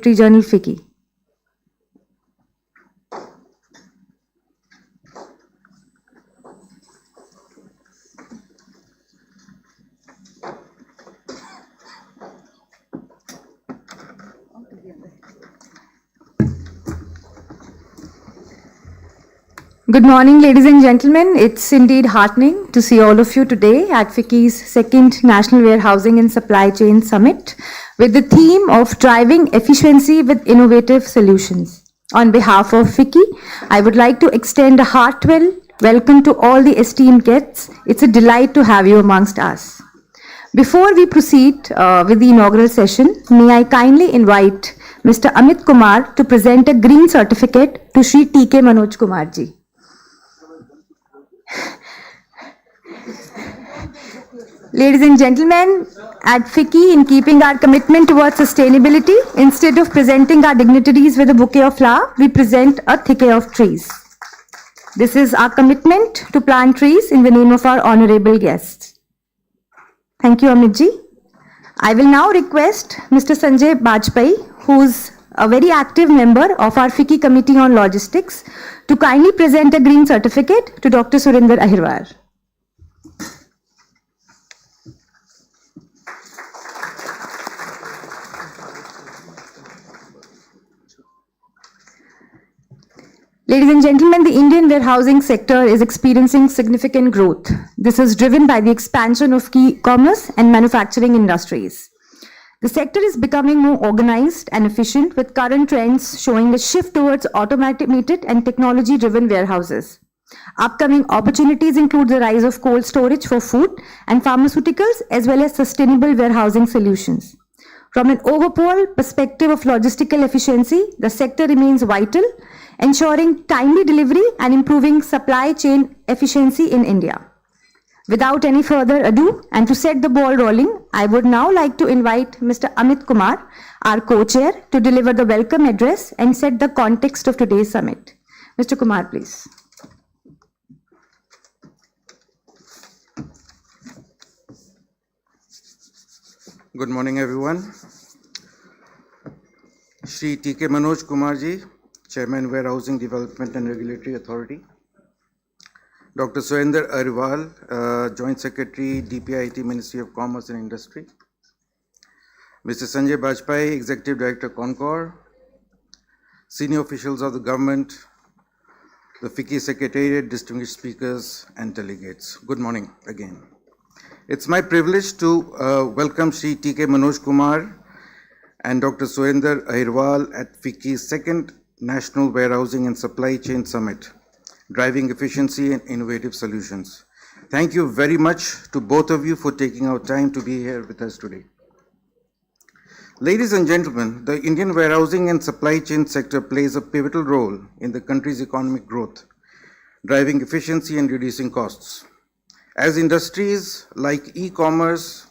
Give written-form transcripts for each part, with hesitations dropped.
Journal FICCI. Good morning, ladies and gentlemen. It's indeed heartening to see all of you today at FICCI's second National Warehousing and Supply Chain Summit with the theme of driving efficiency with innovative solutions. On behalf of FICCI, I would like to extend a heartfelt welcome to all the esteemed guests. It's a delight to have you amongst us. Before we proceed with the inaugural session, may I kindly invite Mr. Amit Kumar to present a green certificate to Shri T.K. Manoj Kumar ji. Ladies and gentlemen, at FICCI, in keeping our commitment towards sustainability, instead of presenting our dignitaries with a bouquet of flowers, we present a thicket of trees. This is our commitment to plant trees in the name of our honorable guests. Thank you, Amit ji. I will now request Mr. Sanjay Bajpai, who's a very active member of our FICCI Committee on Logistics, to kindly present a green certificate to Dr. Surinder Ahirwar. Ladies and gentlemen, the Indian warehousing sector is experiencing significant growth. This is driven by the expansion of key commerce and manufacturing industries. The sector is becoming more organized and efficient, with current trends showing a shift towards automated and technology-driven warehouses. Upcoming opportunities include the rise of cold storage for food and pharmaceuticals, as well as sustainable warehousing solutions. From an overall perspective of logistical efficiency, the sector remains vital, ensuring timely delivery and improving supply chain efficiency in India. Without any further ado, and to set the ball rolling, I would now like to invite Mr. Amit Kumar, our co-chair, to deliver the welcome address and set the context of today's summit. Mr. Kumar, please. Good morning, everyone. Shri T.K. Manoj Kumar ji, Chairman, Warehousing Development and Regulatory Authority. Dr. Surinder Ahirwar, Joint Secretary, DPIIT, Ministry of Commerce and Industry. Mr. Sanjay Bajpai, Executive Director, Concor. Senior officials of the government, the FICCI Secretariat, distinguished speakers and delegates. Good morning again. It's my privilege to welcome Shri T.K. Manoj Kumar and Dr. Surinder Ahirwar at FICCI's second National Warehousing and Supply Chain Summit, driving efficiency and innovative solutions. Thank you very much to both of you for taking out time to be here with us today. Ladies and gentlemen, the Indian warehousing and supply chain sector plays a pivotal role in the country's economic growth, driving efficiency and reducing costs. As industries like e-commerce,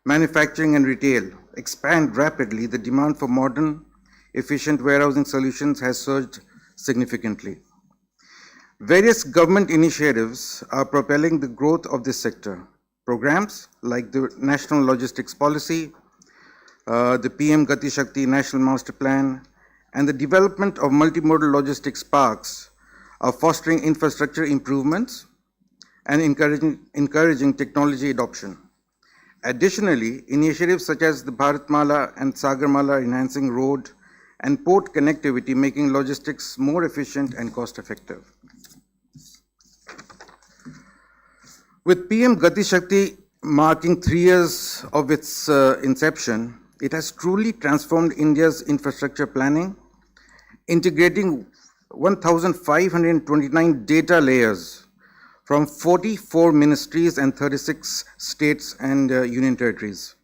manufacturing and retail expand rapidly, the demand for modern, efficient warehousing solutions has surged significantly. Various government initiatives are propelling the growth of this sector. Programs like the National Logistics Policy, the PM Gati Shakti National Master Plan, and the development of multimodal logistics parks are fostering infrastructure improvements and encouraging technology adoption. Additionally, initiatives such as the Bharatmala and Sagarmala are enhancing road and port connectivity, making logistics more efficient and cost-effective. With PM Gati Shakti marking 3 years of its inception, it has truly transformed India's infrastructure planning, integrating 1,529 data layers from 44 ministries and 36 states and union territories.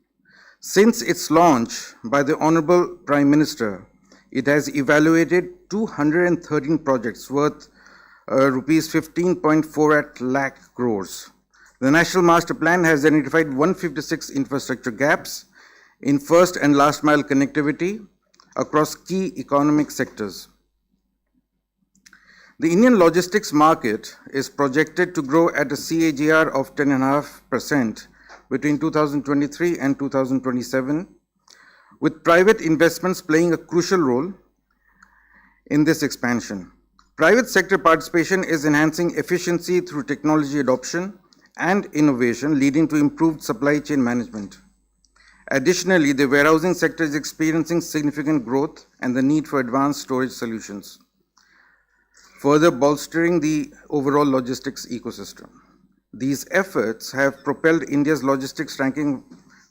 Since its launch by the Honorable Prime Minister, it has evaluated 213 projects worth rupees 15.48 lakh crores. The National Master Plan has identified 156 infrastructure gaps in first and last mile connectivity across key economic sectors. The Indian logistics market is projected to grow at a CAGR of 10.5% between 2023 and 2027, with private investments playing a crucial role in this expansion. Private sector participation is enhancing efficiency through technology adoption and innovation, leading to improved supply chain management. Additionally, the warehousing sector is experiencing significant growth and the need for advanced storage solutions, further bolstering the overall logistics ecosystem. These efforts have propelled India's logistics ranking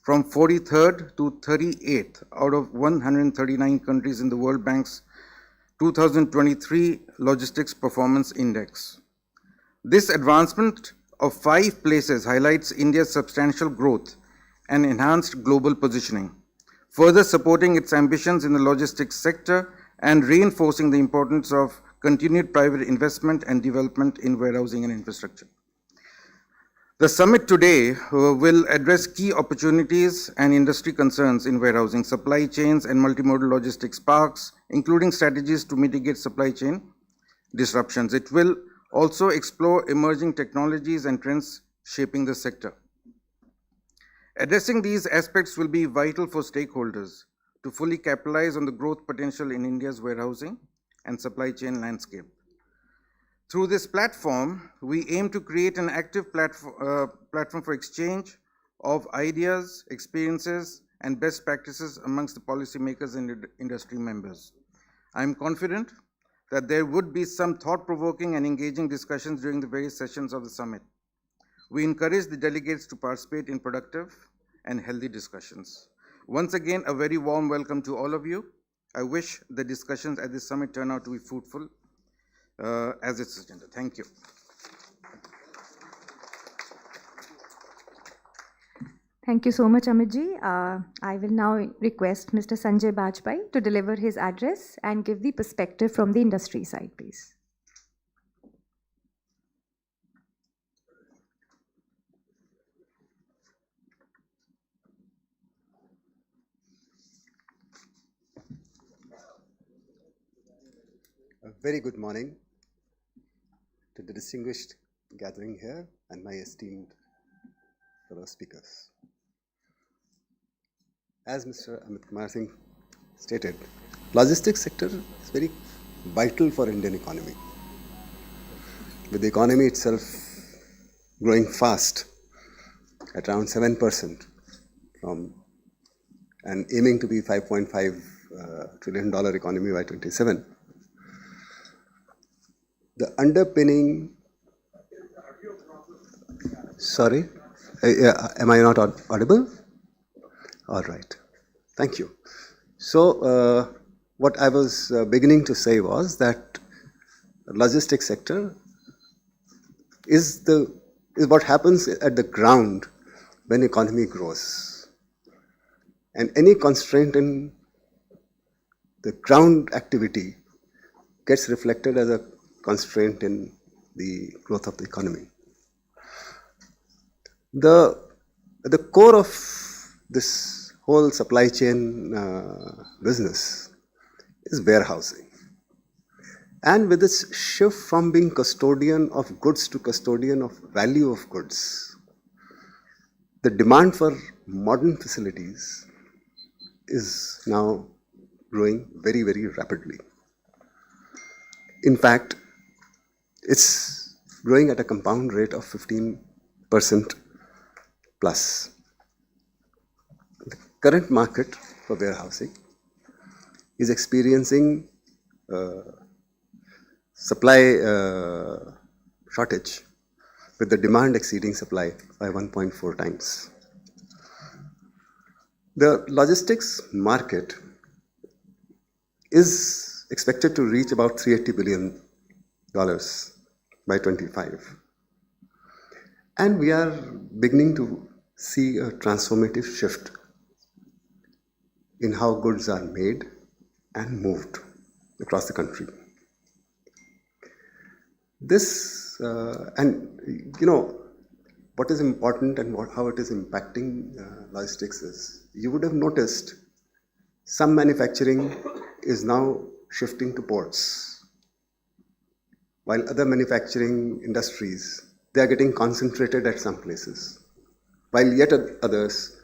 from 43rd to 38th out of 139 countries in the World Bank's 2023 Logistics Performance Index. This advancement of 5 places highlights India's substantial growth and enhanced global positioning, further supporting its ambitions in the logistics sector and reinforcing the importance of continued private investment and development in warehousing and infrastructure. The summit today will address key opportunities and industry concerns in warehousing, supply chains, and multimodal logistics parks, including strategies to mitigate supply chain disruptions. It will also explore emerging technologies and trends shaping the sector. Addressing these aspects will be vital for stakeholders to fully capitalize on the growth potential in India's warehousing and supply chain landscape. Through this platform, we aim to create an active platform for exchange of ideas, experiences, and best practices amongst the policymakers and industry members. I am confident that there would be some thought-provoking and engaging discussions during the various sessions of the summit. We encourage the delegates to participate in productive and healthy discussions. Once again, a very warm welcome to all of you. I wish the discussions at this summit turn out to be fruitful as its agenda. Thank you. Thank you so much, Amitji. I will now request Mr. Sanjay Bajpai to deliver his address and give the perspective from the industry side, please. A very good morning to the distinguished gathering here and my esteemed fellow speakers. As Mr. Amit Kumar Singh stated, logistics sector is very vital for Indian economy. With the economy itself growing fast at around 7% from and aiming to be $5.5 trillion economy by 27. The underpinning, sorry, am I not audible? All right, thank you. So what I was beginning to say was that logistics sector is what happens at the ground when economy grows. And any constraint in the ground activity gets reflected as a constraint in the growth of the economy. The core of this whole supply chain business is warehousing. And with this shift from being custodian of goods to custodian of value of goods, the demand for modern facilities is now growing very, very rapidly. In fact, it's growing at a compound rate of 15% plus. The current market for warehousing is experiencing supply shortage, with the demand exceeding supply by 1.4 times. The logistics market is expected to reach about $380 billion by 25. And we are beginning to see a transformative shift in how goods are made and moved across the country. This, and you know, what is important and how it is impacting logistics is, you would have noticed some manufacturing is now shifting to ports, while other manufacturing industries, they are getting concentrated at some places, while yet others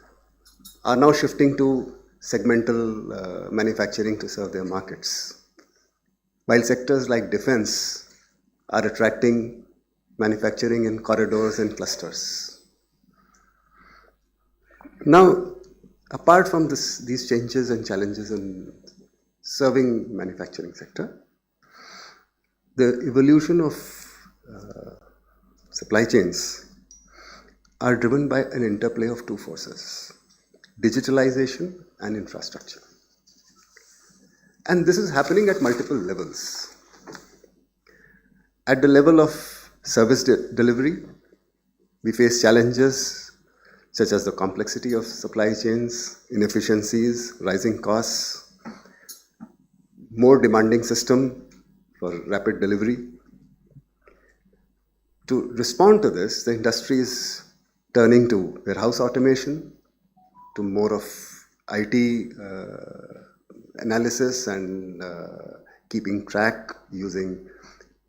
are now shifting to segmental manufacturing to serve their markets, while sectors like defense are attracting manufacturing in corridors and clusters. Now, apart from these changes and challenges in serving manufacturing sector, the evolution of supply chains are driven by an interplay of two forces: digitalization and infrastructure. And this is happening at multiple levels. At the level of service delivery, we face challenges such as the complexity of supply chains, inefficiencies, rising costs, more demanding system for rapid delivery. To respond to this, the industry is turning to warehouse automation, to more of IT analysis and keeping track using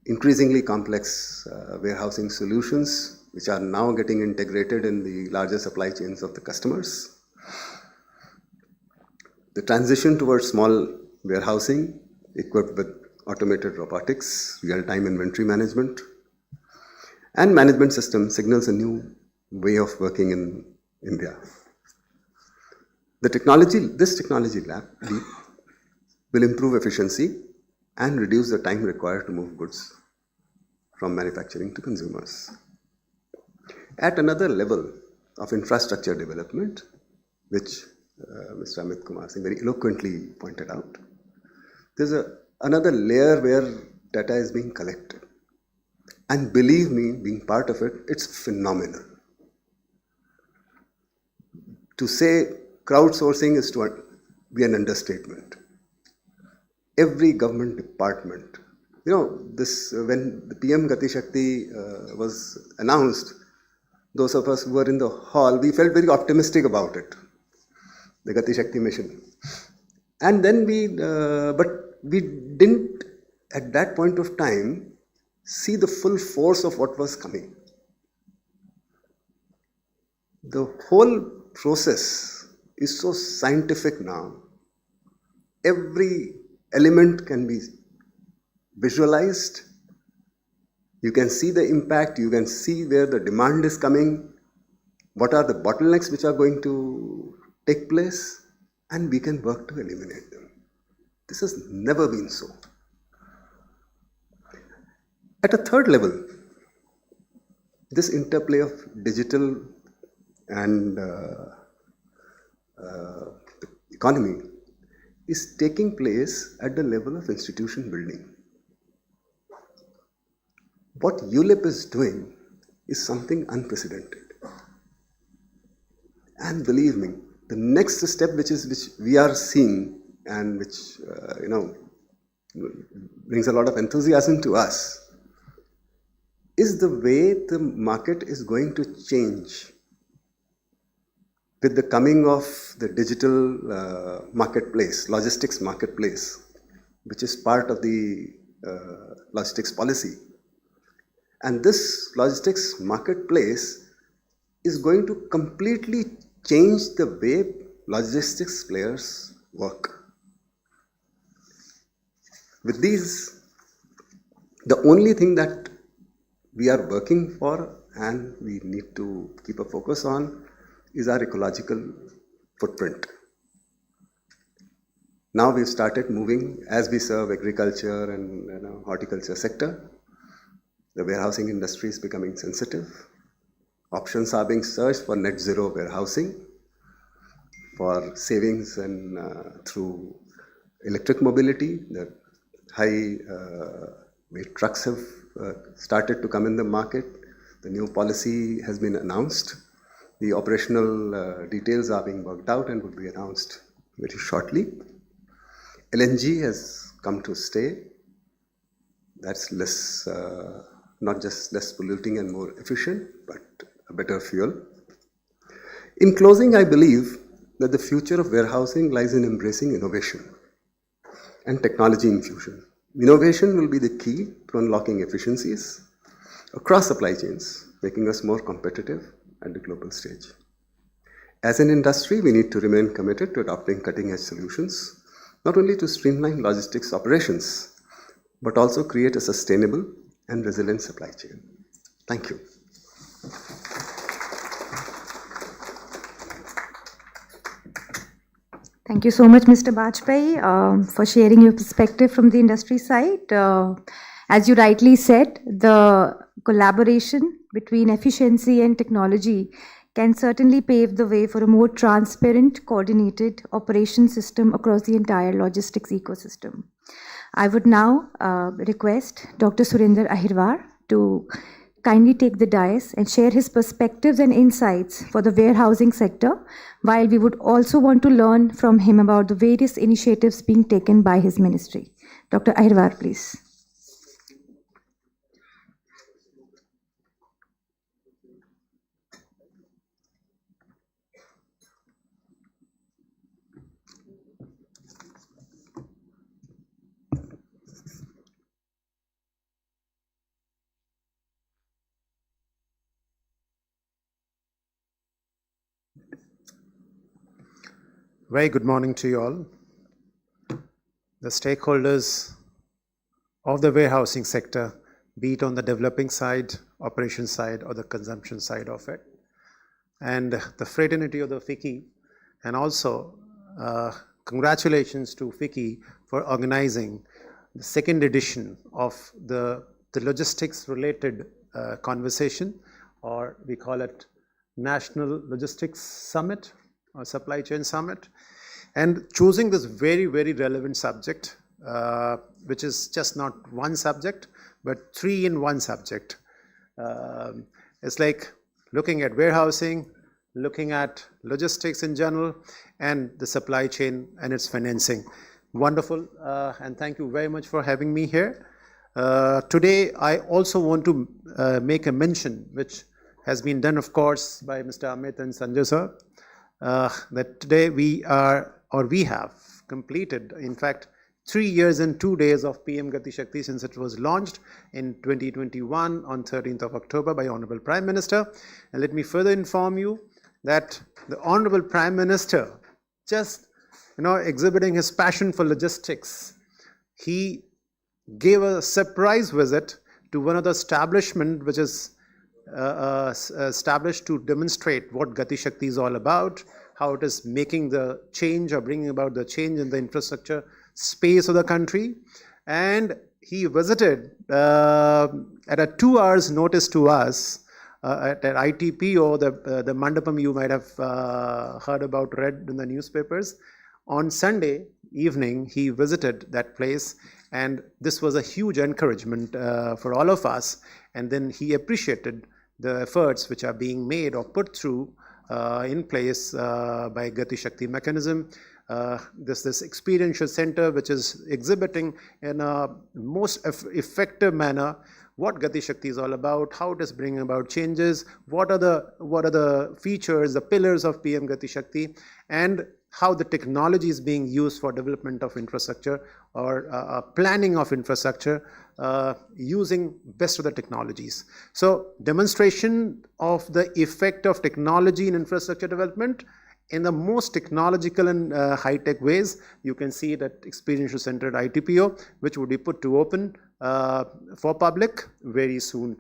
increasingly complex warehousing solutions, which are now getting integrated in the larger supply chains of the customers. The transition towards small warehousing equipped with automated robotics, real-time inventory management, and management system signals a new way of working in India. This technology leap will improve efficiency and reduce the time required to move goods from manufacturing to consumers. At another level of infrastructure development, which Mr. Amit Kumar Singh very eloquently pointed out, there's another layer where data is being collected. And believe me, being part of it, it's phenomenal. To say crowdsourcing is to be an understatement. Every government department, when the PM Gati Shakti was announced, those of us who were in the hall, we felt very optimistic about it, the Gati Shakti mission. And then but we didn't at that point of time see the full force of what was coming. The whole process is so scientific now. Every element can be visualized. You can see the impact, you can see where the demand is coming, what are the bottlenecks which are going to take place, and we can work to eliminate them. This has never been so. At a third level, this interplay of digital and economy is taking place at the level of institution building. What ULIP is doing is something unprecedented. And believe me, the next step which we are seeing and which brings a lot of enthusiasm to us is the way the market is going to change with the coming of the digital marketplace, logistics marketplace, which is part of the logistics policy. And this logistics marketplace is going to completely change the way logistics players work. With these, the only thing that we are working for and we need to keep a focus on is our ecological footprint. Now we've started moving as we serve agriculture and horticulture sector. The warehousing industry is becoming sensitive. Options are being searched for net zero warehousing, for savings and through electric mobility. The high weight trucks have started to come in the market. The new policy has been announced. The operational details are being worked out and will be announced very shortly. LNG has come to stay. That's less, not just less polluting and more efficient, but a better fuel. In closing, I believe that the future of warehousing lies in embracing innovation and technology infusion. Innovation will be the key to unlocking efficiencies across supply chains, making us more competitive at the global stage. As an industry, we need to remain committed to adopting cutting-edge solutions, not only to streamline logistics operations, but also create a sustainable and resilient supply chain. Thank you. Thank you so much, Mr. Bajpai, for sharing your perspective from the industry side. As you rightly said, the collaboration between efficiency and technology can certainly pave the way for a more transparent, coordinated operation system across the entire logistics ecosystem. I would now request Dr. Surinder Ahirwar to kindly take the dais and share his perspectives and insights for the warehousing sector, while we would also want to learn from him about the various initiatives being taken by his ministry. Dr. Ahirwar, please. Very good morning to you all. The stakeholders of the warehousing sector, be it on the developing side, operation side, or the consumption side of it, and the fraternity of the FICCI, and also congratulations to FICCI for organizing the second edition of the logistics related conversation, or we call it National Logistics Summit or Supply Chain Summit, and choosing this very, very relevant subject, which is just not one subject, but 3 in 1 subject. It's like looking at warehousing, looking at logistics in general, and the supply chain and its financing. Wonderful, and thank you very much for having me here. Today, I also want to make a mention, which has been done, of course, by Mr. Amit and Sanjay sir, that today we have completed, in fact, 3 years and 2 days of PM Gati Shakti since it was launched in 2021 on 13th of October by Honorable Prime Minister. And let me further inform you that the Honorable Prime Minister, just exhibiting his passion for logistics, he gave a surprise visit to one of the establishment which is established to demonstrate what Gati Shakti is all about, how it is making the change or bringing about the change in the infrastructure space of the country. And he visited at a 2 hours notice to us at ITPO, the Mandapam you might have heard about, read in the newspapers. On Sunday evening, he visited that place, and this was a huge encouragement for all of us. And then he appreciated the efforts which are being made or put through in place by Gati Shakti mechanism. This experiential center which is exhibiting in a most effective manner what Gati Shakti is all about, how it is bringing about changes, what are the features, the pillars of PM Gati Shakti, and how the technology is being used for development of infrastructure or planning of infrastructure using best of the technologies. So demonstration of the effect of technology in infrastructure development in the most technological and high-tech ways. You can see that experiential center at ITPO, which would be put to open for public very soon,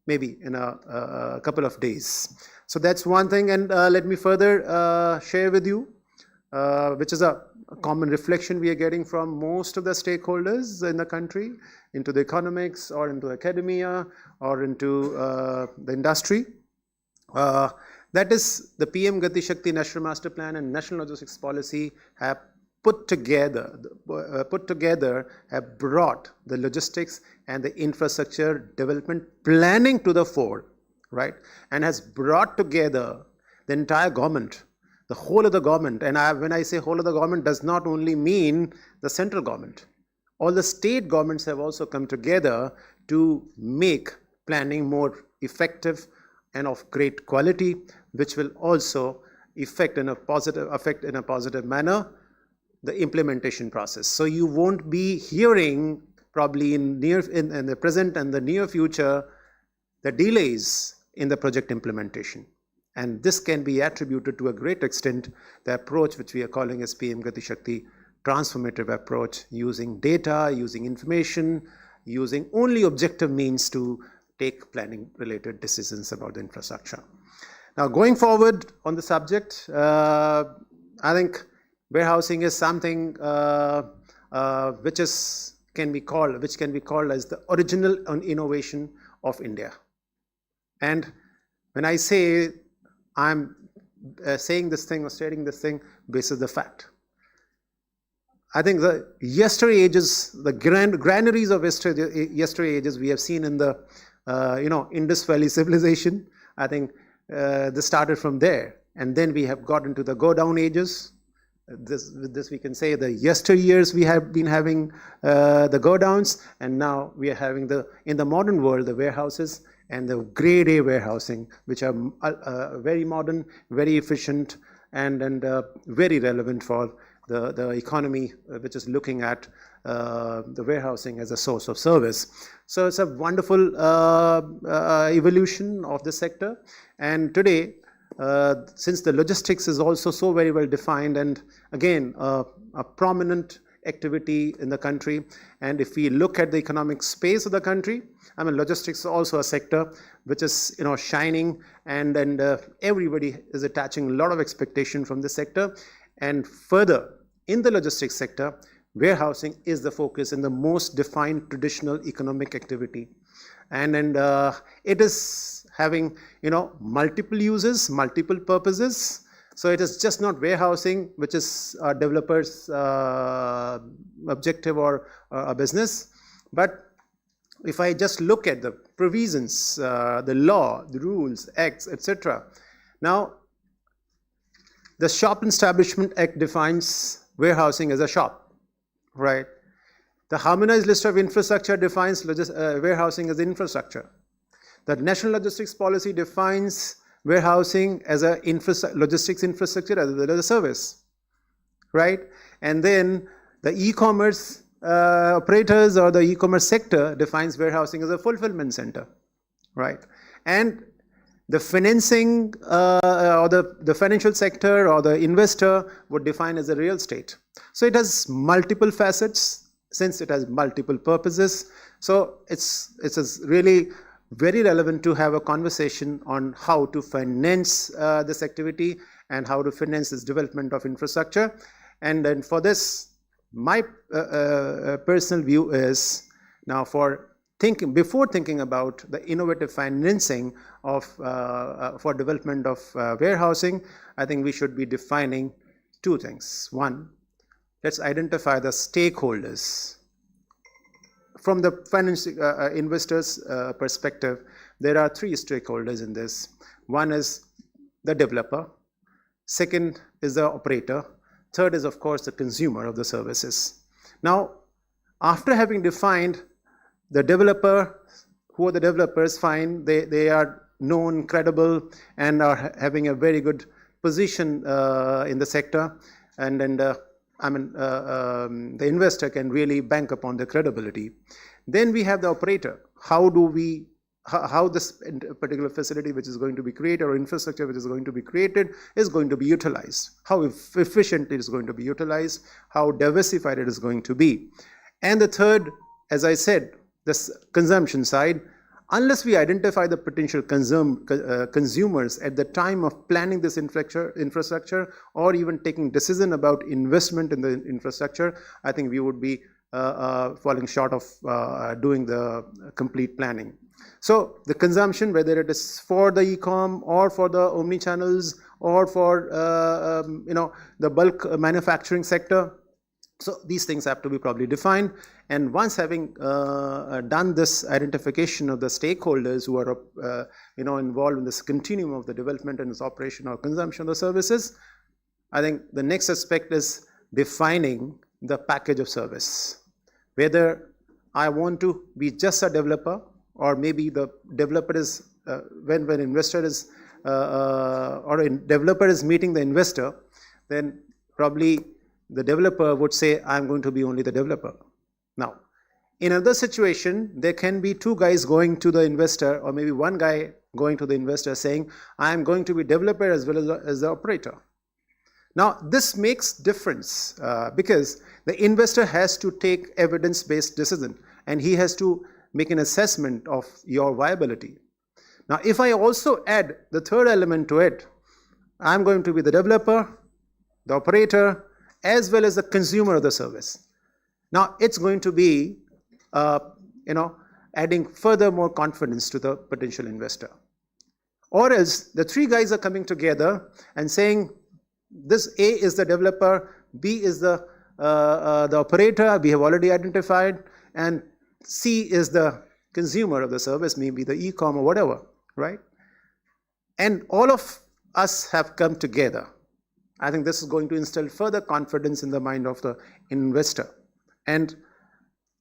maybe in a couple of days. So that's one thing, and let me further share with you, which is a common reflection we are getting from most of the stakeholders in the country, into the economics or into academia or into the industry. That is, the PM Gati Shakti National Master Plan and National Logistics Policy have put together, have brought the logistics and the infrastructure development planning to the fore, right? And has brought together the entire government, the whole of the government. And when I say whole of the government, does not only mean the central government. All the state governments have also come together to make planning more effective and of great quality, which will also affect in a positive manner the implementation process. So you won't be hearing probably in the present and the near future the delays in the project implementation. And this can be attributed to a great extent the approach which we are calling as PM Gati Shakti transformative approach, using data, using information, using only objective means to take planning related decisions about the infrastructure. Now going forward on the subject, I think warehousing is something which can be called as the original innovation of India. And when I say I'm saying this thing or stating this thing, this is the fact. I think the yesterday ages, the granaries of yesterday ages we have seen in the Indus Valley civilization. I think this started from there, and then we have got into the go down ages. With this we can say the yesteryears we have been having the go downs, and now we are having in the modern world the warehouses and the grade A warehousing, which are very modern, very efficient, and very relevant for the economy, which is looking at the warehousing as a source of service. So it's a wonderful evolution of the sector. And today, since the logistics is also so very well defined, and again a prominent activity in the country, and if we look at the economic space of the country, I mean logistics is also a sector which is shining, and everybody is attaching a lot of expectation from the sector. And further, in the logistics sector, warehousing is the focus and the most defined traditional economic activity, and it is having multiple uses, multiple purposes. So it is just not warehousing, which is a developer's objective or a business. But if I just look at the provisions, the law, the rules, acts, etc. Now, the Shop and Establishment Act defines warehousing as a shop, right? The Harmonized List of Infrastructure defines warehousing as infrastructure. The National Logistics Policy defines warehousing as a logistics infrastructure as well as a service, right? And then the e-commerce operators or the e-commerce sector defines warehousing as a fulfillment center, right? And the financing or the financial sector or the investor would define as a real estate. So it has multiple facets, since it has multiple purposes. So it's really very relevant to have a conversation on how to finance this activity and how to finance this development of infrastructure. And then for this, my personal view is, now before thinking about the innovative financing of for development of warehousing, I think we should be defining two things. One, let's identify the stakeholders. From the financial investors' perspective, there are three stakeholders in this. One is the developer, second is the operator, third is of course the consumer of the services. Now, after having defined the developer, who are the developers, fine, they are known, credible, and are having a very good position in the sector, and the investor can really bank upon their credibility. Then we have the operator. How this particular facility which is going to be created or infrastructure which is going to be created is going to be utilized, how efficient it is going to be utilized, how diversified it is going to be. And the third, as I said, this consumption side, unless we identify the potential consumers at the time of planning this infrastructure or even taking decision about investment in the infrastructure, I think we would be falling short of doing the complete planning. So the consumption, whether it is for the e-com or for the omni-channels or for the bulk manufacturing sector, so these things have to be properly defined. And once having done this identification of the stakeholders who are involved in this continuum of the development and its operation or consumption of the services, I think the next aspect is defining the package of service. Whether I want to be just a developer, or maybe the developer is when investor is or a developer is meeting the investor, then probably the developer would say, I'm going to be only the developer. Now, in another situation, there can be two guys going to the investor, or maybe one guy going to the investor saying, I am going to be developer as well as the operator. Now, this makes difference because the investor has to take evidence-based decision and he has to make an assessment of your viability. Now, if I also add the third element to it, I'm going to be the developer, the operator, as well as the consumer of the service. Now, it's going to be, adding further more confidence to the potential investor. Or else, the three guys are coming together and saying, this A is the developer, B is the operator, we have already identified, and C is the consumer of the service, maybe the e-com or whatever, right? And all of us have come together. I think this is going to instill further confidence in the mind of the investor. And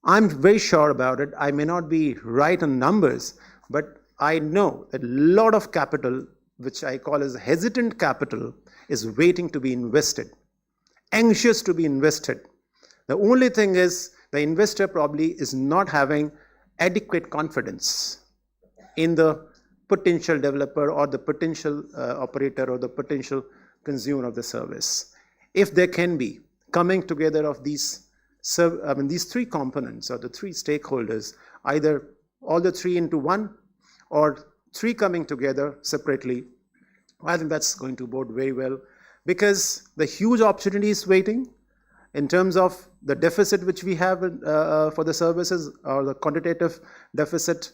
I'm very sure about it. I may not be right on numbers, but I know that a lot of capital, which I call as hesitant capital, is waiting to be invested, anxious to be invested. The only thing is the investor probably is not having adequate confidence in the potential developer or the potential operator or the potential consumer of the service. If there can be coming together of these three components or the three stakeholders, either all the three into one or three coming together separately, I think that's going to bode very well because the huge opportunity is waiting in terms of the deficit which we have for the services or the quantitative deficit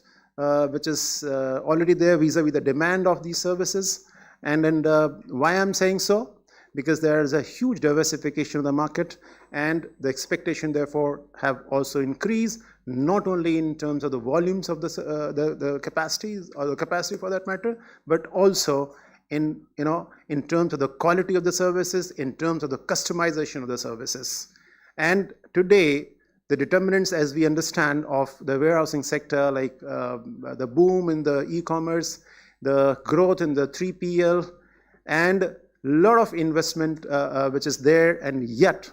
which is already there vis-a-vis the demand of these services. And why I'm saying so? Because there is a huge diversification of the market and the expectation therefore have also increased, not only in terms of the volumes of the capacities or the capacity for that matter, but also in terms of the quality of the services, in terms of the customization of the services. And today, the determinants as we understand of the warehousing sector, like the boom in the e-commerce, the growth in the 3PL, and a lot of investment which is there, and yet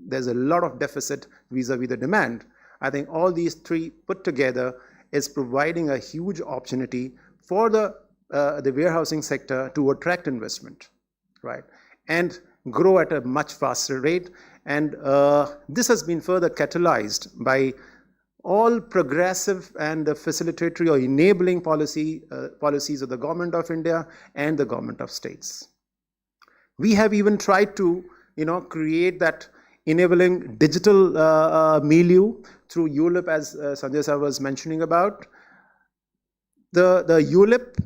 there's a lot of deficit vis-a-vis the demand. I think all these three put together is providing a huge opportunity for the warehousing sector to attract investment, right, and grow at a much faster rate. And this has been further catalyzed by all progressive and facilitatory or enabling policies of the Government of India and the Government of States. We have even tried to create that enabling digital milieu through ULIP, as Sanjay sir was mentioning about. The ULIP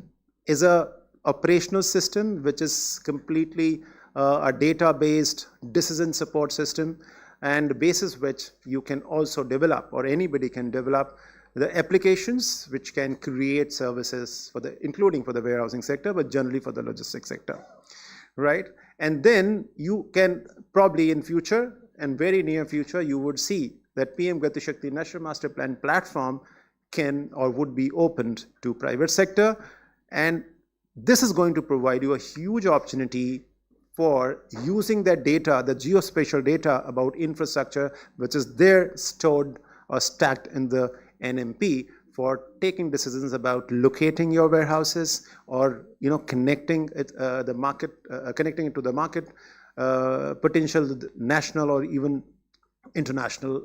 is a operational system which is completely a data-based decision support system, and basis which you can also develop, or anybody can develop, the applications which can create services including for the warehousing sector, but generally for the logistics sector, right? And then you can probably in future and very near future, you would see that PM Gati Shakti National Master Plan platform can or would be opened to private sector, and this is going to provide you a huge opportunity for using that data, the geospatial data about infrastructure, which is there stored or stacked in the NMP, for taking decisions about locating your warehouses or connecting it to the market potential, national or even international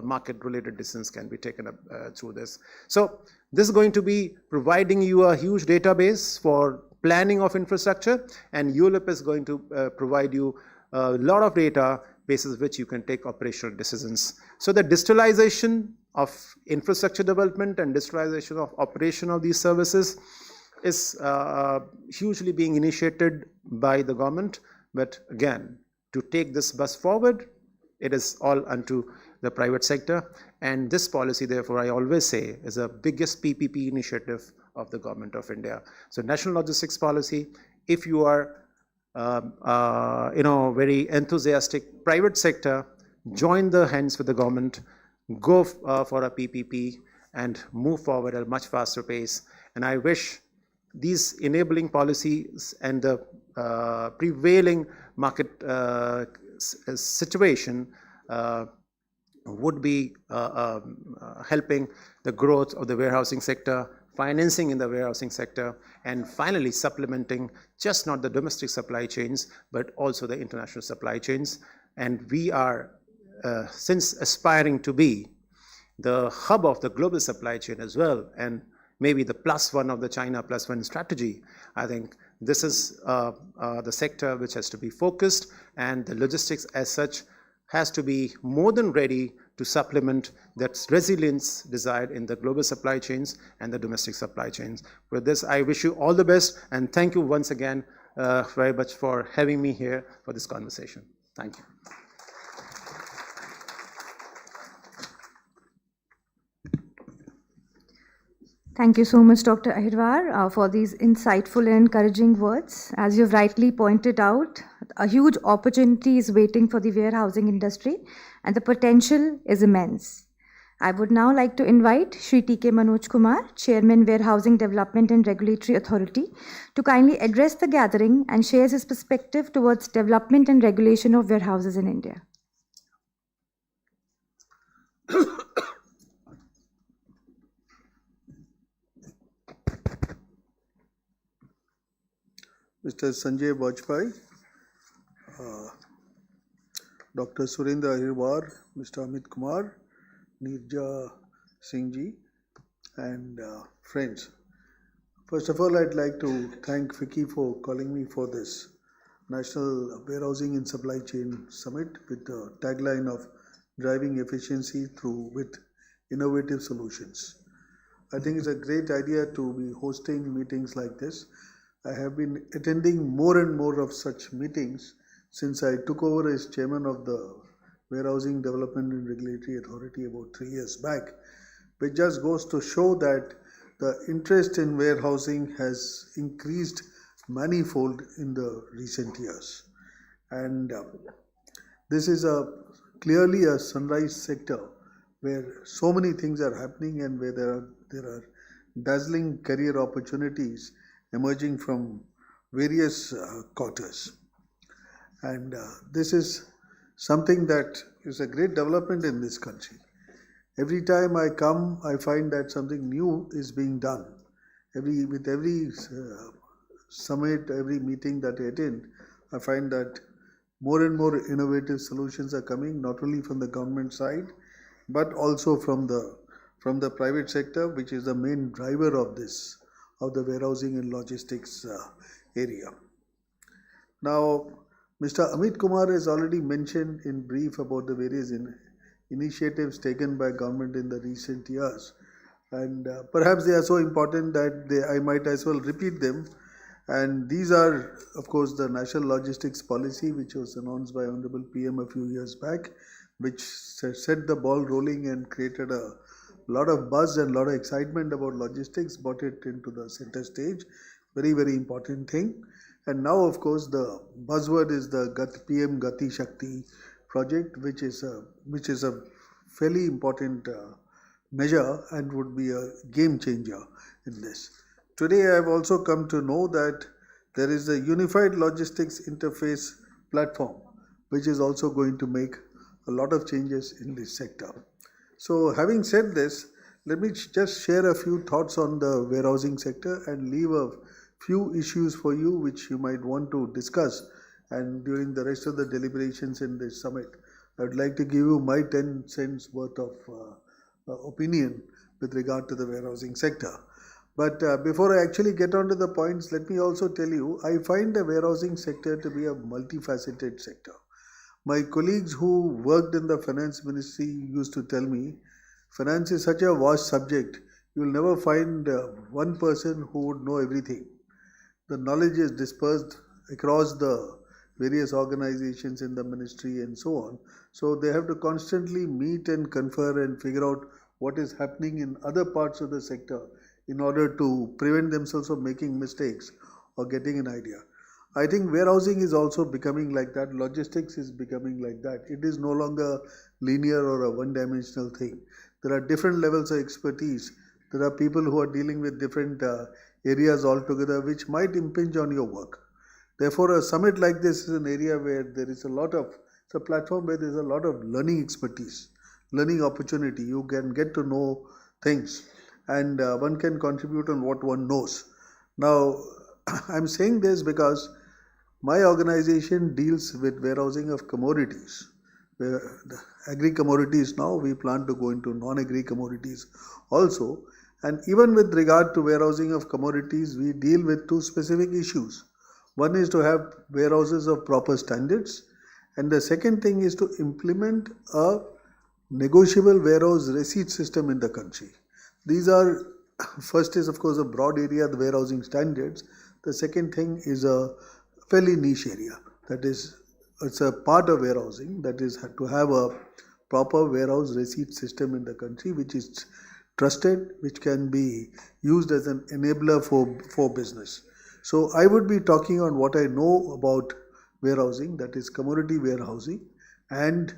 market related decisions can be taken up through this. So this is going to be providing you a huge database for planning of infrastructure, and ULIP is going to provide you a lot of data basis which you can take operational decisions. So the digitalization of infrastructure development and digitalization of operation of these services is hugely being initiated by the government. But again, to take this bus forward, it is all unto the private sector. And this policy, therefore, I always say, is the biggest PPP initiative of the Government of India. So National Logistics Policy, if you are very enthusiastic private sector, join the hands with the government, go for a PPP and move forward at a much faster pace. And I wish these enabling policies and the prevailing market situation would be helping the growth of the warehousing sector financing in the warehousing sector, and finally supplementing just not the domestic supply chains, but also the international supply chains. And we are, since aspiring to be the hub of the global supply chain as well, and maybe the +1 of the China +1 strategy, I think this is the sector which has to be focused, and the logistics as such has to be more than ready to supplement that resilience desired in the global supply chains and the domestic supply chains. With this, I wish you all the best, and thank you once again very much for having me here for this conversation. Thank you. Thank you so much, Dr. Ahirwar, for these insightful and encouraging words. As you've rightly pointed out, a huge opportunity is waiting for the warehousing industry, and the potential is immense. I would now like to invite Shri T.K. Manoj Kumar, Chairman, Warehousing Development and Regulatory Authority, to kindly address the gathering and share his perspective towards development and regulation of warehouses in India. Mr. Sanjay Bajpai, Dr. Surendra Ahirwar, Mr. Amit Kumar, Nirja Singh ji, and friends. First of all, I'd like to thank FICCI for calling me for this National Warehousing and Supply Chain Summit with the tagline of driving efficiency through with innovative solutions. I think it's a great idea to be hosting meetings like this. I have been attending more and more of such meetings since I took over as chairman of the Warehousing Development and Regulatory Authority about 3 years back, which just goes to show that the interest in warehousing has increased manifold in the recent years. And this is clearly a sunrise sector where so many things are happening and where there are dazzling career opportunities emerging from various quarters. And this is something that is a great development in this country. Every time I come, I find that something new is being done. With every summit, every meeting that I attend, I find that more and more innovative solutions are coming, not only from the government side, but also from the private sector, which is the main driver of this, of the warehousing and logistics area. Now, Mr. Amit Kumar has already mentioned in brief about the various initiatives taken by government in the recent years, and perhaps they are so important that I might as well repeat them. And these are, of course, the National Logistics Policy, which was announced by Honorable PM a few years back, which set the ball rolling and created a lot of buzz and a lot of excitement about logistics, brought it into the center stage. Very, very important thing. And now, of course, the buzzword is the PM Gati Shakti project, which is a fairly important measure and would be a game changer in this. Today, I have also come to know that there is a unified logistics interface platform, which is also going to make a lot of changes in this sector. So, having said this, let me just share a few thoughts on the warehousing sector and leave a few issues for you which you might want to discuss. And during the rest of the deliberations in this summit, I would like to give you my 10 cents worth of opinion with regard to the warehousing sector. But before I actually get on to the points, let me also tell you, I find the warehousing sector to be a multifaceted sector. My colleagues who worked in the finance ministry used to tell me, finance is such a vast subject, you will never find one person who would know everything. The knowledge is dispersed across the various organizations in the ministry and so on. So they have to constantly meet and confer and figure out what is happening in other parts of the sector in order to prevent themselves from making mistakes or getting an idea. I think warehousing is also becoming like that. Logistics is becoming like that. It is no longer linear or a one-dimensional thing. There are different levels of expertise. There are people who are dealing with different areas altogether, which might impinge on your work. Therefore, a summit like this is an area where there is it's a platform where there is a lot of learning expertise, learning opportunity. You can get to know things. and one can contribute on what one knows. Now, I'm saying this because my organization deals with warehousing of commodities. The agri-commodities now, we plan to go into non-agri commodities also. And even with regard to warehousing of commodities, we deal with two specific issues. One is to have warehouses of proper standards, and the second thing is to implement a negotiable warehouse receipt system in the country. These are, first is of course a broad area, the warehousing standards. The second thing is a fairly niche area. That is, it's a part of warehousing, that is to have a proper warehouse receipt system in the country which is trusted, which can be used as an enabler for business. So I would be talking on what I know about warehousing, that is commodity warehousing, and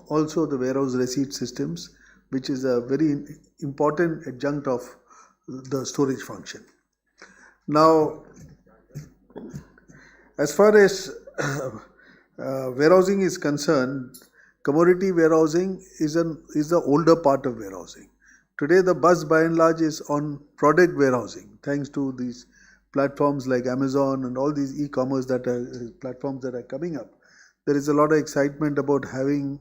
also the warehouse receipt systems, which is a very important adjunct of the storage function. Now, as far as warehousing is concerned, commodity warehousing is the older part of warehousing. Today the buzz by and large is on product warehousing, thanks to these platforms like Amazon and all these e-commerce platforms that are coming up. There is a lot of excitement about having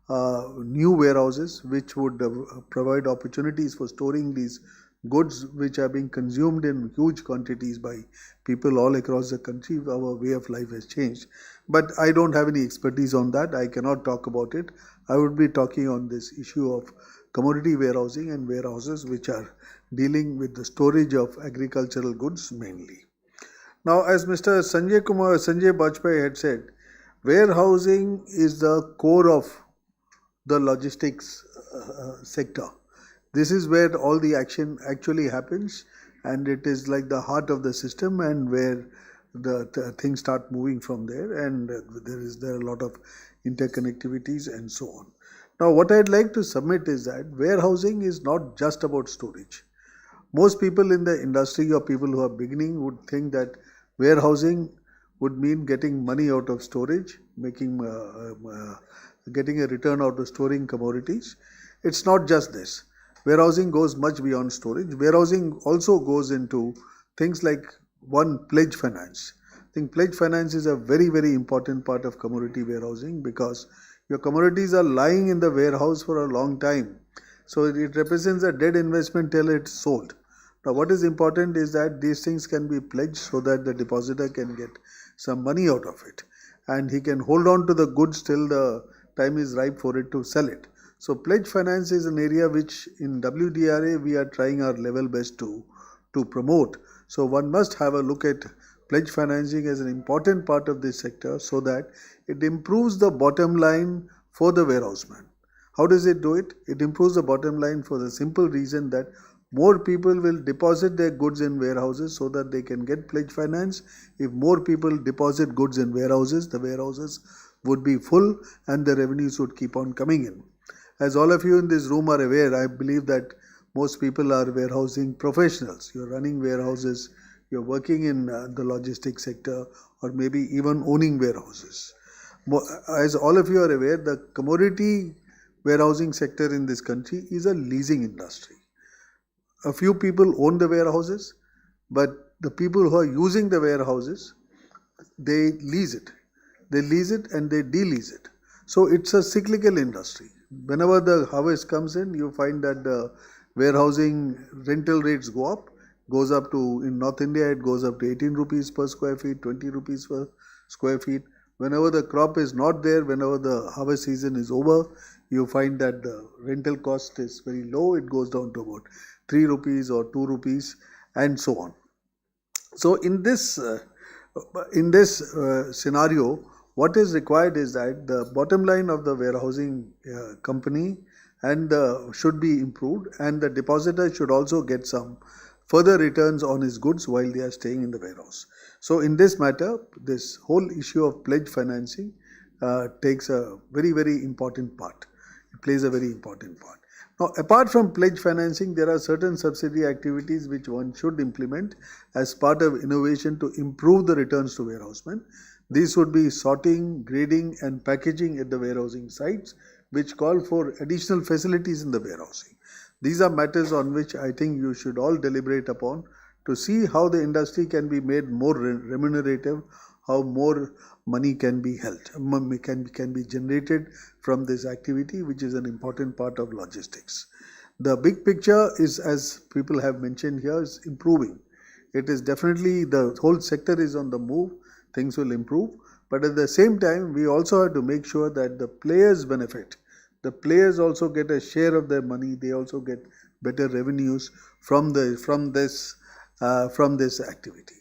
new warehouses which would provide opportunities for storing these goods which are being consumed in huge quantities by people all across the country. Our way of life has changed. But I don't have any expertise on that. I cannot talk about it. I would be talking on this issue of commodity warehousing and warehouses which are dealing with the storage of agricultural goods mainly. Now, as Mr. Sanjay Bajpai had said, warehousing is the core of the logistics sector. This is where all the action actually happens, and it is like the heart of the system and where the things start moving from there, and there are a lot of interconnectivities and so on. Now, what I'd like to submit is that warehousing is not just about storage. Most people in the industry or people who are beginning would think that warehousing would mean getting money out of storage, getting a return out of storing commodities. It's not just this. Warehousing goes much beyond storage. Warehousing also goes into things like pledge finance. I think pledge finance is a very, very important part of commodity warehousing because your commodities are lying in the warehouse for a long time. So it represents a dead investment till it's sold. Now what is important is that these things can be pledged so that the depositor can get some money out of it. And he can hold on to the goods till the time is ripe for it to sell it. So pledge finance is an area which in WDRA we are trying our level best to promote. So one must have a look at pledge financing as an important part of this sector so that it improves the bottom line for the warehouseman. How does it do it? It improves the bottom line for the simple reason that more people will deposit their goods in warehouses so that they can get pledge finance. If more people deposit goods in warehouses, the warehouses would be full and the revenues would keep on coming in. As all of you in this room are aware, I believe that most people are warehousing professionals. You're running warehouses, you're working in the logistics sector, or maybe even owning warehouses. As all of you are aware, the commodity warehousing sector in this country is a leasing industry. A few people own the warehouses, but the people who are using the warehouses, they lease it. They lease it and they de-lease it. So it's a cyclical industry. Whenever the harvest comes in, you find that the warehousing rental rates go up. Goes up to, in North India, it goes up to 18 rupees per square feet, 20 rupees per square feet. Whenever the crop is not there, whenever the harvest season is over, you find that the rental cost is very low. It goes down to about 3 rupees or 2 rupees and so on. So in this scenario, what is required is that the bottom line of the warehousing company should be improved, and the depositor should also get some further returns on his goods while they are staying in the warehouse. So in this matter, this whole issue of pledge financing takes a very, very important part. It plays a very important part. Now, apart from pledge financing, there are certain subsidiary activities which one should implement as part of innovation to improve the returns to warehousemen. These would be sorting, grading and packaging at the warehousing sites, which call for additional facilities in the warehousing. These are matters on which I think you should all deliberate upon to see how the industry can be made more remunerative, how more money can be held, can be generated from this activity, which is an important part of logistics. The big picture is, as people have mentioned here, is improving. It is definitely, the whole sector is on the move, things will improve, but at the same time, we also have to make sure that the players benefit. The players also get a share of their money, they also get better revenues from this activity.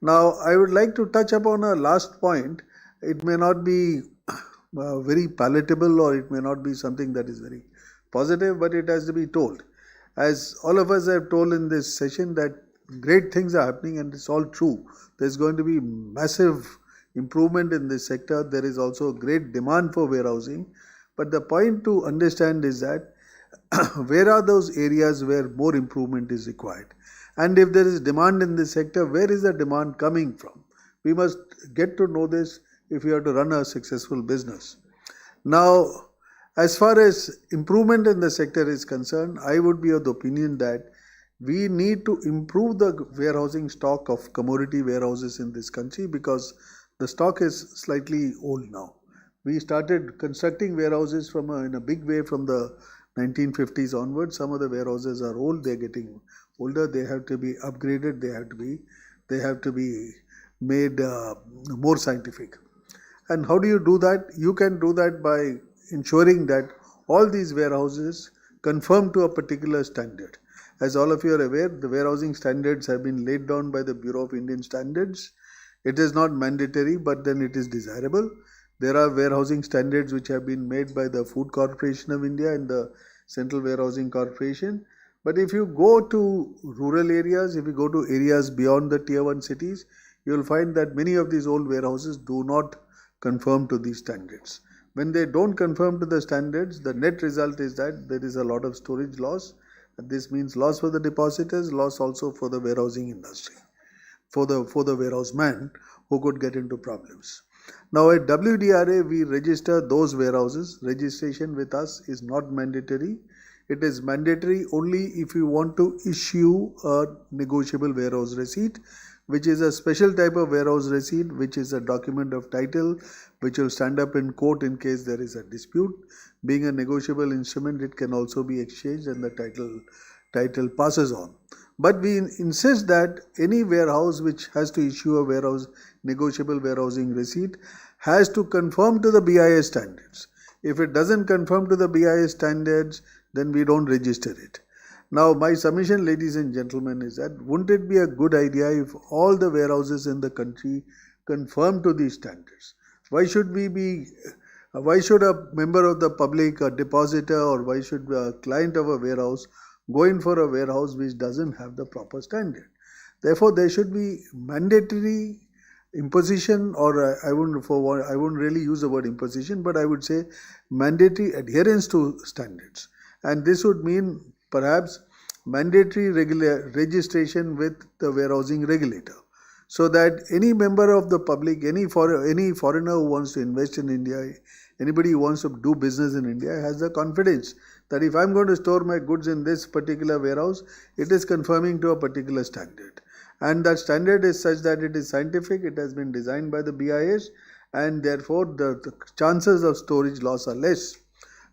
Now, I would like to touch upon a last point. It may not be very palatable, or it may not be something that is very positive, but it has to be told. As all of us have told in this session, that great things are happening, and it's all true. There's going to be massive improvement in this sector. There is also a great demand for warehousing. But the point to understand is that where are those areas where more improvement is required? And if there is demand in this sector, where is the demand coming from? We must get to know this if we have to run a successful business. Now, as far as improvement in the sector is concerned, I would be of the opinion that we need to improve the warehousing stock of commodity warehouses in this country, because the stock is slightly old now. We started constructing warehouses in a big way from the 1950s onwards. Some of the warehouses are old, they're getting older, they have to be upgraded, they have to be made more scientific. And how do you do that? You can do that by ensuring that all these warehouses conform to a particular standard. As all of you are aware, the warehousing standards have been laid down by the Bureau of Indian Standards. It is not mandatory, but then it is desirable. There are warehousing standards which have been made by the Food Corporation of India and the Central Warehousing Corporation. But if you go to rural areas, if you go to areas beyond the tier 1 cities, you will find that many of these old warehouses do not conform to these standards. When they don't conform to the standards, the net result is that there is a lot of storage loss. This means loss for the depositors, loss also for the warehousing industry, for the warehouse man who could get into problems. Now at WDRA, we register those warehouses. Registration with us is not mandatory. It is mandatory only if you want to issue a negotiable warehouse receipt, which is a special type of warehouse receipt, which is a document of title, which will stand up in court in case there is a dispute. Being a negotiable instrument, it can also be exchanged and the title passes on. But we insist that any warehouse which has to issue a negotiable warehousing receipt has to conform to the BIS standards. If it doesn't conform to the BIS standards, then we don't register it. Now, my submission, ladies and gentlemen, is that wouldn't it be a good idea if all the warehouses in the country conform to these standards? Why should a member of the public, a depositor, or why should a client of a warehouse go in for a warehouse which doesn't have the proper standard? Therefore, there should be mandatory imposition, or I wouldn't really use the word imposition, but I would say mandatory adherence to standards. And this would mean perhaps mandatory registration with the warehousing regulator, so that any member of the public, any foreigner who wants to invest in India, anybody who wants to do business in India has the confidence that if I'm going to store my goods in this particular warehouse, it is conforming to a particular standard. And that standard is such that it is scientific, it has been designed by the BIS, and therefore the chances of storage loss are less.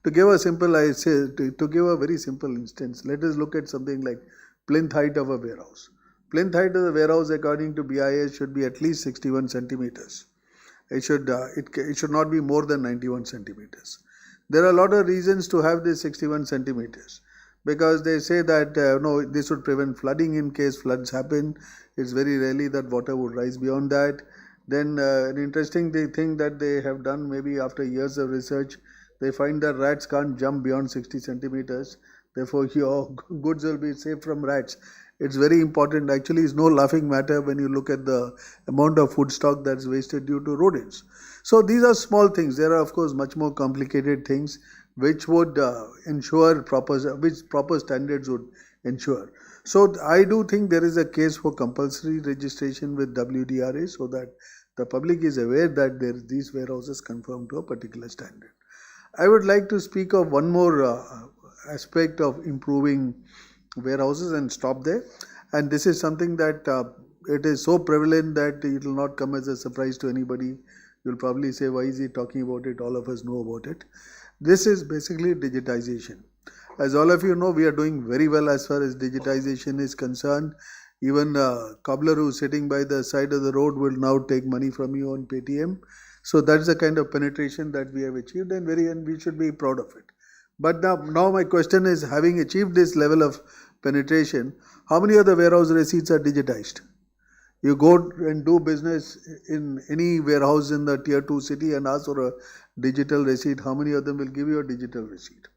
To give a very simple instance, let us look at something like plinth height of a warehouse. Plinth height of the warehouse according to BIS should be at least 61 centimeters. It should not be more than 91 centimeters. There are a lot of reasons to have this 61 centimeters, because they say that no, this would prevent flooding in case floods happen. It's very rarely that water would rise beyond that. Then an interesting thing that they have done, maybe after years of research, they find that rats can't jump beyond 60 centimeters. Therefore, your goods will be safe from rats. It's very important. Actually, it's no laughing matter when you look at the amount of food stock that's wasted due to rodents. So these are small things. There are, of course, much more complicated things which would ensure proper standards would ensure. So I do think there is a case for compulsory registration with WDRA, so that the public is aware that these warehouses conform to a particular standard. I would like to speak of one more aspect of improving warehouses and stop there. And this is something that it is so prevalent that it will not come as a surprise to anybody. You'll probably say, why is he talking about it? All of us know about it. This is basically digitization. As all of you know, we are doing very well as far as digitization is concerned. Even a cobbler who's sitting by the side of the road will now take money from you on Paytm. So that's the kind of penetration that we have achieved, and we should be proud of it. But now my question is, having achieved this level of penetration, how many of the warehouse receipts are digitized? You go and do business in any warehouse in the tier 2 city and ask for a digital receipt. How many of them will give you a digital receipt?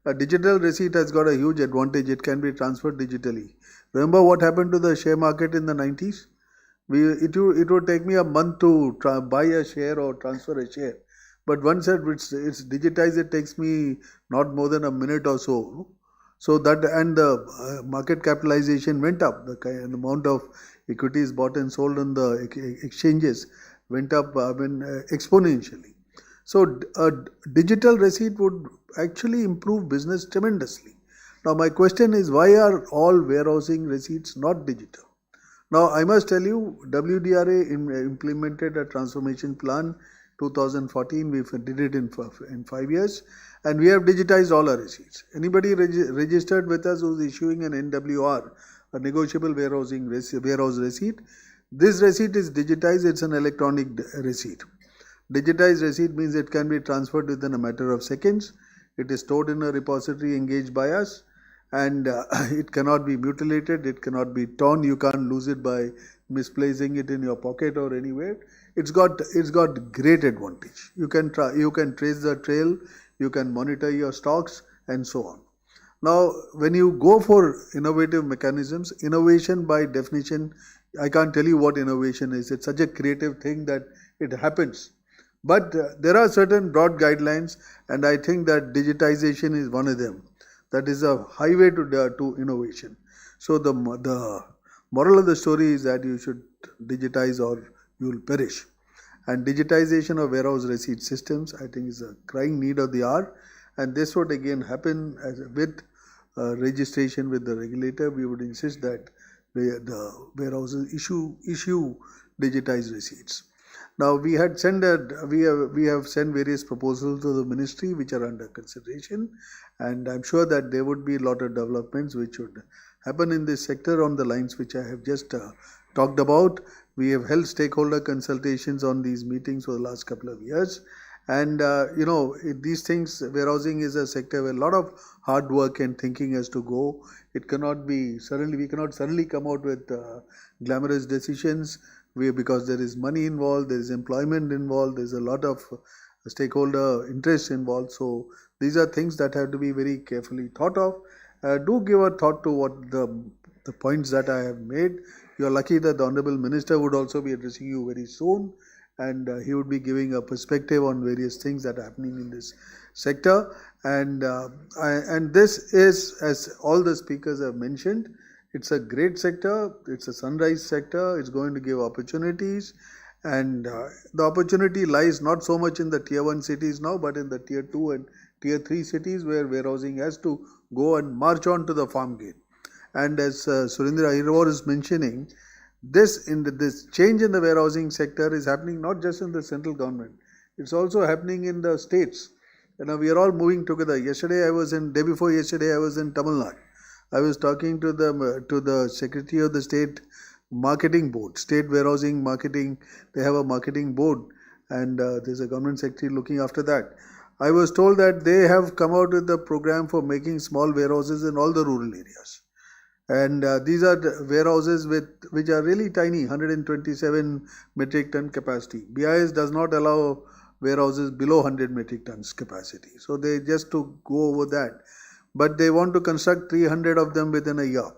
A digital receipt has got a huge advantage. It can be transferred digitally. Remember what happened to the share market in the 90s? It would take me a month to buy a share or transfer a share. But once it's digitized, it takes me not more than a minute or so. So that, and the market capitalization went up. The amount of equities bought and sold on the exchanges went up exponentially. So a digital receipt would actually improve business tremendously. Now my question is, why are all warehousing receipts not digital? Now I must tell you, WDRA implemented a transformation plan 2014. We did it in 5 years, and we have digitized all our receipts. Anybody registered with us who's issuing an NWR, a negotiable warehouse receipt, this receipt is digitized. It's an electronic receipt. Digitized receipt means it can be transferred within a matter of seconds. It is stored in a repository engaged by us, and it cannot be mutilated, it cannot be torn. You can't lose it by misplacing it in your pocket or anywhere. It's got great advantage. You can trace the trail, you can monitor your stocks, and so on. Now, when you go for innovative mechanisms, innovation by definition, I can't tell you what innovation is. It's such a creative thing that it happens. But there are certain broad guidelines, and I think that digitization is one of them. That is a highway to innovation. So the moral of the story is that you should digitize or you will perish. And digitization of warehouse receipt systems, I think, is a crying need of the hour. And this would again happen with registration with the regulator. We would insist that the warehouses issue digitized receipts. Now we have sent various proposals to the ministry which are under consideration, and I'm sure that there would be a lot of developments which would happen in this sector on the lines which I have just talked about. We have held stakeholder consultations on these meetings for the last couple of years, and these things, warehousing is a sector where a lot of hard work and thinking has to go. It cannot be we cannot suddenly come out with glamorous decisions. Because there is money involved, there is employment involved, there is a lot of stakeholder interest involved. So these are things that have to be very carefully thought of. Do give a thought to what the points that I have made. You are lucky that the Honorable Minister would also be addressing you very soon, and he would be giving a perspective on various things that are happening in this sector. And this is, as all the speakers have mentioned, it's a great sector, it's a sunrise sector, it's going to give opportunities, and the opportunity lies not so much in the tier 1 cities now, but in the tier 2 and tier 3 cities where warehousing has to go and march on to the farm gate. And as Surendra Ahirwar is mentioning, this change in the warehousing sector is happening not just in the central government, it's also happening in the states. We are all moving together. Day before yesterday I was in Tamil Nadu. I was talking to the Secretary of the State Marketing Board, State Warehousing Marketing. They have a marketing board, and there's a government secretary looking after that. I was told that they have come out with a program for making small warehouses in all the rural areas. And these are warehouses which are really tiny, 127 metric ton capacity. BIS does not allow warehouses below 100 metric tons capacity. So they just to go over that. But they want to construct 300 of them within a year.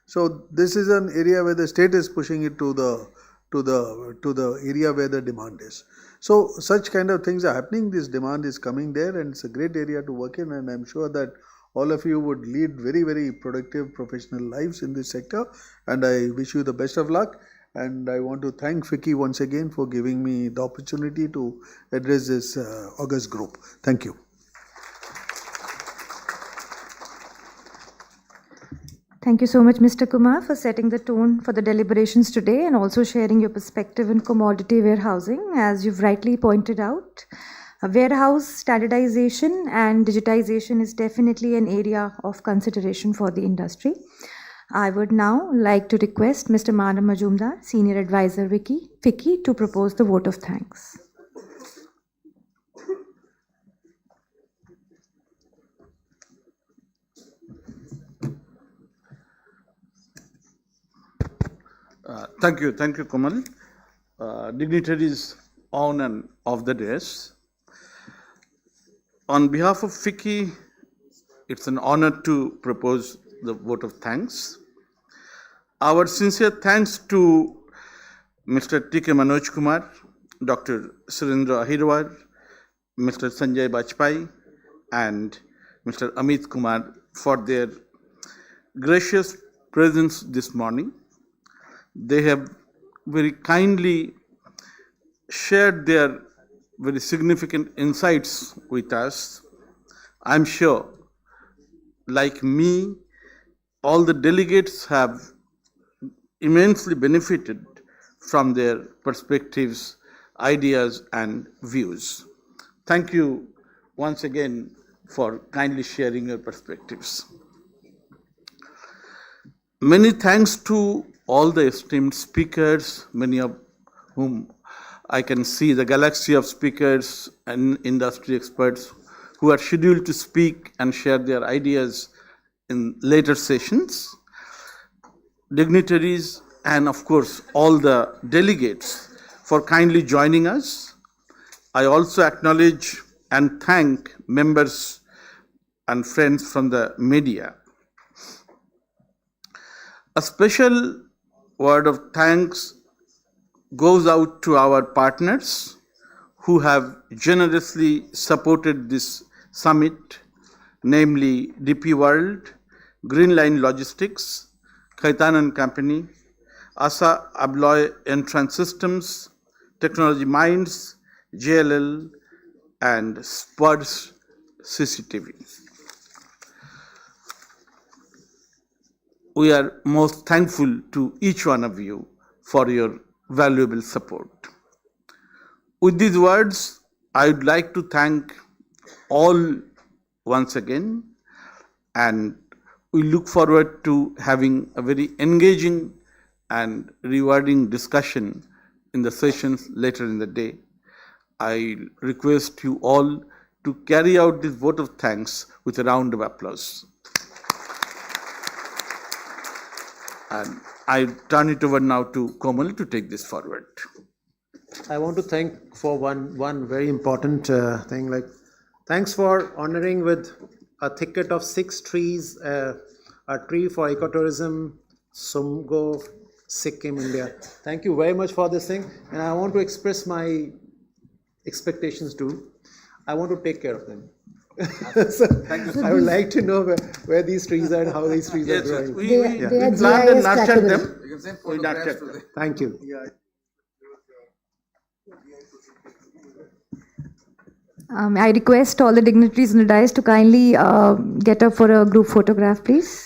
So this is an area where the state is pushing it to the area where the demand is. So such kind of things are happening. This demand is coming there, and it's a great area to work in. And I'm sure that all of you would lead very, very productive professional lives in this sector. And I wish you the best of luck. And I want to thank FICCI once again for giving me the opportunity to address this August group. Thank you. Thank you so much, Mr. Kumar, for setting the tone for the deliberations today and also sharing your perspective in commodity warehousing. As you've rightly pointed out, warehouse standardization and digitization is definitely an area of consideration for the industry. I would now like to request Mr. Manav Majumdar, Senior Advisor FICCI, to propose the vote of thanks. Thank you, Kamal. Dignitaries on and off the dais. On behalf of FICCI, it's an honor to propose the vote of thanks. Our sincere thanks to Mr. T.K. Manoj Kumar, Dr. Surendra Ahirwar, Mr. Sanjay Bajpai, and Mr. Amit Kumar for their gracious presence this morning. They have very kindly shared their very significant insights with us. I'm sure, like me, all the delegates have immensely benefited from their perspectives, ideas, and views. Thank you once again for kindly sharing your perspectives. Many thanks to all the esteemed speakers, many of whom I can see the galaxy of speakers and industry experts who are scheduled to speak and share their ideas in later sessions, dignitaries, and of course all the delegates for kindly joining us. I also acknowledge and thank members and friends from the media. A special word of thanks goes out to our partners who have generously supported this summit, namely DP World, Greenline Logistics, Khaitan and Company, Asa Abloy Entrance Systems, Technology Minds, JLL, and Spuds CCTV. We are most thankful to each one of you for your valuable support. With these words, I would like to thank all once again, and we look forward to having a very engaging and rewarding discussion in the sessions later in the day. I request you all to carry out this vote of thanks with a round of applause. And I turn it over now to Komal to take this forward. I want to thank for one very important thing. Thanks for honoring with a thicket of 6 trees, a tree for ecotourism, Sumgo, Sikkim, India. Thank you very much for this thing, and I want to express my expectations too. I want to take care of them. So I would like to know where these trees are and how these trees are growing. We are planted and GIS nurtured them. trackable. We nurtured them. Thank you. I request all the dignitaries in the dais to kindly get up for a group photograph, please.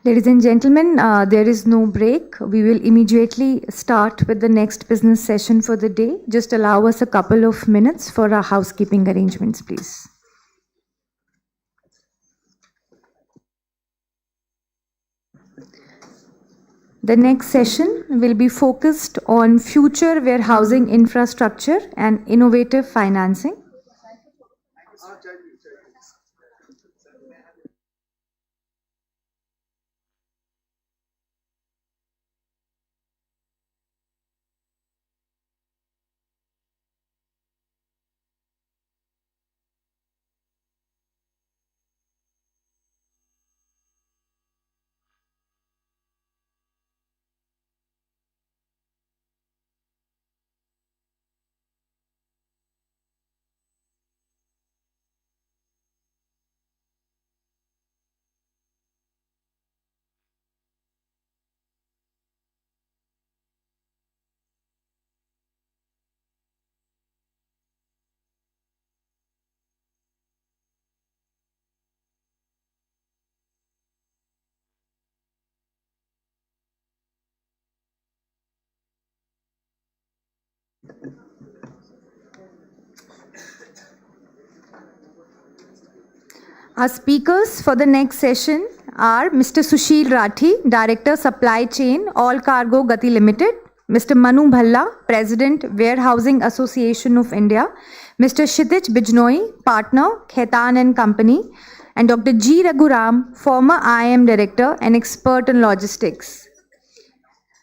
Ladies and gentlemen, there is no break. We will immediately start with the next business session for the day. Just allow us a couple of minutes for our housekeeping arrangements, please. The next session will be focused on future warehousing infrastructure and innovative financing. Our speakers for the next session are Mr. Sushil Rathi, Director Supply Chain, All Cargo Gati Limited, Mr. Manu Bhalla, President, Warehousing Association of India, Mr. Kshitij Bijnoi, Partner, Khaitan and Company, and Dr. G. Raghuram, former IIM Director and expert in logistics.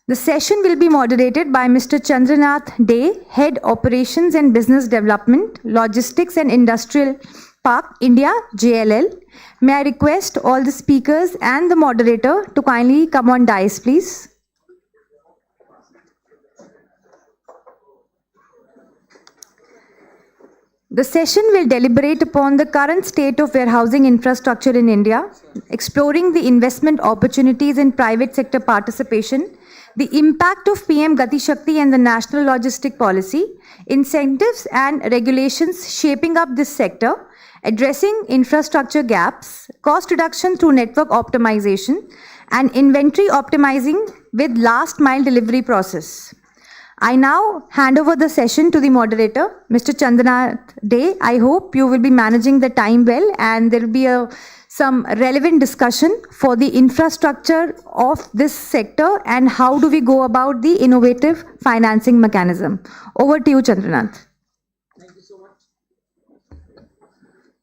The session will be moderated by Mr. Chandranath Dey, Head Operations and Business Development, Logistics and Industrial Park, India, JLL. May I request all the speakers and the moderator to kindly come on dais, please. The session will deliberate upon the current state of warehousing infrastructure in India, exploring the investment opportunities in private sector participation, the impact of PM Gati Shakti and the National Logistic Policy, incentives and regulations shaping up this sector, addressing infrastructure gaps, cost reduction through network optimization, and inventory optimizing with last mile delivery process. I now hand over the session to the moderator, Mr. Chandranath Dey. I hope you will be managing the time well and there will be some relevant discussion for the infrastructure of this sector and how do we go about the innovative financing mechanism. Over to you, Chandranath.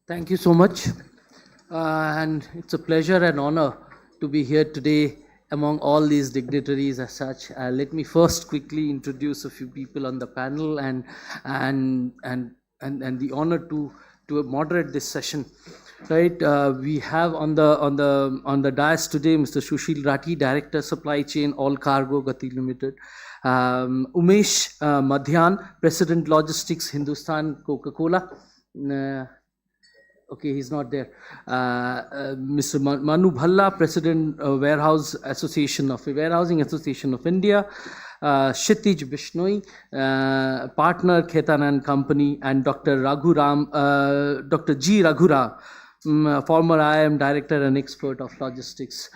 Thank you so much. And it's a pleasure and honor to be here today among all these dignitaries as such. Let me first quickly introduce a few people on the panel and the honor to moderate this session. Right, we have on the dais today Mr. Sushil Rathi, Director Supply Chain, All Cargo Gati Limited. Umesh Madhyan, President Logistics, Hindustan Coca-Cola. Okay, he's not there. Mr. Manu Bhalla, President Warehousing Association of India. Kshitij Bijnoi, Partner, Khaitan and Company, and Dr. G. Raghuram, former IIM Director and expert of logistics.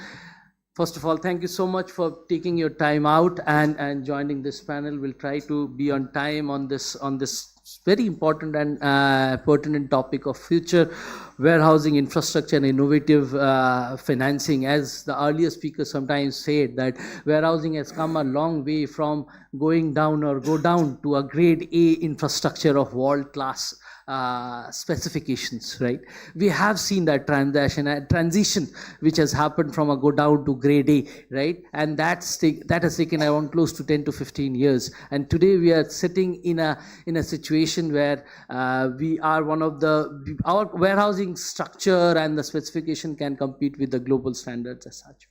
First of all, thank you so much for taking your time out and joining this panel. We'll try to be on time on this very important and pertinent topic of future warehousing infrastructure and innovative financing. As the earlier speaker sometimes said, that warehousing has come a long way from going down or go down to a grade A infrastructure of world-class specifications, right? We have seen that transition which has happened from a go down to grade A, right? And that has taken around close to 10 to 15 years. And today we are sitting in a situation where we are our warehousing structure and the specification can compete with the global standards as such.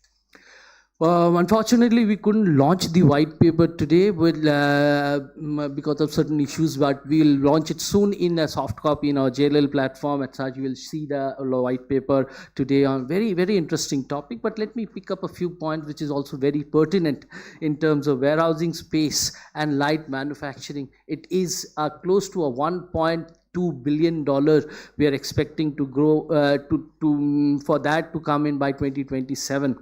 Unfortunately, we couldn't launch the white paper today because of certain issues, but we'll launch it soon in a soft copy in our JLL platform. As such, you will see the white paper today on very, very interesting topic. But let me pick up a few points which is also very pertinent in terms of warehousing space and light manufacturing. It is close to a $1.2 billion we are expecting to grow for that to come in by 2027.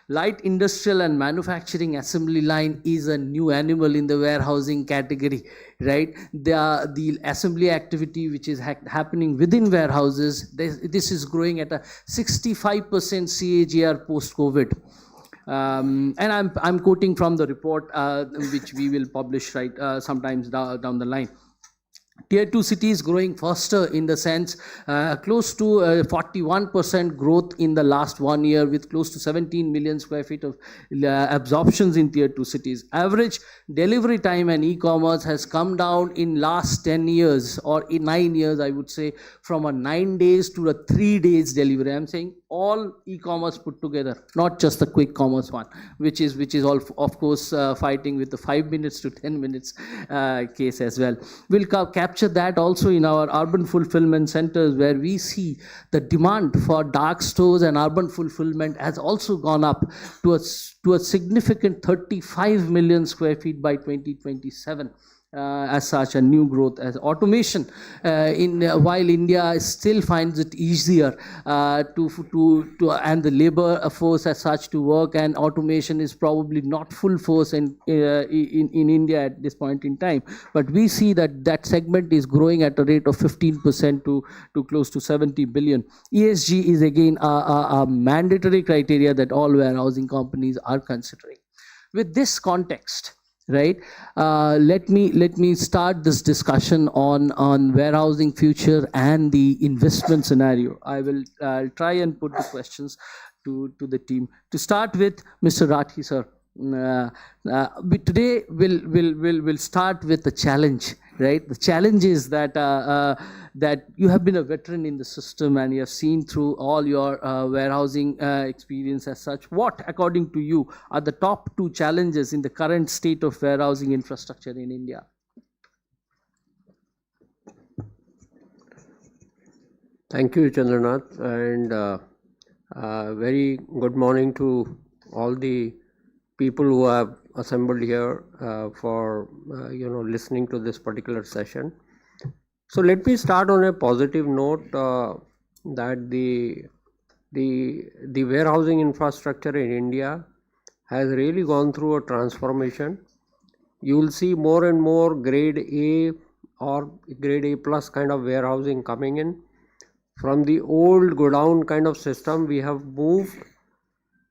Light industrial and manufacturing assembly line is a new animal in the warehousing category, right? The assembly activity which is happening within warehouses, this is growing at a 65% CAGR post-COVID. And I'm quoting from the report which we will publish sometimes down the line. Tier 2 cities growing faster in the sense close to 41% growth in the last 1 year with close to 17 million square feet of absorptions in Tier 2 cities. Average delivery time and e-commerce has come down in last 10 years or in 9 years, I would say, from a 9 days to a 3 days delivery. I'm saying all e-commerce put together, not just the quick commerce one, which is all of course fighting with the 5 minutes to 10 minutes case as well. We'll capture that also in our urban fulfillment centers, where we see the demand for dark stores and urban fulfillment has also gone up to a significant 35 million square feet by 2027. as such, a new growth as automation. While India still finds it easier and the labor force as such to work, and automation is probably not full force in India at this point in time. But we see that segment is growing at a rate of 15% to close to 70 billion. ESG is again a mandatory criteria that all warehousing companies are considering. With this context, right, let me start this discussion on warehousing future and the investment scenario. I'll try and put the questions to the team. To start with, Mr. Rathi sir, today we'll start with the challenge, right? The challenge is that you have been a veteran in the system and you have seen through all your warehousing experience as such. What, according to you, are the top 2 challenges in the current state of warehousing infrastructure in India? Thank you, Chandranath, and very good morning to all the people who have assembled here for listening to this particular session. So let me start on a positive note that the warehousing infrastructure in India has really gone through a transformation. You will see more and more grade A or grade A plus kind of warehousing coming in. From the old godown kind of system, we have moved,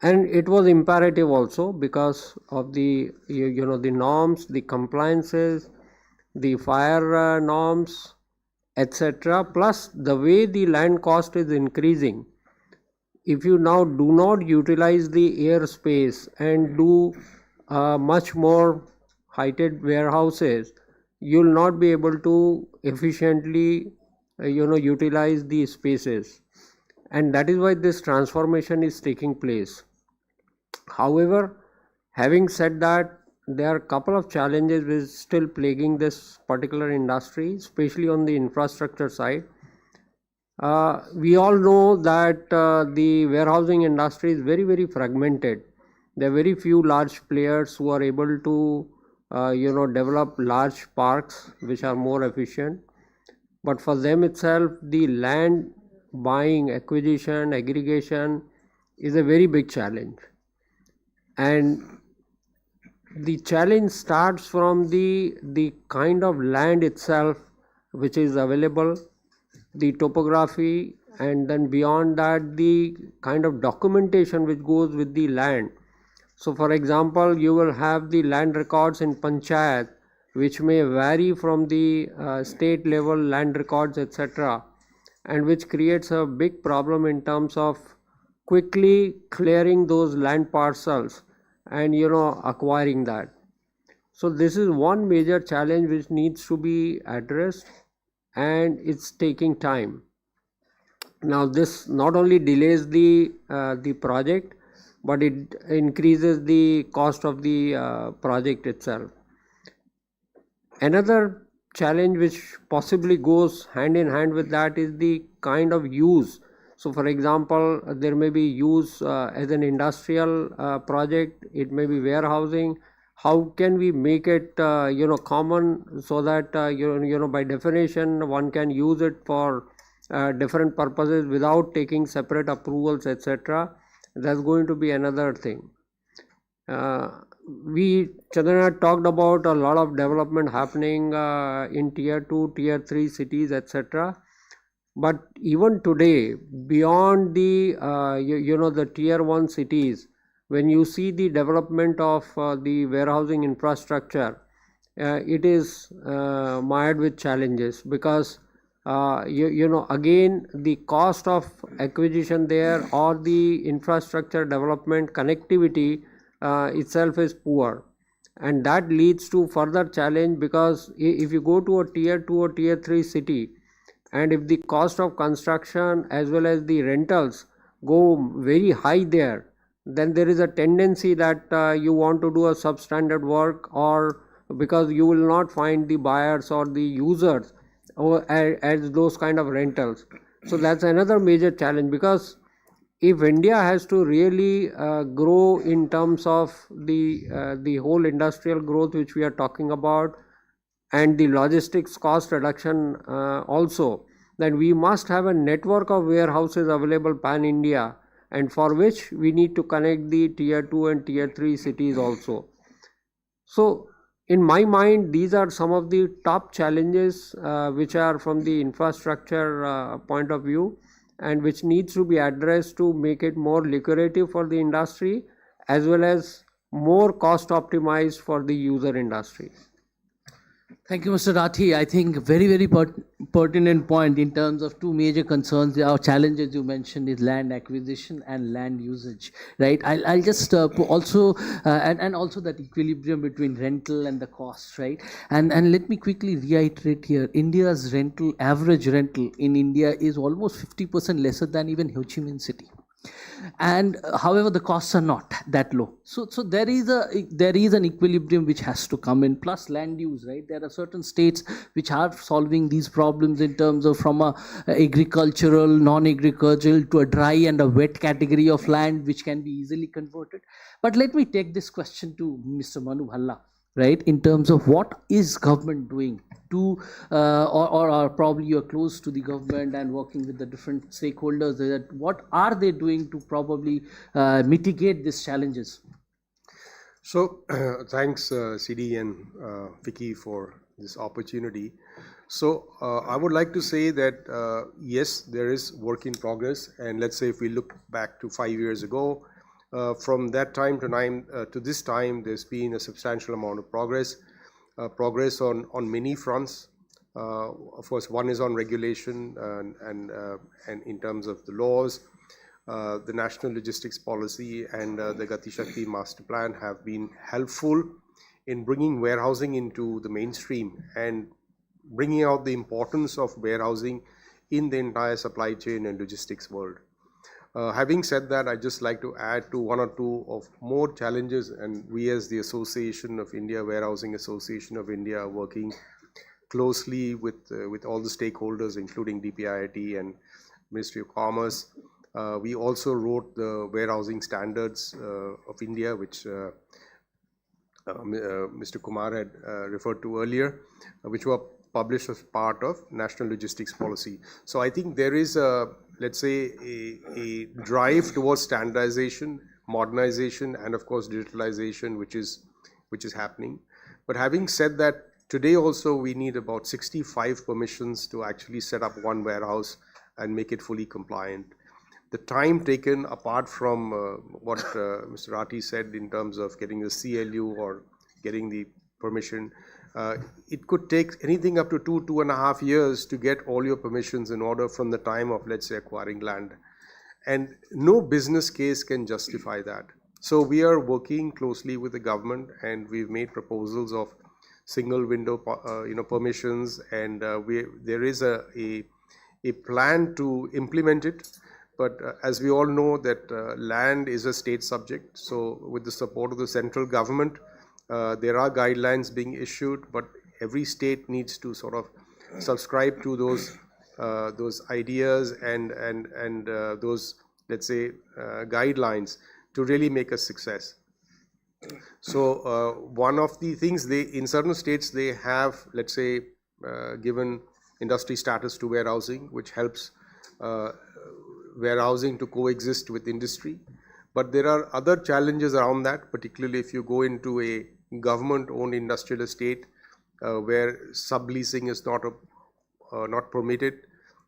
and it was imperative also because of the the norms, the compliances, the fire norms, etc. Plus the way the land cost is increasing. If you now do not utilize the airspace and do much more heighted warehouses, you will not be able to efficiently utilize the spaces, and that is why this transformation is taking place. However, having said that, there are a couple of challenges which is still plaguing this particular industry, especially on the infrastructure side. We all know that the warehousing industry is very, very fragmented. There are very few large players who are able to develop large parks which are more efficient. But for them itself, the land buying, acquisition, aggregation is a very big challenge. And the challenge starts from the kind of land itself which is available, the topography, and then beyond that the kind of documentation which goes with the land. So for example, you will have the land records in Panchayat which may vary from the state level land records, etc., and which creates a big problem in terms of quickly clearing those land parcels and acquiring that. So this is one major challenge which needs to be addressed, and it's taking time. Now this not only delays the project, but it increases the cost of the project itself. Another challenge which possibly goes hand in hand with that is the kind of use. So for example, there may be use as an industrial project, it may be warehousing. How can we make it common so that by definition one can use it for different purposes without taking separate approvals, etc. That's going to be another thing. Chandranath talked about a lot of development happening in tier 2, tier 3 cities, etc. But even today, beyond the the tier 1 cities, when you see the development of the warehousing infrastructure, it is mired with challenges because again the cost of acquisition there or the infrastructure development connectivity itself is poor, and that leads to further challenge because if you go to a tier 2 or tier 3 city, and if the cost of construction as well as the rentals go very high there, then there is a tendency that you want to do a substandard work, or because you will not find the buyers or the users as those kind of rentals. So that's another major challenge, because if India has to really grow in terms of the whole industrial growth which we are talking about, and the logistics cost reduction also, then we must have a network of warehouses available pan India, and for which we need to connect the tier 2 and tier 3 cities also. So in my mind, these are some of the top challenges which are from the infrastructure point of view, and which needs to be addressed to make it more lucrative for the industry as well as more cost optimized for the user industry. Thank you, Mr. Rathi. I think very, very pertinent point in terms of two major concerns. Our challenges you mentioned is land acquisition and land usage, right? I'll just also and also that equilibrium between rental and the cost, right? And let me quickly reiterate here: India's average rental in India is almost 50% lesser than even Ho Chi Minh City. And however, the costs are not that low. So there is an equilibrium which has to come in. Plus land use, right? There are certain states which are solving these problems in terms of from a agricultural, non-agricultural to a dry and a wet category of land which can be easily converted. But let me take this question to Mr. Manu Bhalla, right? In terms of what is government doing to, or probably you're close to the government and working with the different stakeholders, that what are they doing to probably mitigate these challenges? So thanks CD and Vicky for this opportunity. So I would like to say that yes, there is work in progress, and let's say if we look back to 5 years ago, from that time to this time, there's been a substantial amount of progress on many fronts. Of course, one is on regulation and in terms of the laws. The National Logistics Policy and the Gati Shakti Master Plan have been helpful in bringing warehousing into the mainstream and bringing out the importance of warehousing in the entire supply chain and logistics world. Having said that, I'd just like to add to one or two of more challenges, and we as the Association of India, Warehousing Association of India, are working closely with all the stakeholders, including DPIIT and Ministry of Commerce. We also wrote the Warehousing Standards of India, which Mr. Kumar had referred to earlier, which were published as part of National Logistics Policy. So I think there is let's say a drive towards standardization, modernization, and of course digitalization, which is happening. But having said that, today also we need about 65 permissions to actually set up one warehouse and make it fully compliant. The time taken, apart from what Mr. Rathi said in terms of getting the CLU or getting the permission, it could take anything up to 2.5 years to get all your permissions in order from the time of, let's say, acquiring land. And no business case can justify that. So we are working closely with the government, and we've made proposals of single window permissions, and there is a plan to implement it. But as we all know that land is a state subject, so with the support of the central government, there are guidelines being issued, but every state needs to sort of subscribe to those ideas and those, let's say, guidelines to really make a success. So one of the things in certain states, they have, let's say, given industry status to warehousing, which helps warehousing to coexist with industry. But there are other challenges around that, particularly if you go into a government-owned industrial estate where subleasing is not permitted,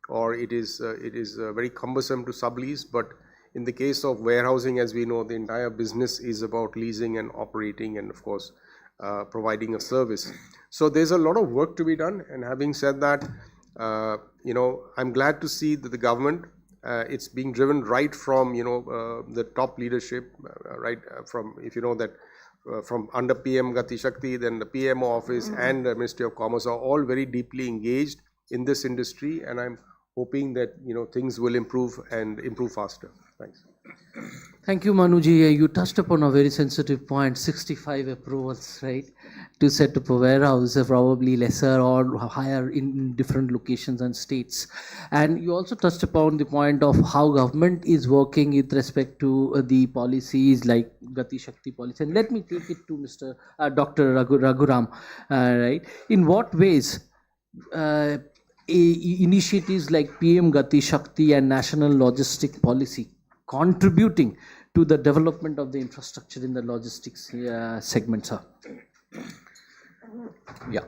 or it is very cumbersome to sublease. But in the case of warehousing, as we know, the entire business is about leasing and operating, and of course providing a service. So there's a lot of work to be done. And having said that, I'm glad to see that the government, it's being driven right from the top leadership, right from, if you know that, from under PM Gati Shakti, then the PMO office and the Ministry of Commerce are all very deeply engaged in this industry, and I'm hoping that things will improve and improve faster. Thanks. Thank you, Manuji. You touched upon a very sensitive point, 65 approvals, right, to set up a warehouse, probably lesser or higher in different locations and states. And you also touched upon the point of how government is working with respect to the policies like Gati Shakti policy. And let me take it to Dr. Raghuram, right? In what ways initiatives like PM Gati Shakti and National Logistic Policy contributing to the development of the infrastructure in the logistics segment, sir? Yeah.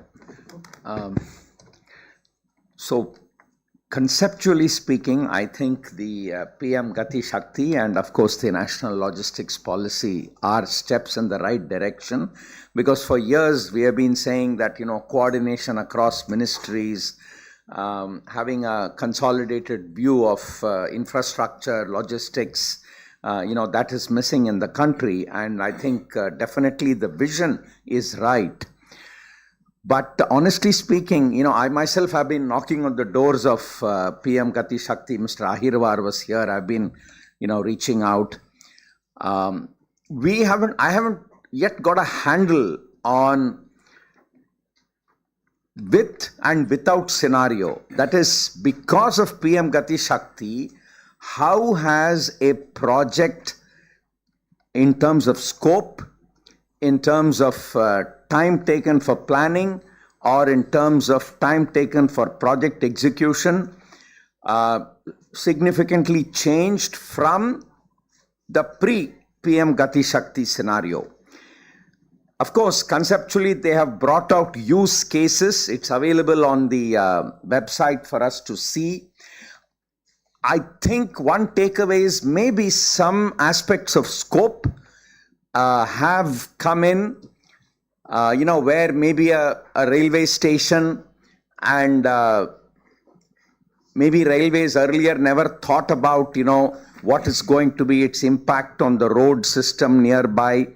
So conceptually speaking, I think the PM Gati Shakti and of course the National Logistics Policy are steps in the right direction, because for years we have been saying that, coordination across ministries, having a consolidated view of infrastructure, logistics, that is missing in the country. And I think definitely the vision is right. But honestly speaking, I myself have been knocking on the doors of PM Gati Shakti. Mr. Ahirwar was here. I've been, reaching out. I haven't yet got a handle on with and without scenario. That is, because of PM Gati Shakti, how has a project in terms of scope, in terms of time taken for planning, or in terms of time taken for project execution, significantly changed from the pre-PM Gati Shakti scenario. Of course, conceptually, they have brought out use cases. It's available on the website for us to see. I think one takeaway is maybe some aspects of scope have come in, where maybe a railway station and maybe railways earlier never thought about, what is going to be its impact on the road system nearby.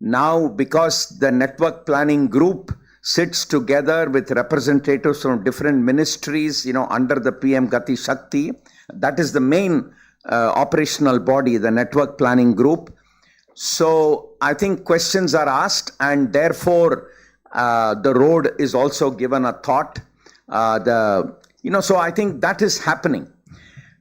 Now, because the network planning group sits together with representatives from different ministries, under the PM Gati Shakti, that is the main operational body, the network planning group. So I think questions are asked, and therefore the road is also given a thought. So I think that is happening.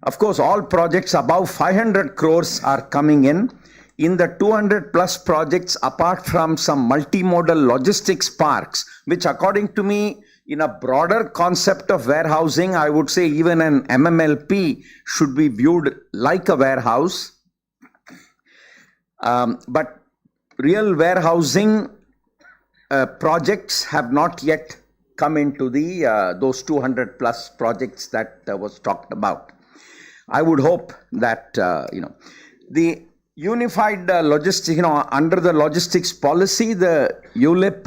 Of course, all projects above 500 crores are coming in. In the 200 plus projects, apart from some multimodal logistics parks, which according to me, in a broader concept of warehousing, I would say even an MMLP should be viewed like a warehouse. But real warehousing projects have not yet come into those 200 plus projects that was talked about. I would hope that, the unified logistics, under the logistics policy, the ULIP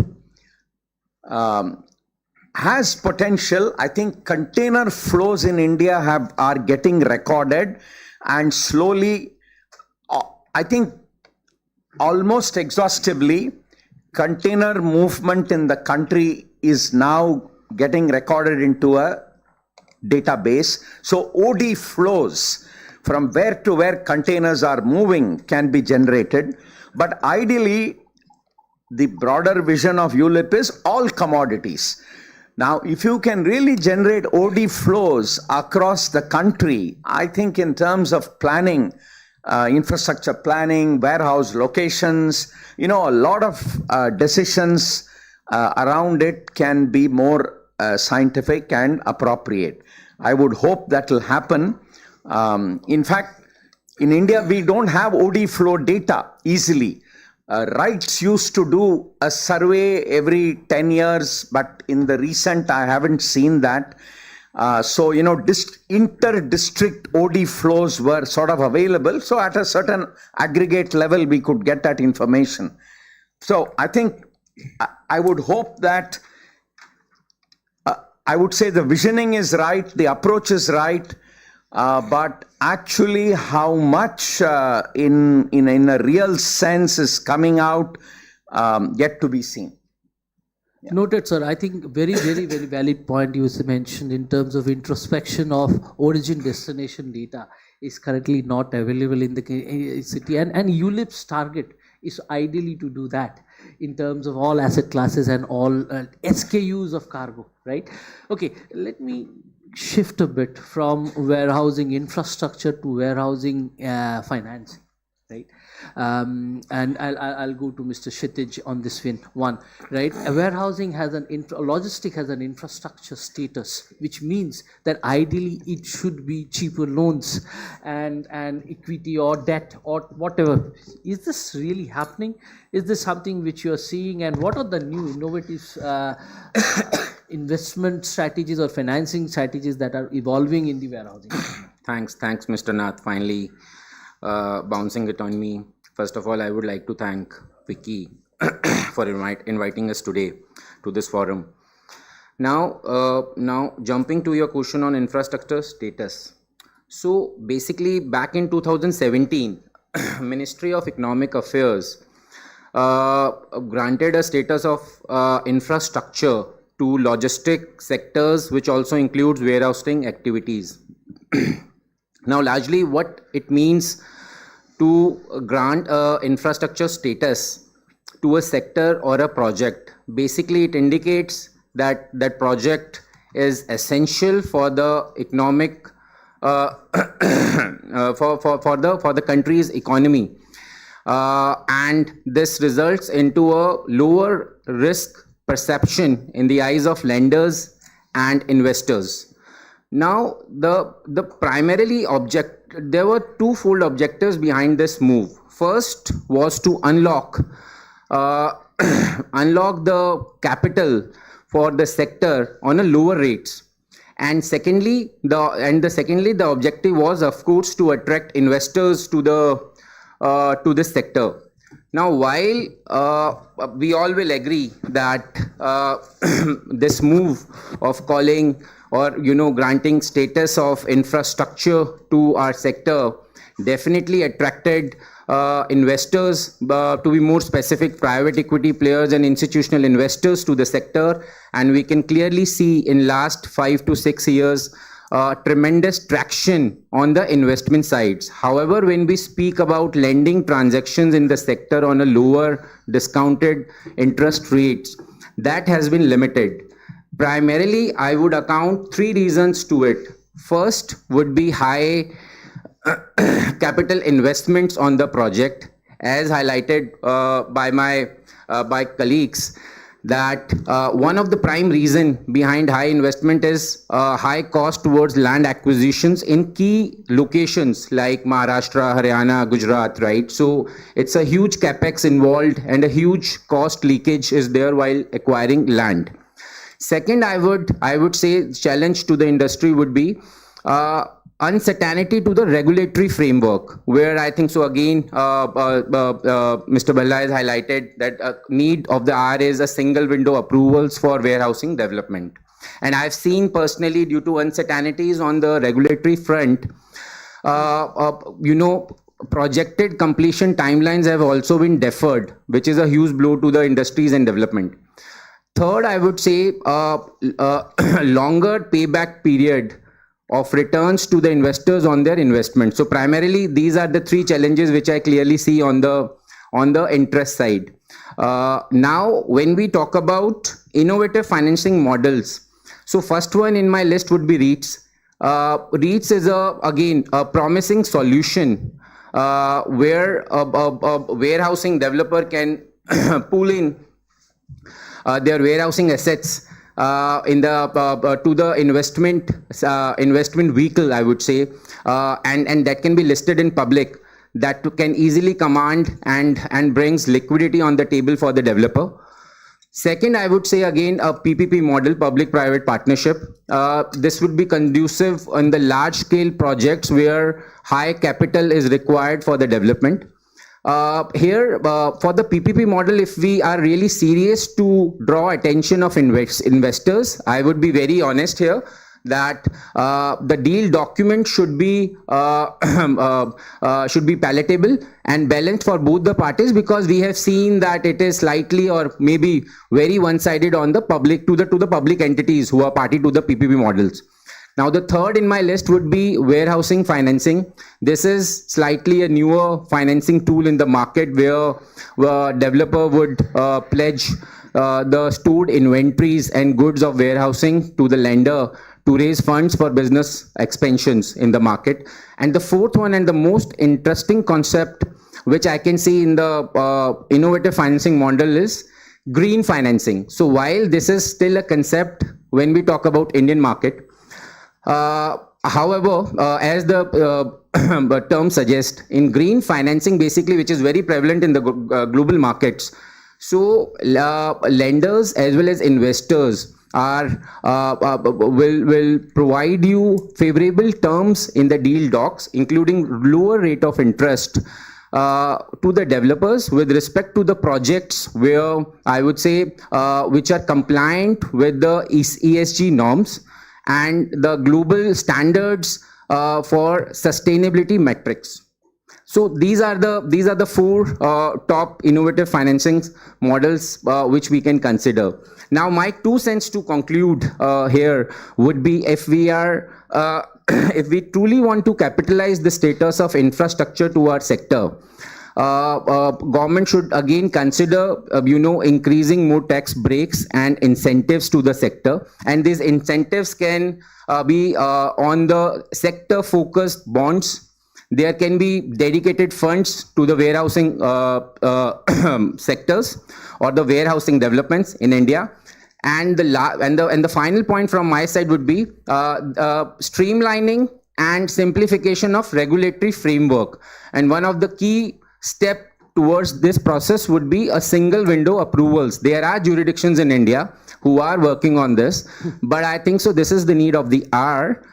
has potential. I think container flows in India are getting recorded, and slowly, I think almost exhaustively, container movement in the country is now getting recorded into a database. So OD flows from where to where containers are moving can be generated. But ideally, the broader vision of ULIP is all commodities. Now, if you can really generate OD flows across the country, I think in terms of planning, infrastructure planning, warehouse locations, a lot of decisions around it can be more scientific and appropriate. I would hope that will happen. In fact, in India, we don't have OD flow data easily. RITES used to do a survey every 10 years, but in the recent, I haven't seen that. So, inter-district OD flows were sort of available. So, at a certain aggregate level, we could get that information. So, I think I would hope that I would say the visioning is right, the approach is right, but actually how much in a real sense is coming out yet to be seen. Yeah. Noted, sir. I think very, very, very valid point you mentioned in terms of introspection of origin destination data. is currently not available in the city, and ULIP's target is ideally to do that in terms of all asset classes and all SKUs of cargo, right? Okay, let me shift a bit from warehousing infrastructure to warehousing finance, right? And I'll go to Mr. Kshitij on this one, right? Warehousing has logistic has an infrastructure status, which means that ideally it should be cheaper loans and equity or debt or whatever. Is this really happening? Is this something which you are seeing? And what are the new innovative investment strategies or financing strategies that are evolving in the warehousing? Thanks, Mr. Nath. Finally, bouncing it on me. First of all, I would like to thank Vicky for inviting us today to this forum. Now jumping to your question on infrastructure status. So basically, back in 2017, Ministry of Economic Affairs granted a status of infrastructure to logistic sectors, which also includes warehousing activities. Now, largely what it means to grant infrastructure status to a sector or a project, basically it indicates that that project is essential for the economic for the country's economy, and this results into a lower risk perception in the eyes of lenders and investors. Now, the primarily there were twofold objectives behind this move. First was to unlock the capital for the sector on a lower rates, and secondly, the objective was, of course, to attract investors to this sector. Now, while we all will agree that this move of calling or granting status of infrastructure to our sector definitely attracted investors, to be more specific, private equity players and institutional investors to the sector, and we can clearly see in last 5 to 6 years tremendous traction on the investment sides. However, when we speak about lending transactions in the sector on a lower discounted interest rates, that has been limited. Primarily, I would account 3 reasons to it. First would be high capital investments on the project, as highlighted by colleagues, that one of the prime reason behind high investment is high cost towards land acquisitions in key locations like Maharashtra, Haryana, Gujarat, right? So it's a huge capex involved and a huge cost leakage is there while acquiring land. Second, I would say challenge to the industry would be uncertainty to the regulatory framework, where I think so again Mr. Bhalla has highlighted that need of the hour is a single window approvals for warehousing development. And I've seen personally, due to uncertainties on the regulatory front, projected completion timelines have also been deferred, which is a huge blow to the industries and development. Third, I would say longer payback period of returns to the investors on their investment. So primarily, these are the 3 challenges which I clearly see on the interest side. Now, when we talk about innovative financing models, so first one in my list would be REITs. REITs is again a promising solution where a warehousing developer can pool in their warehousing assets to the investment vehicle, I would say, and that can be listed in public, that can easily command and brings liquidity on the table for the developer. Second, I would say again a PPP model, public-private partnership. This would be conducive on the large-scale projects where high capital is required for the development. Here, for the PPP model, if we are really serious to draw attention of investors, I would be very honest here that the deal document should be palatable and balanced for both the parties, because we have seen that it is slightly or maybe very one-sided on the public to the public entities who are party to the PPP models. Now, the third in my list would be warehousing financing. This is slightly a newer financing tool in the market where a developer would pledge the stored inventories and goods of warehousing to the lender to raise funds for business expansions in the market. And the fourth one and the most interesting concept which I can see in the innovative financing model is green financing. So while this is still a concept when we talk about Indian market, however, as the term suggests, in green financing basically, which is very prevalent in the global markets, so lenders as well as investors will provide you favorable terms in the deal docs, including lower rate of interest to the developers with respect to the projects where I would say which are compliant with the ESG norms and the global standards for sustainability metrics. So these are the four top innovative financing models which we can consider. Now, my 2 cents to conclude here would be if we truly want to capitalize the status of infrastructure to our sector, government should again consider increasing more tax breaks and incentives to the sector, and these incentives can be on the sector focused bonds. There can be dedicated funds to the warehousing sectors or the warehousing developments in India. And the final point from my side would be streamlining and simplification of regulatory framework. And one of the key steps towards this process would be a single window approvals. There are jurisdictions in India who are working on this, but I think so this is the need of the hour.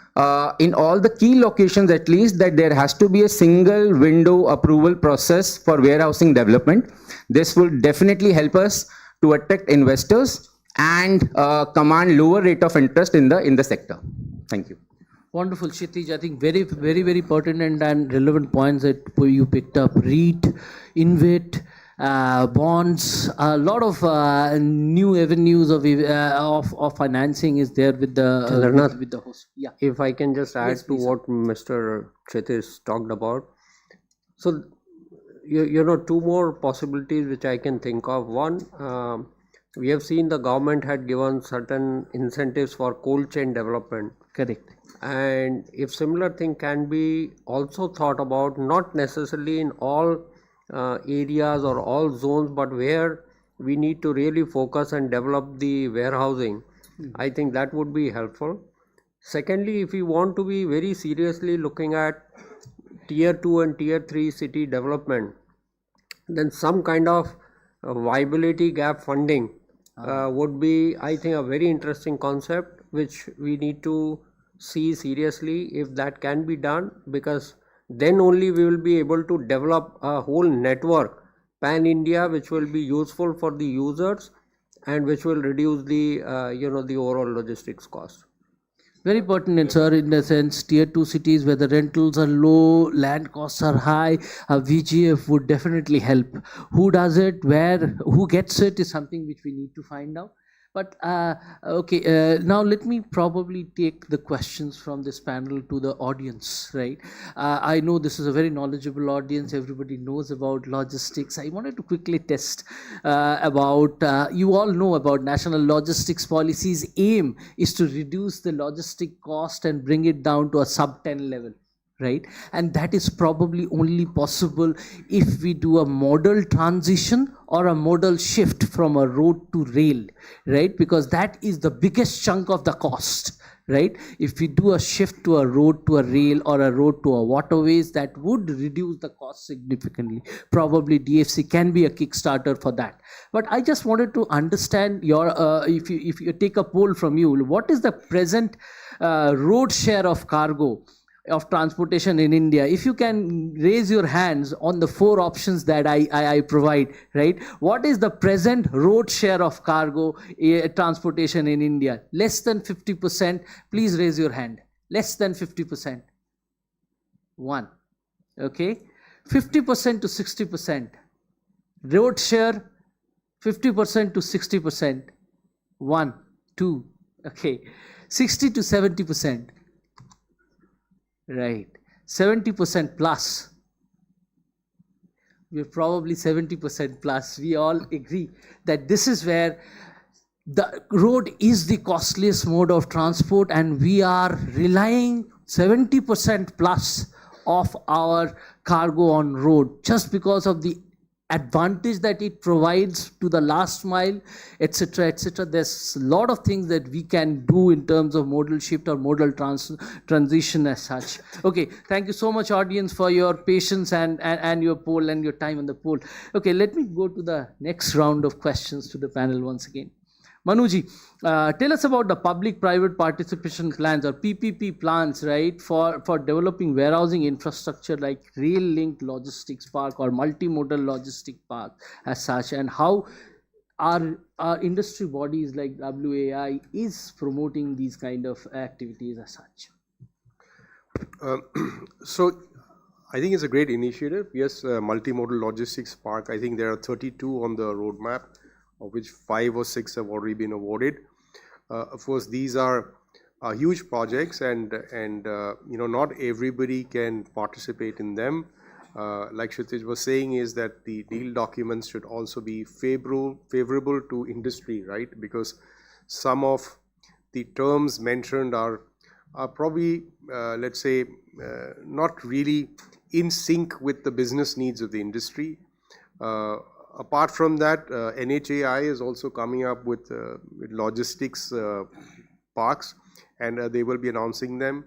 In all the key locations at least, that there has to be a single window approval process for warehousing development. This will definitely help us to attract investors and command lower rate of interest in the sector. Thank you. Wonderful, Kshitij. I think very, very, very pertinent and relevant points that you picked up. REIT, InvIT, bonds, a lot of new avenues of financing is there with the host. Yeah. If I can just add Yes, to please. what Mr. Kshitij talked about. So, two more possibilities which I can think of. One, we have seen the government had given certain incentives for cold chain development. Correct. And if similar thing can be also thought about, not necessarily in all areas or all zones, but where we need to really focus and develop the warehousing, I think that would be helpful. Secondly, if we want to be very seriously looking at tier 2 and tier 3 city development, then some kind of viability gap funding would be, I think, a very interesting concept which we need to see seriously if that can be done, because then only we will be able to develop a whole network pan India which will be useful for the users and which will reduce the the overall logistics cost. Very pertinent, sir, in the sense tier 2 cities where the rentals are low, land costs are high, VGF would definitely help. Who does it, where, who gets it is something which we need to find out. But okay, now let me probably take the questions from this panel to the audience, right? I know this is a very knowledgeable audience. Everybody knows about logistics. I wanted to quickly test you all know about National Logistics Policy's aim is to reduce the logistic cost and bring it down to a sub 10 level. Right, and that is probably only possible if we do a modal transition or a modal shift from a road to rail, right? Because that is the biggest chunk of the cost, right? If we do a shift to a road to a rail or a road to a waterways, that would reduce the cost significantly. Probably DFC can be a Kickstarter for that. But I just wanted to understand your, if you take a poll from you, what is the present road share of cargo of transportation in India? If you can raise your hands on the 4 options that I provide, right? What is the present road share of cargo transportation in India? Less than 50%, please raise your hand. Less than 50%. 1. Okay. 50% to 60%. Road share, 50% to 60%. 1, 2. Okay. 60 to 70%. Right. 70% plus. We're probably 70% plus. We all agree that this is where the road is the costliest mode of transport, and we are relying 70% plus of our cargo on road just because of the advantage that it provides to the last mile, etc., etc. There's a lot of things that we can do in terms of modal shift or modal transition as such. Okay, thank you so much, audience, for your patience and your poll and your time on the poll. Okay, let me go to the next round of questions to the panel once again. Manuji, tell us about the public-private participation plans or PPP plans, right, for developing warehousing infrastructure like rail-linked logistics park or multimodal logistic park as such, and how our industry bodies like WAI is promoting these kind of activities as such. So I think it's a great initiative. Yes, multimodal logistics park. I think there are 32 on the roadmap, of which 5 or 6 have already been awarded. Of course, these are huge projects, and not everybody can participate in them. Like Kshitij was saying, is that the deal documents should also be favorable to industry, right? Because some of the terms mentioned are probably, let's say, not really in sync with the business needs of the industry. Apart from that, NHAI is also coming up with logistics parks, and they will be announcing them.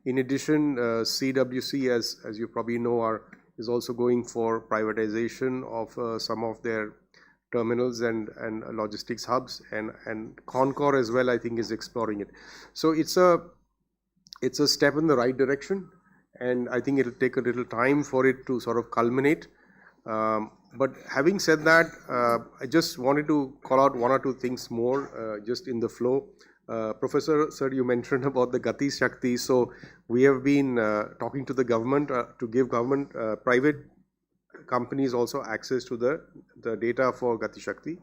In addition, CWC, as you probably know, is also going for privatization of some of their terminals and logistics hubs, and Concor as well, I think, is exploring it. So it's a step in the right direction, and I think it'll take a little time for it to sort of culminate. But having said that, I just wanted to call out 1 or 2 things more just in the flow. Professor, sir, you mentioned about the Gati Shakti. So we have been talking to the government to give government private companies also access to the data for Gati Shakti.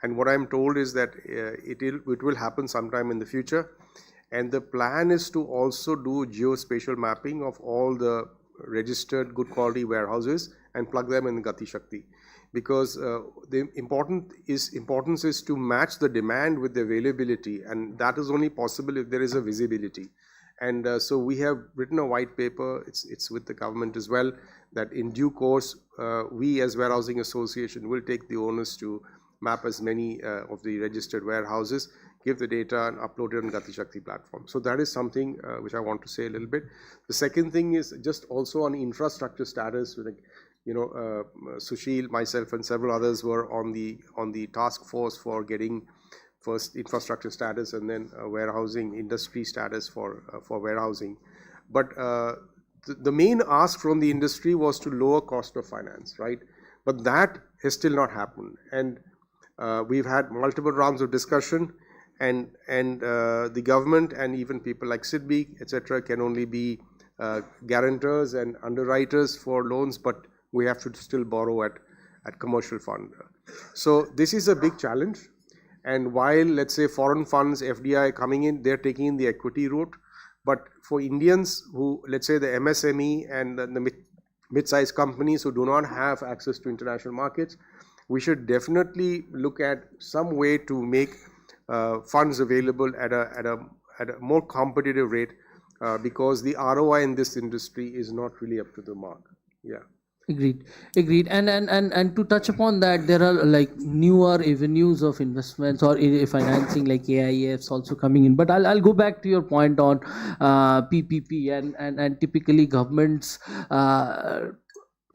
And what I'm told is that it will happen sometime in the future. And the plan is to also do geospatial mapping of all the registered good quality warehouses and plug them in Gati Shakti, because the importance is to match the demand with the availability, and that is only possible if there is a visibility. And so we have written a white paper, it's with the government as well, that in due course we as Warehousing Association will take the onus to map as many of the registered warehouses, give the data and upload it on Gati Shakti platform. So that is something which I want to say a little bit. The second thing is just also on infrastructure status. Sushil, myself, and several others were on the task force for getting first infrastructure status and then warehousing industry status for warehousing. But the main ask from the industry was to lower cost of finance, right? But that has still not happened, and we've had multiple rounds of discussion, and the government and even people like SIDBI, etc., can only be guarantors and underwriters for loans, but we have to still borrow at commercial fund. So this is a big challenge. And while, let's say, foreign funds, FDI coming in, they're taking in the equity route. But for Indians who, let's say, the MSME and the mid-sized companies who do not have access to international markets, we should definitely look at some way to make funds available at a more competitive rate, because the ROI in this industry is not really up to the mark. Yeah. Agreed. And to touch upon that, there are like newer avenues of investments or financing like AIFs also coming in. But I'll go back to your point on PPP and typically governments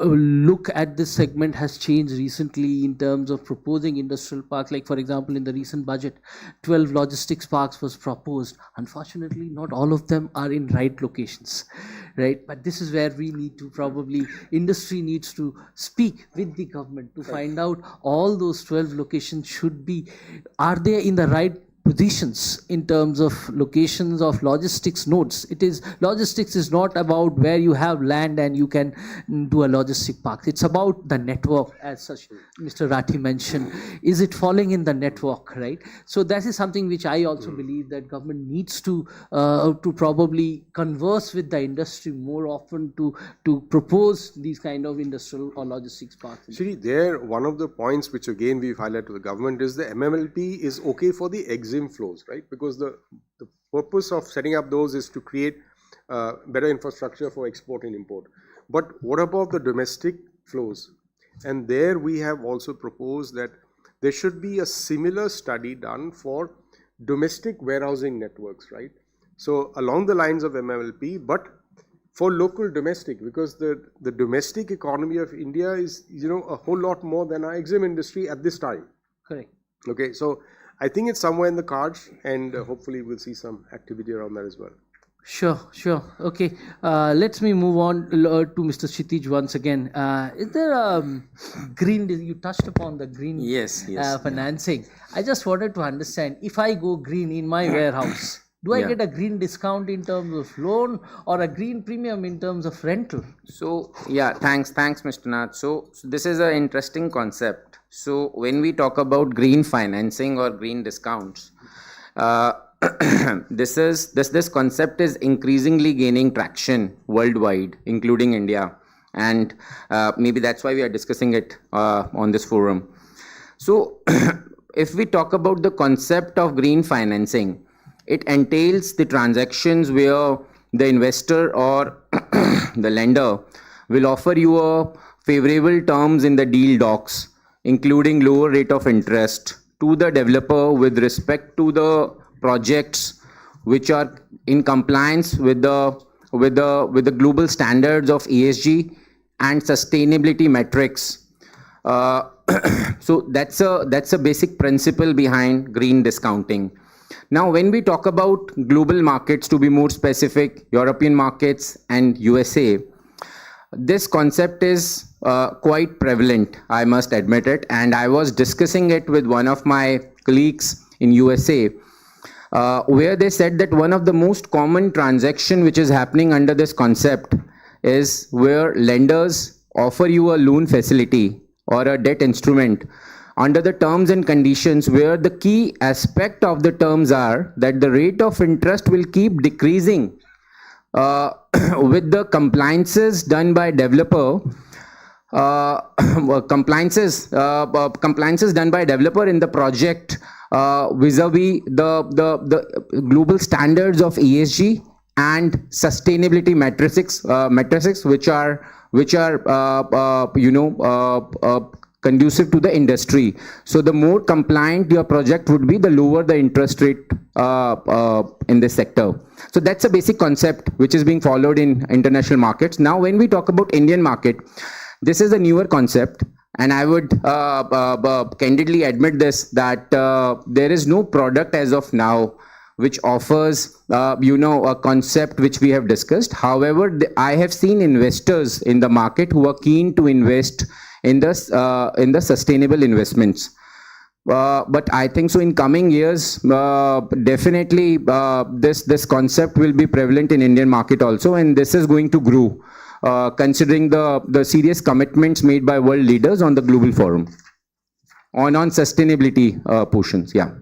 look at this segment has changed recently in terms of proposing industrial parks. Like, for example, in the recent budget, 12 logistics parks was proposed. Unfortunately, not all of them are in right locations, right? But this is where we need to probably, industry needs to speak with the government to find out all those 12 locations are they in the right positions in terms of locations of logistics nodes. Logistics is not about where you have land and you can do a logistic park. It's about the network, as such Mr. Rathi mentioned. Is it falling in the network, right? So that is something which I also believe that government needs to probably converse with the industry more often to propose these kind of industrial or logistics parks. Actually, one of the points which again we've highlighted to the government is the MMLP is okay for the EXIM flows, right? Because the purpose of setting up those is to create better infrastructure for export and import. But what about the domestic flows? And there we have also proposed that there should be a similar study done for domestic warehousing networks, right? So along the lines of MMLP, but for local domestic, because the domestic economy of India is, a whole lot more than our EXIM industry at this time. Correct. Okay, so I think it's somewhere in the cards, and hopefully we'll see some activity around that as well. Sure. Okay, let's me move on to Mr. Kshitij once again. Is there green, you touched upon the green financing. I just wanted to understand, if I go green in my warehouse, do I get a green discount in terms of loan or a green premium in terms of rental? So, thanks, Mr. Nath. So this is an interesting concept. So when we talk about green financing or green discounts, this concept is increasingly gaining traction worldwide, including India, and maybe that's why we are discussing it on this forum. So if we talk about the concept of green financing, it entails the transactions where the investor or the lender will offer you a favorable terms in the deal docs, including lower rate of interest to the developer with respect to the projects which are in compliance with the global standards of ESG and sustainability metrics. So that's a basic principle behind green discounting. Now, when we talk about global markets, to be more specific, European markets and USA, this concept is quite prevalent, I must admit it, and I was discussing it with one of my colleagues in USA, where they said that one of the most common transaction which is happening under this concept is where lenders offer you a loan facility or a debt instrument under the terms and conditions where the key aspect of the terms are that the rate of interest will keep decreasing with the compliances done by developer, compliances done by developer in the project vis-a-vis the global standards of ESG and sustainability matrices which are conducive to the industry. So the more compliant your project would be, the lower the interest rate in this sector. So that's a basic concept which is being followed in international markets. Now, when we talk about Indian market, this is a newer concept, and I would candidly admit this, that there is no product as of now which offers a concept which we have discussed. However, I have seen investors in the market who are keen to invest in the sustainable investments. But I think so in coming years, definitely this concept will be prevalent in Indian market also, and this is going to grow, considering the serious commitments made by world leaders on the global forum on sustainability portions. Yeah.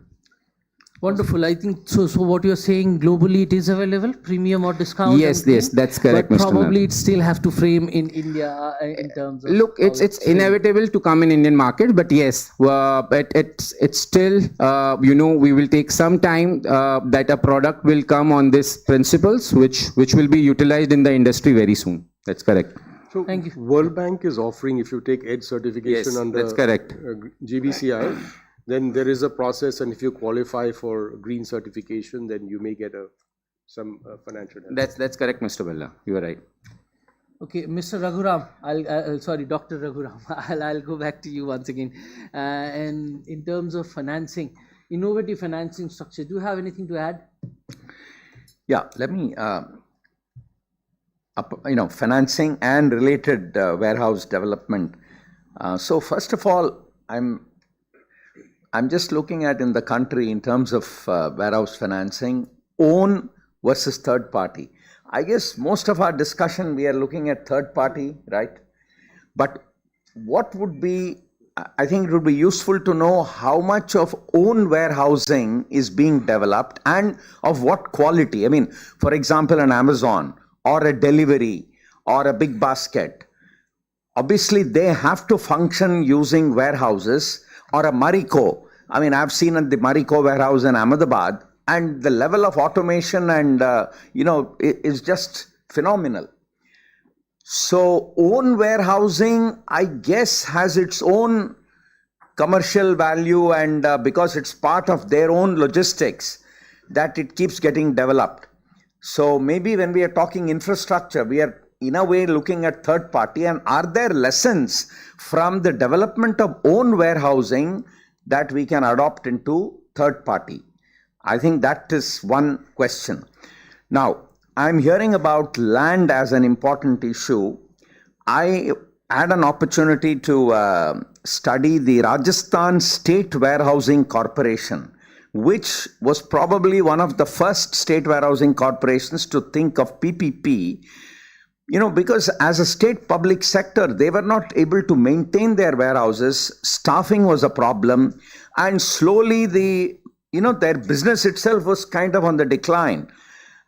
Wonderful. I think so. So what you're saying, globally it is available, premium or discount? Yes, that's correct, but Mr. probably it still have to frame in India in terms of. Look, it's inevitable to come in Indian market, but yes, but it's still we will take some time that a product will come on these principles, which will be utilized in the industry very soon. That's correct. So thank you. World Bank is offering, if you take EDGE certification under that's correct. GBCI, then there is a process, and if you qualify for green certification, then you may get some financial help. That's correct, Mr. Bella. You are right. Okay, Mr. Raghuram, sorry, Dr. Raghuram, I'll go back to you once again. And in terms of financing, innovative financing structure, do you have anything to add? Yeah, let me, financing and related warehouse development. So first of all, I'm just looking at in the country in terms of warehouse financing, own versus third party. I guess most of our discussion we are looking at third party, right? But what would be, I think it would be useful to know how much of own warehousing is being developed and of what quality. I mean, for example, an Amazon or a delivery or a big basket. Obviously, they have to function using warehouses or a Marico. I mean, I've seen the Marico warehouse in Ahmedabad, and the level of automation and, is just phenomenal. So, own warehousing, I guess, has its own commercial value, and because it's part of their own logistics, that it keeps getting developed. So, maybe when we are talking infrastructure, we are in a way looking at third party, and are there lessons from the development of own warehousing that we can adopt into third party? I think that is one question. Now, I'm hearing about land as an important issue. I had an opportunity to study the Rajasthan State Warehousing Corporation, which was probably one of the first state warehousing corporations to think of PPP. Because as a state public sector, they were not able to maintain their warehouses. Staffing was a problem, and slowly their business itself was kind of on the decline.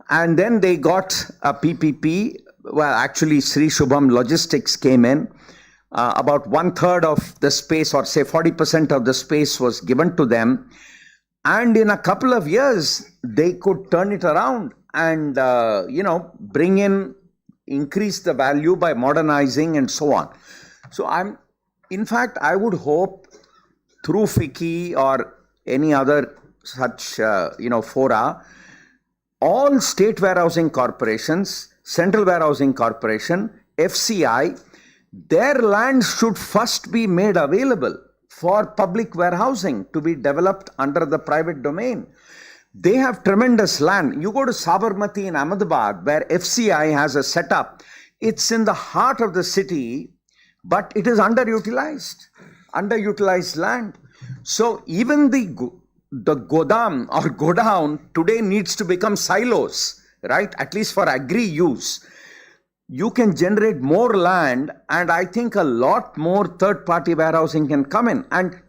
And then they got a PPP. Well, actually, Sri Shubham Logistics came in. About 1/3 of the space, or say 40% of the space, was given to them. And in a couple of years, they could turn it around and, increase the value by modernizing and so on. So I would hope through FICCI or any other such, fora, all state warehousing corporations, central warehousing corporation, FCI, their land should first be made available for public warehousing to be developed under the private domain. They have tremendous land. You go to Sabarmati in Ahmedabad, where FCI has a setup. It's in the heart of the city, but it is underutilized land. So even the Godam or Godown today needs to become silos, right? At least for agri use. You can generate more land, and I think a lot more third-party warehousing can come in. And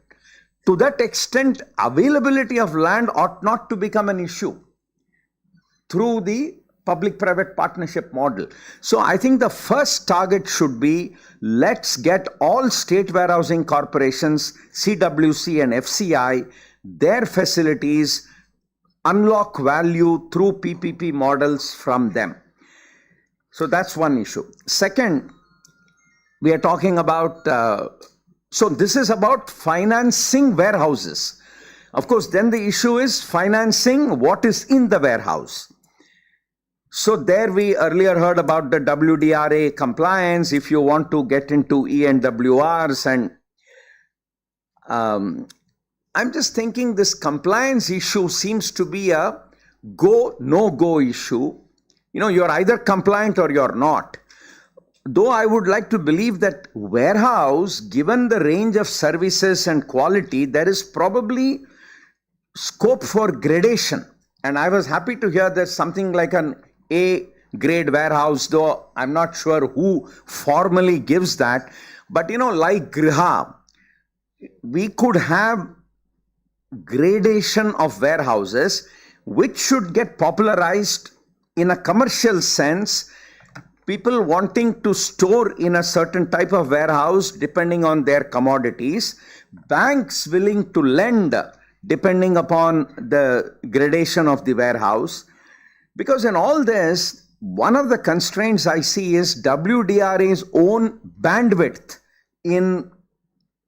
to that extent, availability of land ought not to become an issue through the public-private partnership model. So I think the first target should be, let's get all state warehousing corporations, CWC and FCI, their facilities, unlock value through PPP models from them. So that's one issue. Second, we are talking about, so this is about financing warehouses. Of course, then the issue is financing what is in the warehouse. So there we earlier heard about the WDRA compliance, if you want to get into ENWRs, and I'm just thinking this compliance issue seems to be a go, no-go issue. You're either compliant or you're not. Though I would like to believe that warehouse, given the range of services and quality, there is probably scope for gradation. And I was happy to hear there's something like an A grade warehouse, though I'm not sure who formally gives that. But like Griha, we could have gradation of warehouses, which should get popularized in a commercial sense. People wanting to store in a certain type of warehouse depending on their commodities, banks willing to lend depending upon the gradation of the warehouse. Because in all this, one of the constraints I see is WDRA's own bandwidth in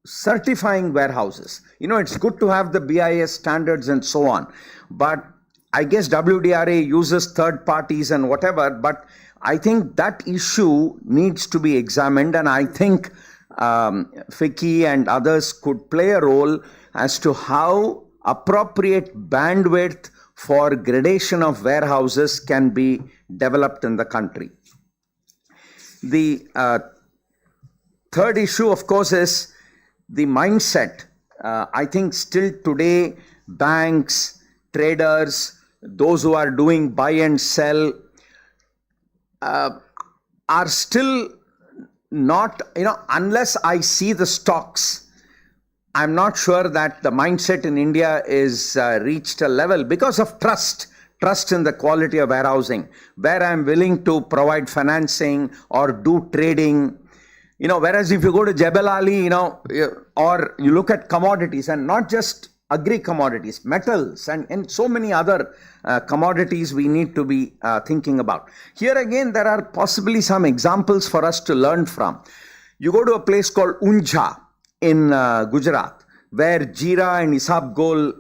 certifying warehouses. It's good to have the BIS standards and so on, but I guess WDRA uses third parties and whatever, but I think that issue needs to be examined, and I think FICCI and others could play a role as to how appropriate bandwidth for gradation of warehouses can be developed in the country. The third issue, of course, is the mindset I think still today, banks, traders, those who are doing buy and sell, are still not, unless I see the stocks, I'm not sure that the mindset in India is reached a level because of trust in the quality of warehousing, where I'm willing to provide financing or do trading. Whereas if you go to Jebel Ali, or you look at commodities, and not just agri commodities, metals, and so many other commodities we need to be thinking about. Here again, there are possibly some examples for us to learn from. You go to a place called Unjha in Gujarat, where Jeera and Isabgol.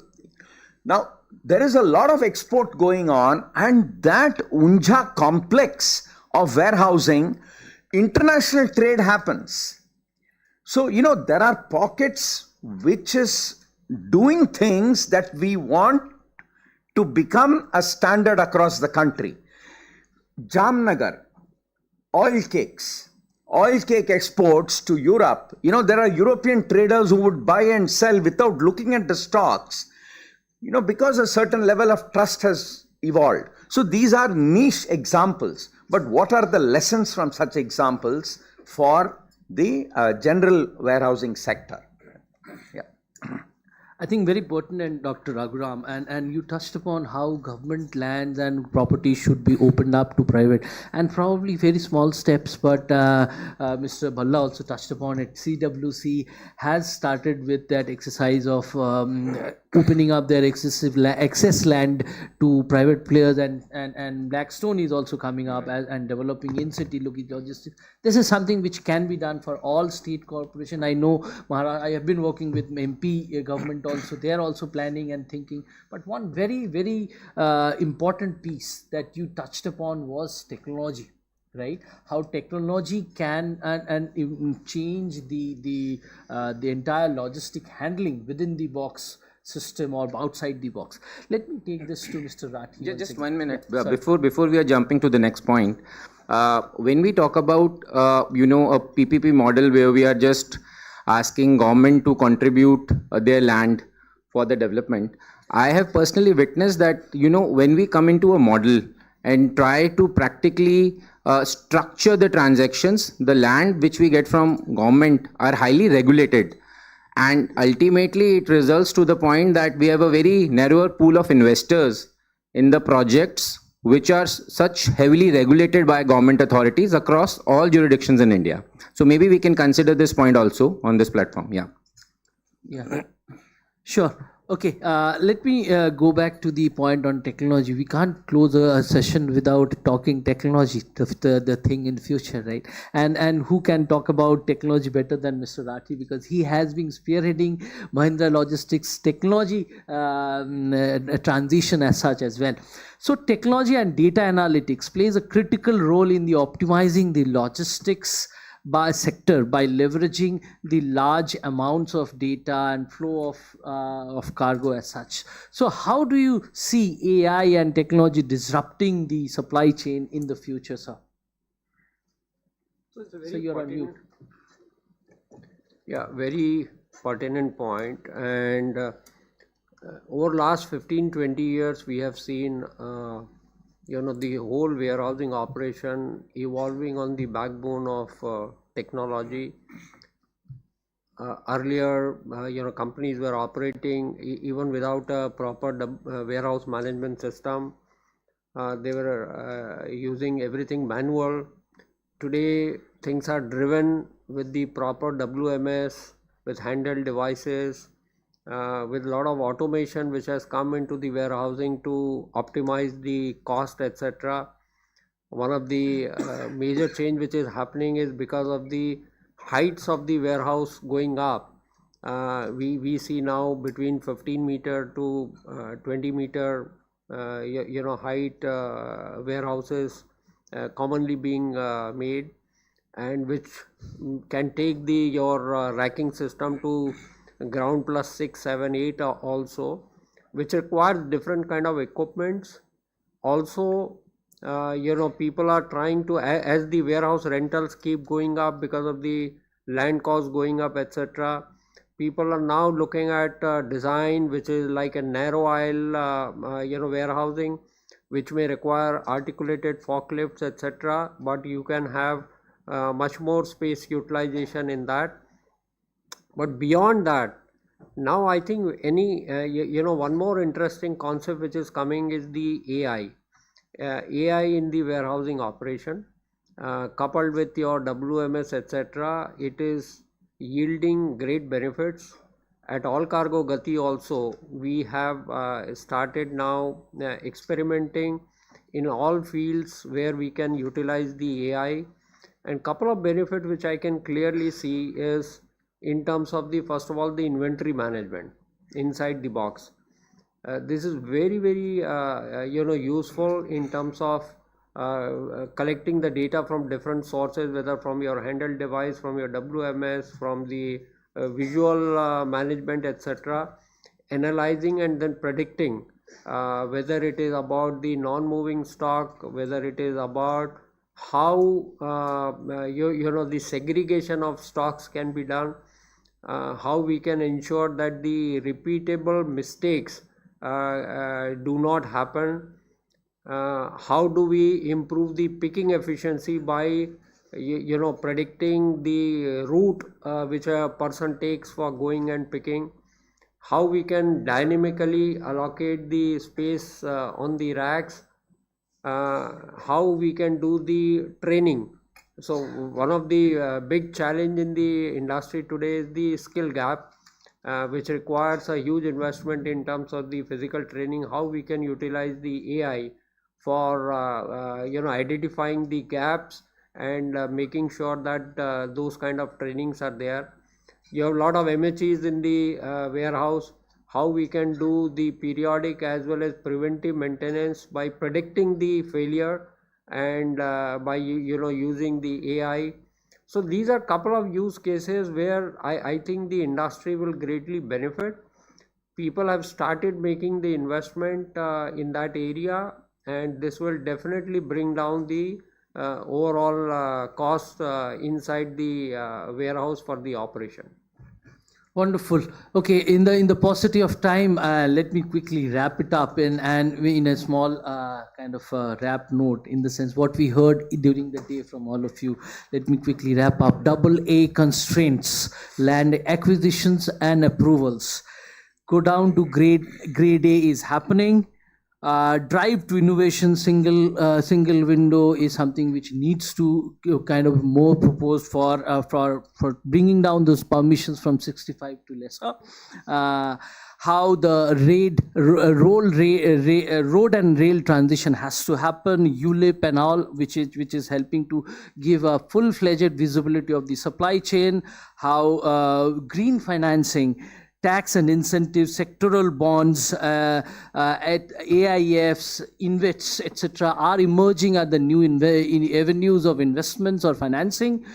Now, there is a lot of export going on, and that Unjha complex of warehousing, international trade happens. So, there are pockets which is doing things that we want to become a standard across the country. Jamnagar, oil cake exports to Europe. There are European traders who would buy and sell without looking at the stocks, because a certain level of trust has evolved. So these are niche examples. But what are the lessons from such examples for the general warehousing sector? Yeah. I think very pertinent, Dr. Raghuram, and you touched upon how government lands and property should be opened up to private, and probably very small steps, but Mr. Bhalla also touched upon it. CWC has started with that exercise of opening up their excess land to private players, and Blackstone is also coming up and developing in-city logistics. This is something which can be done for all state corporation. I know I have been working with MP government also. They are also planning and thinking. But one very, very important piece that you touched upon was technology. Right, how technology can and change the entire logistic handling within the box system or outside the box. Let me take this to Mr. Rathi. Just 1 minute before we are jumping to the next point. When we talk about a PPP model where we are just asking government to contribute their land for the development, I have personally witnessed that when we come into a model and try to practically structure the transactions, the land which we get from government are highly regulated, and ultimately it results to the point that we have a very narrower pool of investors in the projects which are such heavily regulated by government authorities across all jurisdictions in India. So maybe we can consider this point also on this platform. Yeah, sure. Okay, let me go back to the point on technology. We can't close a session without talking technology, the thing in future, right? And who can talk about technology better than Mr. Rathi, because he has been spearheading Mahindra Logistics technology transition as such as well. So technology and data analytics plays a critical role in the optimizing the logistics by sector by leveraging the large amounts of data and flow of cargo as such. So how do you see AI and technology disrupting the supply chain in the future, sir? So you're on mute. Yeah, very pertinent point. And over last 15-20 years, we have seen the whole warehousing operation evolving on the backbone of technology. Earlier, companies were operating even without a proper warehouse management system. They were using everything manual. Today, things are driven with the proper WMS, with handheld devices, with a lot of automation which has come into the warehousing to optimize the cost, etc. One of the major change which is happening is because of the heights of the warehouse going up. We see now between 15 meter to 20 meter height warehouses commonly being made, and which can take your racking system to ground plus 6, 7, 8 also, which requires different kind of equipments. Also, people are trying to, as the warehouse rentals keep going up because of the land cost going up, etc., People are now looking at design which is like a narrow aisle, warehousing, which may require articulated forklifts, etc. But you can have much more space utilization in that. But beyond that, now I think one more interesting concept which is coming is the AI. AI in the warehousing operation, coupled with your WMS, etc. It is yielding great benefits. At All Cargo Gati also, we have started now experimenting in all fields where we can utilize the AI. And couple of benefits which I can clearly see is in terms of the, first of all, the inventory management inside the box. This is very, very useful in terms of collecting the data from different sources, whether from your handheld device, from your WMS, from the visual management, etc. Analyzing and then predicting whether it is about the non-moving stock, whether it is about how the segregation of stocks can be done, how we can ensure that the repeatable mistakes do not happen, how do we improve the picking efficiency by predicting the route which a person takes for going and picking, how we can dynamically allocate the space on the racks, how we can do the training. So one of the big challenge in the industry today is the skill gap, which requires a huge investment in terms of the physical training, how we can utilize the AI for identifying the gaps and making sure that those kind of trainings are there. You have a lot of MHEs in the warehouse, how we can do the periodic as well as preventive maintenance by predicting the failure and by using the AI. So these are couple of use cases where I think the industry will greatly benefit. People have started making the investment in that area, and this will definitely bring down the overall cost inside the warehouse for the operation. Wonderful. Okay, in the paucity of time, let me quickly wrap it up in a small kind of wrap note, in the sense what we heard during the day from all of you. Let me quickly wrap up. AA constraints, land acquisitions and approvals. Go down to grade A is happening. Drive to innovation, single window is something which needs to kind of more proposed for bringing down those permissions from 65 to lesser. How the road and rail transition has to happen, ULIP and all, which is helping to give a full-fledged visibility of the supply chain. How green financing, tax and incentives, sectoral bonds, at AIFs, InvITs, etc., are emerging as the new avenues of investments or financing.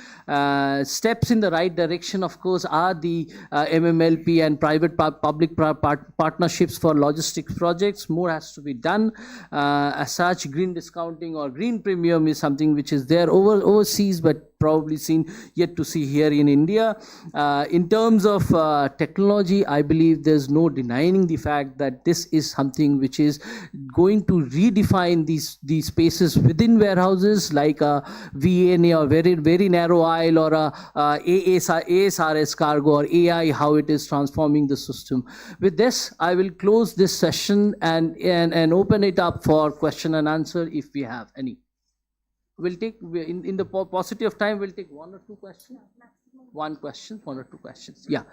Steps in the right direction, of course, are the MMLP and public partnerships for logistics projects. More has to be done. As such, green discounting or green premium is something which is there overseas, but probably yet to see here in India. In terms of technology, I believe there's no denying the fact that this is something which is going to redefine these spaces within warehouses, like a VNA or very narrow aisle, or a ASRS cargo or AI, how it is transforming the system. With this, I will close this session and open it up for question and answer if we have any. We'll take, in the paucity of time, we'll take one or two questions. One question, one or two questions. Yeah.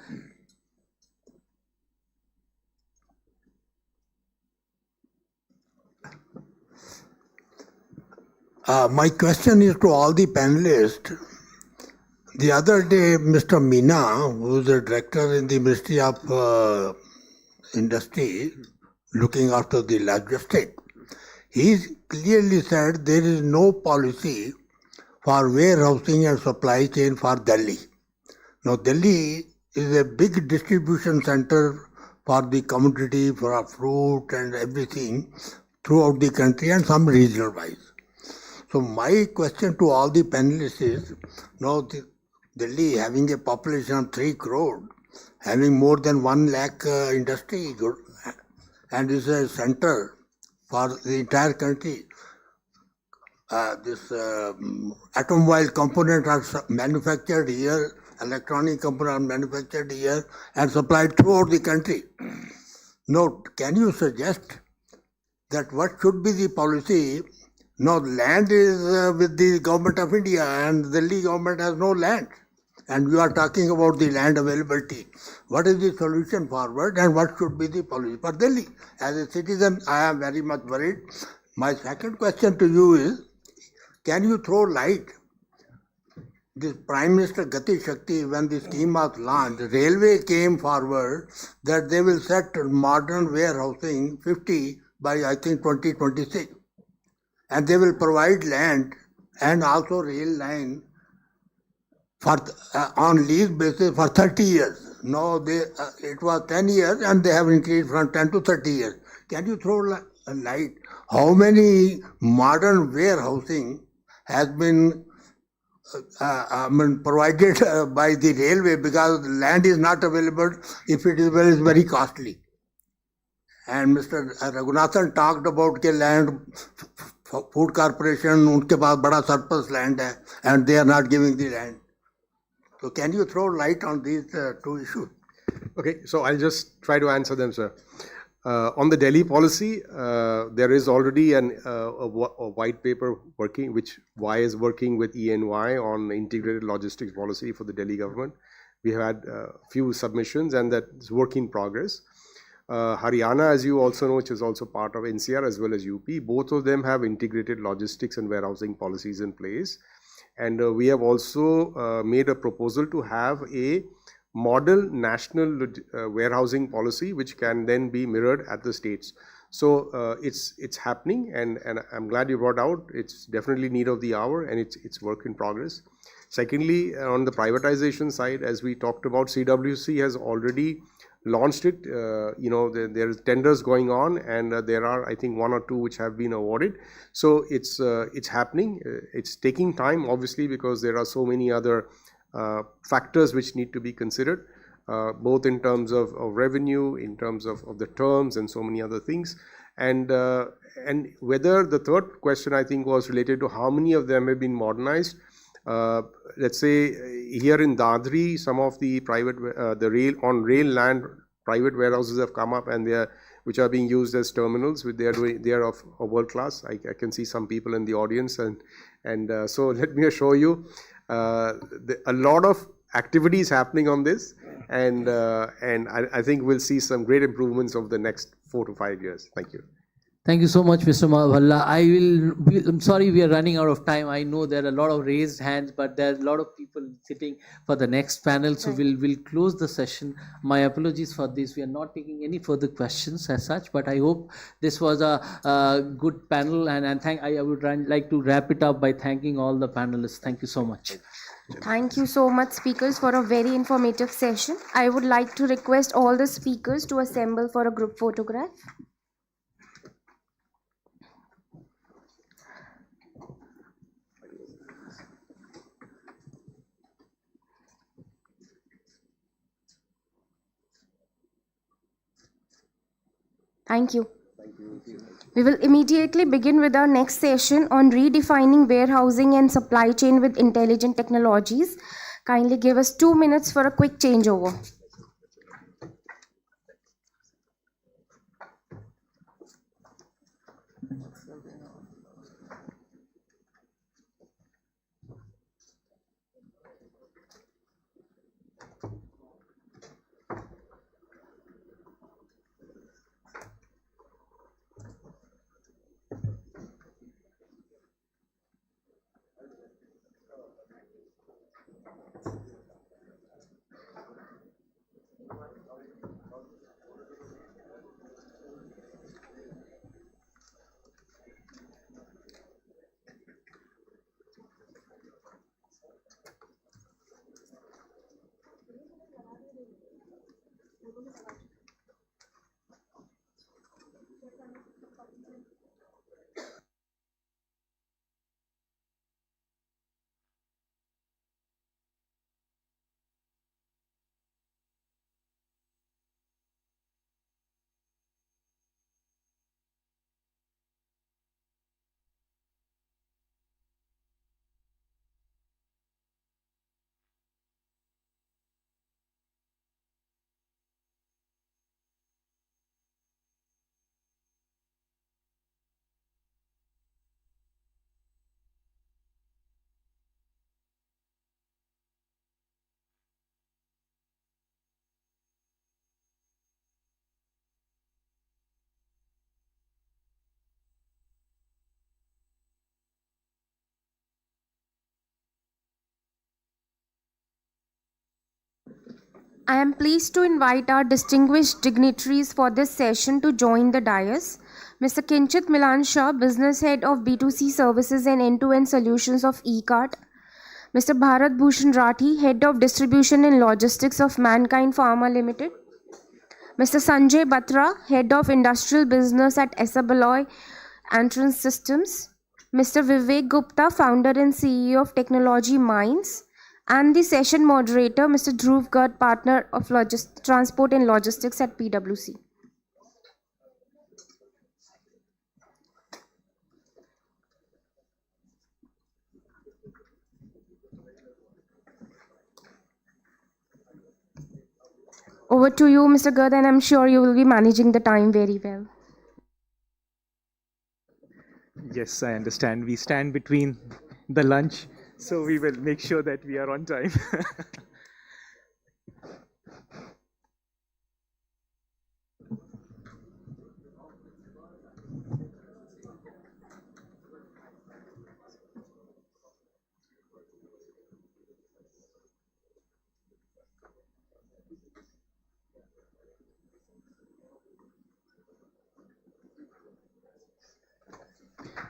My question is to all the panelists. The other day, Mr. Meena, who is the director in the Ministry of Industry, looking after the logistics, he clearly said there is no policy for warehousing and supply chain for Delhi. Now, Delhi is a big distribution center for the commodity, for fruit and everything throughout the country and some regional wise. So my question to all the panelists is, now Delhi having a population of 3 crore, having more than 1 lakh industry, good, and is a center for the entire country. This automobile components are manufactured here, electronic components are manufactured here and supplied throughout the country. Now, can you suggest that what should be the policy? Now, land is with the government of India and the Delhi government has no land. And you are talking about the land availability. What is the solution forward and what should be the policy for Delhi? As a citizen, I am very much worried. My second question to you is, can you throw light? This Prime Minister Gati Shakti, when the scheme was launched, Railway came forward that they will set modern warehousing 50 by I think 2026. And they will provide land and also rail line for on lease basis for 30 years. Now it was 10 years and they have increased from 10 to 30 years. Can you throw light? How many modern warehousing has been provided by the railway, because land is not available. If it is available, it's very costly. And Mr. Raghunathan talked about the land, food corporation, unke paas bada surplus land hai, and they are not giving the land. So can you throw light on these two issues? Okay, so I'll just try to answer them, sir. On the Delhi policy, there is already a white paper working, which Y is working with ENY on integrated logistics policy for the Delhi government. We had a few submissions and that's work in progress. Haryana, as you also know, which is also part of NCR as well as UP, both of them have integrated logistics and warehousing policies in place. And we have also made a proposal to have a model national warehousing policy, which can then be mirrored at the states. So it's happening, and I'm glad you brought out. It's definitely need of the hour, and it's work in progress. Secondly, on the privatization side, as we talked about, CWC has already launched it. There is tenders going on, and there are, I think, 1 or 2 which have been awarded. So it's happening. It's taking time, obviously, because there are so many other factors which need to be considered, both in terms of revenue, in terms of the terms, and so many other things. And whether the third question, I think, was related to how many of them have been modernized. Let's say here in Dadri, some of the private rail land private warehouses have come up, and which are being used as terminals. They are of world class. I can see some people in the audience, and so let me assure you, a lot of activities happening on this, and I think we'll see some great improvements over the next 4 to 5 years. Thank you. Thank you so much, Mr. Bhalla. I'm sorry we are running out of time. I know there are a lot of raised hands, but there are a lot of people sitting for the next panel. So we'll close the session. My apologies for this. We are not taking any further questions as such, but I hope this was a good panel. And I would like to wrap it up by thanking all the panelists. Thank you so much. Thank you so much, speakers, for a very informative session. I would like to request all the speakers to assemble for a group photograph. Thank you. We will immediately begin with our next session on redefining warehousing and supply chain with intelligent technologies. Kindly give us 2 minutes for a quick changeover. I am pleased to invite our distinguished dignitaries for this session to join the dais. Mr. Kinchit Milan Shah, Business Head of B2C Services and End-to-End Solutions of eCart. Mr. Bharat Bhushan Rathi, Head of Distribution and Logistics of Mankind Pharma Limited. Mr. Sanjay Batra, Head of Industrial Business at Esabaloy Entrance Systems. Mr. Vivek Gupta, Founder and CEO of Technology Minds. And the session moderator, Mr. Dhruv Garg, Partner of Transport and Logistics at PwC. Over to you, Mr. Garg, and I'm sure you will be managing the time very well. Yes, I understand. We stand between the lunch, so we will make sure that we are on time.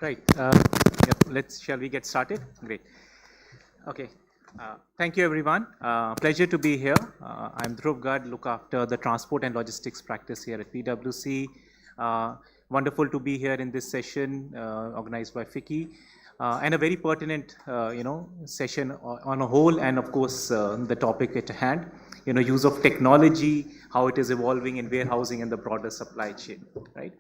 Right. Shall we get started? Great. Okay. Thank you, everyone. Pleasure to be here. I'm Dhruv Garg, look after the transport and logistics practice here at PwC. Wonderful to be here in this session organized by FICCI, and a very pertinent, session on a whole, and of course the topic at hand. Use of technology, how it is evolving in warehousing and the broader supply chain. Right.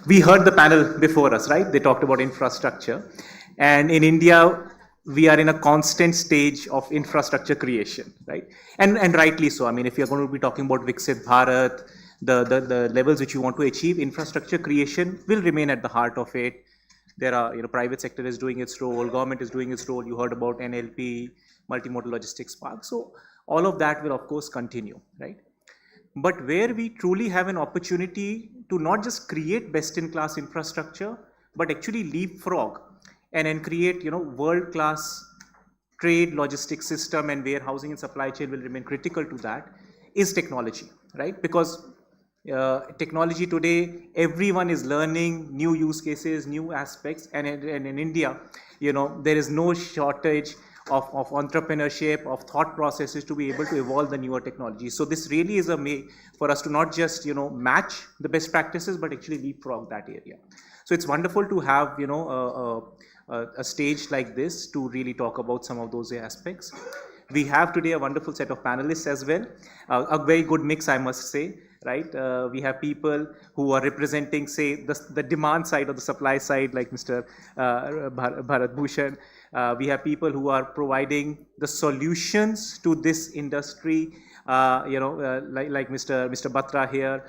We heard the panel before us, right? They talked about infrastructure. And in India, we are in a constant stage of infrastructure creation, right? And rightly so. I mean, if you're going to be talking about Viksit Bharat, the levels which you want to achieve, infrastructure creation will remain at the heart of it. There are, private sector is doing its role, government is doing its role. You heard about NLP, multimodal logistics park. So all of that will, of course, continue, right? But where we truly have an opportunity to not just create best-in-class infrastructure, but actually leapfrog and create, world-class trade, logistics system, and warehousing and supply chain will remain critical to that, is technology, right? Because technology today, everyone is learning new use cases, new aspects, and in India, there is no shortage of entrepreneurship, of thought processes to be able to evolve the newer technologies. So this really is a way for us to not just, match the best practices, but actually leapfrog that area. So it's wonderful to have, a stage like this to really talk about some of those aspects. We have today a wonderful set of panelists as well, a very good mix, I must say, right? We have people who are representing, say, the demand side or the supply side, like Mr. Bharat Bhushan. We have people who are providing the solutions to this industry, like Mr. Batra here.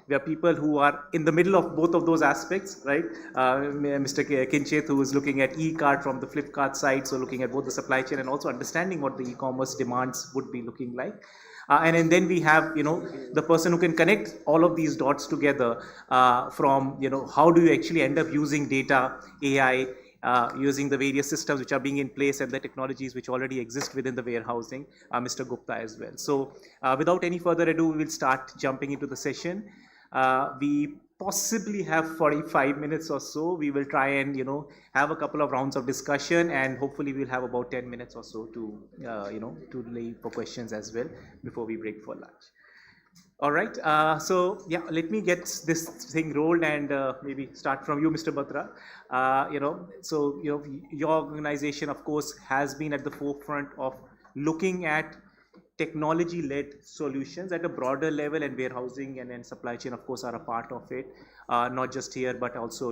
We have people who are in the middle of both of those aspects, right? Mr. Kinchit, who is looking at eCart from the Flipkart side, so looking at both the supply chain and also understanding what the e-commerce demands would be looking like. And then we have, the person who can connect all of these dots together from, how do you actually end up using data, AI, using the various systems which are being in place and the technologies which already exist within the warehousing, Mr. Gupta as well. So without any further ado, we will start jumping into the session. We possibly have 45 minutes or so. We will try and, have a couple of rounds of discussion, and hopefully we'll have about 10 minutes or so to, to leave for questions as well before we break for lunch. All right, so yeah, let me get this thing rolled and maybe start from you, Mr. Batra. Your organization, of course, has been at the forefront of looking at technology-led solutions at a broader level, and warehousing and supply chain, of course, are a part of it, not just here, but also,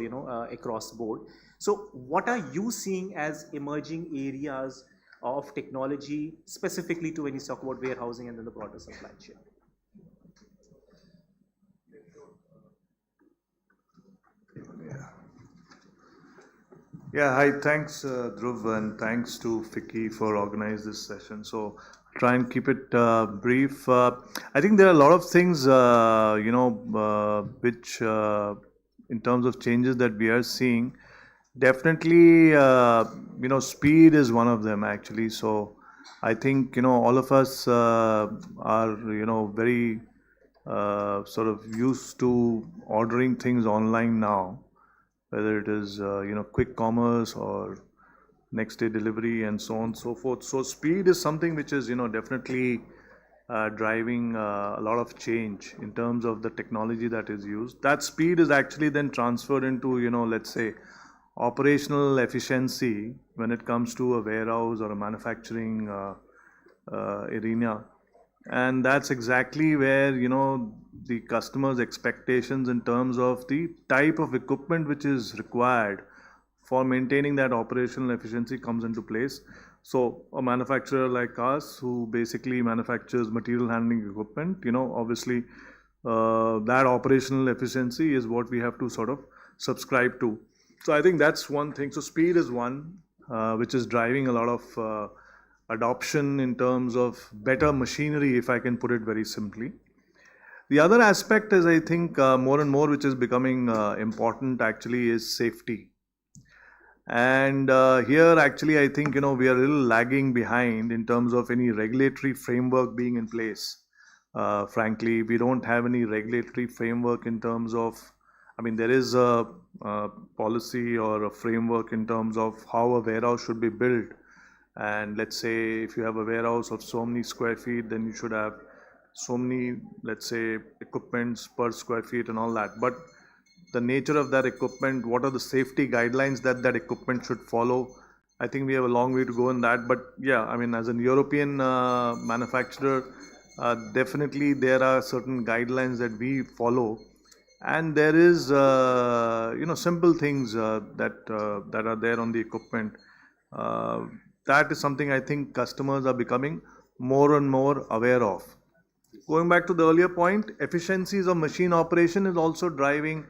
across board. So what are you seeing as emerging areas of technology, specifically to when you talk about warehousing and then the broader supply chain? Yeah, hi, thanks Dhruv, and thanks to FICCI for organizing this session. So try and keep it brief. I think there are a lot of things, which in terms of changes that we are seeing, definitely, speed is one of them actually. So I think, all of us are, very sort of used to ordering things online now, whether it is, quick commerce or next day delivery and so on and so forth. So speed is something which is, definitely driving a lot of change in terms of the technology that is used. That speed is actually then transferred into, let's say, operational efficiency when it comes to a warehouse or a manufacturing arena. And that's exactly where, the customer's expectations in terms of the type of equipment which is required for maintaining that operational efficiency comes into place. So a manufacturer like us who basically manufactures material handling equipment, obviously that operational efficiency is what we have to sort of subscribe to. So I think that's one thing. So speed is one, which is driving a lot of adoption in terms of better machinery, if I can put it very simply. The other aspect is, I think, more and more, which is becoming important actually, is safety. And here actually I think, we are a little lagging behind in terms of any regulatory framework being in place. Frankly, we don't have any regulatory framework in terms of, there is a policy or a framework in terms of how a warehouse should be built. And let's say if you have a warehouse of so many square feet, then you should have so many, let's say, equipments per square feet and all that. But the nature of that equipment, what are the safety guidelines that equipment should follow? I think we have a long way to go in that. But yeah, as an European manufacturer, definitely there are certain guidelines that we follow. And there is, simple things that are there on the equipment. That is something I think customers are becoming more and more aware of. Going back to the earlier point, efficiencies of machine operation is also driving,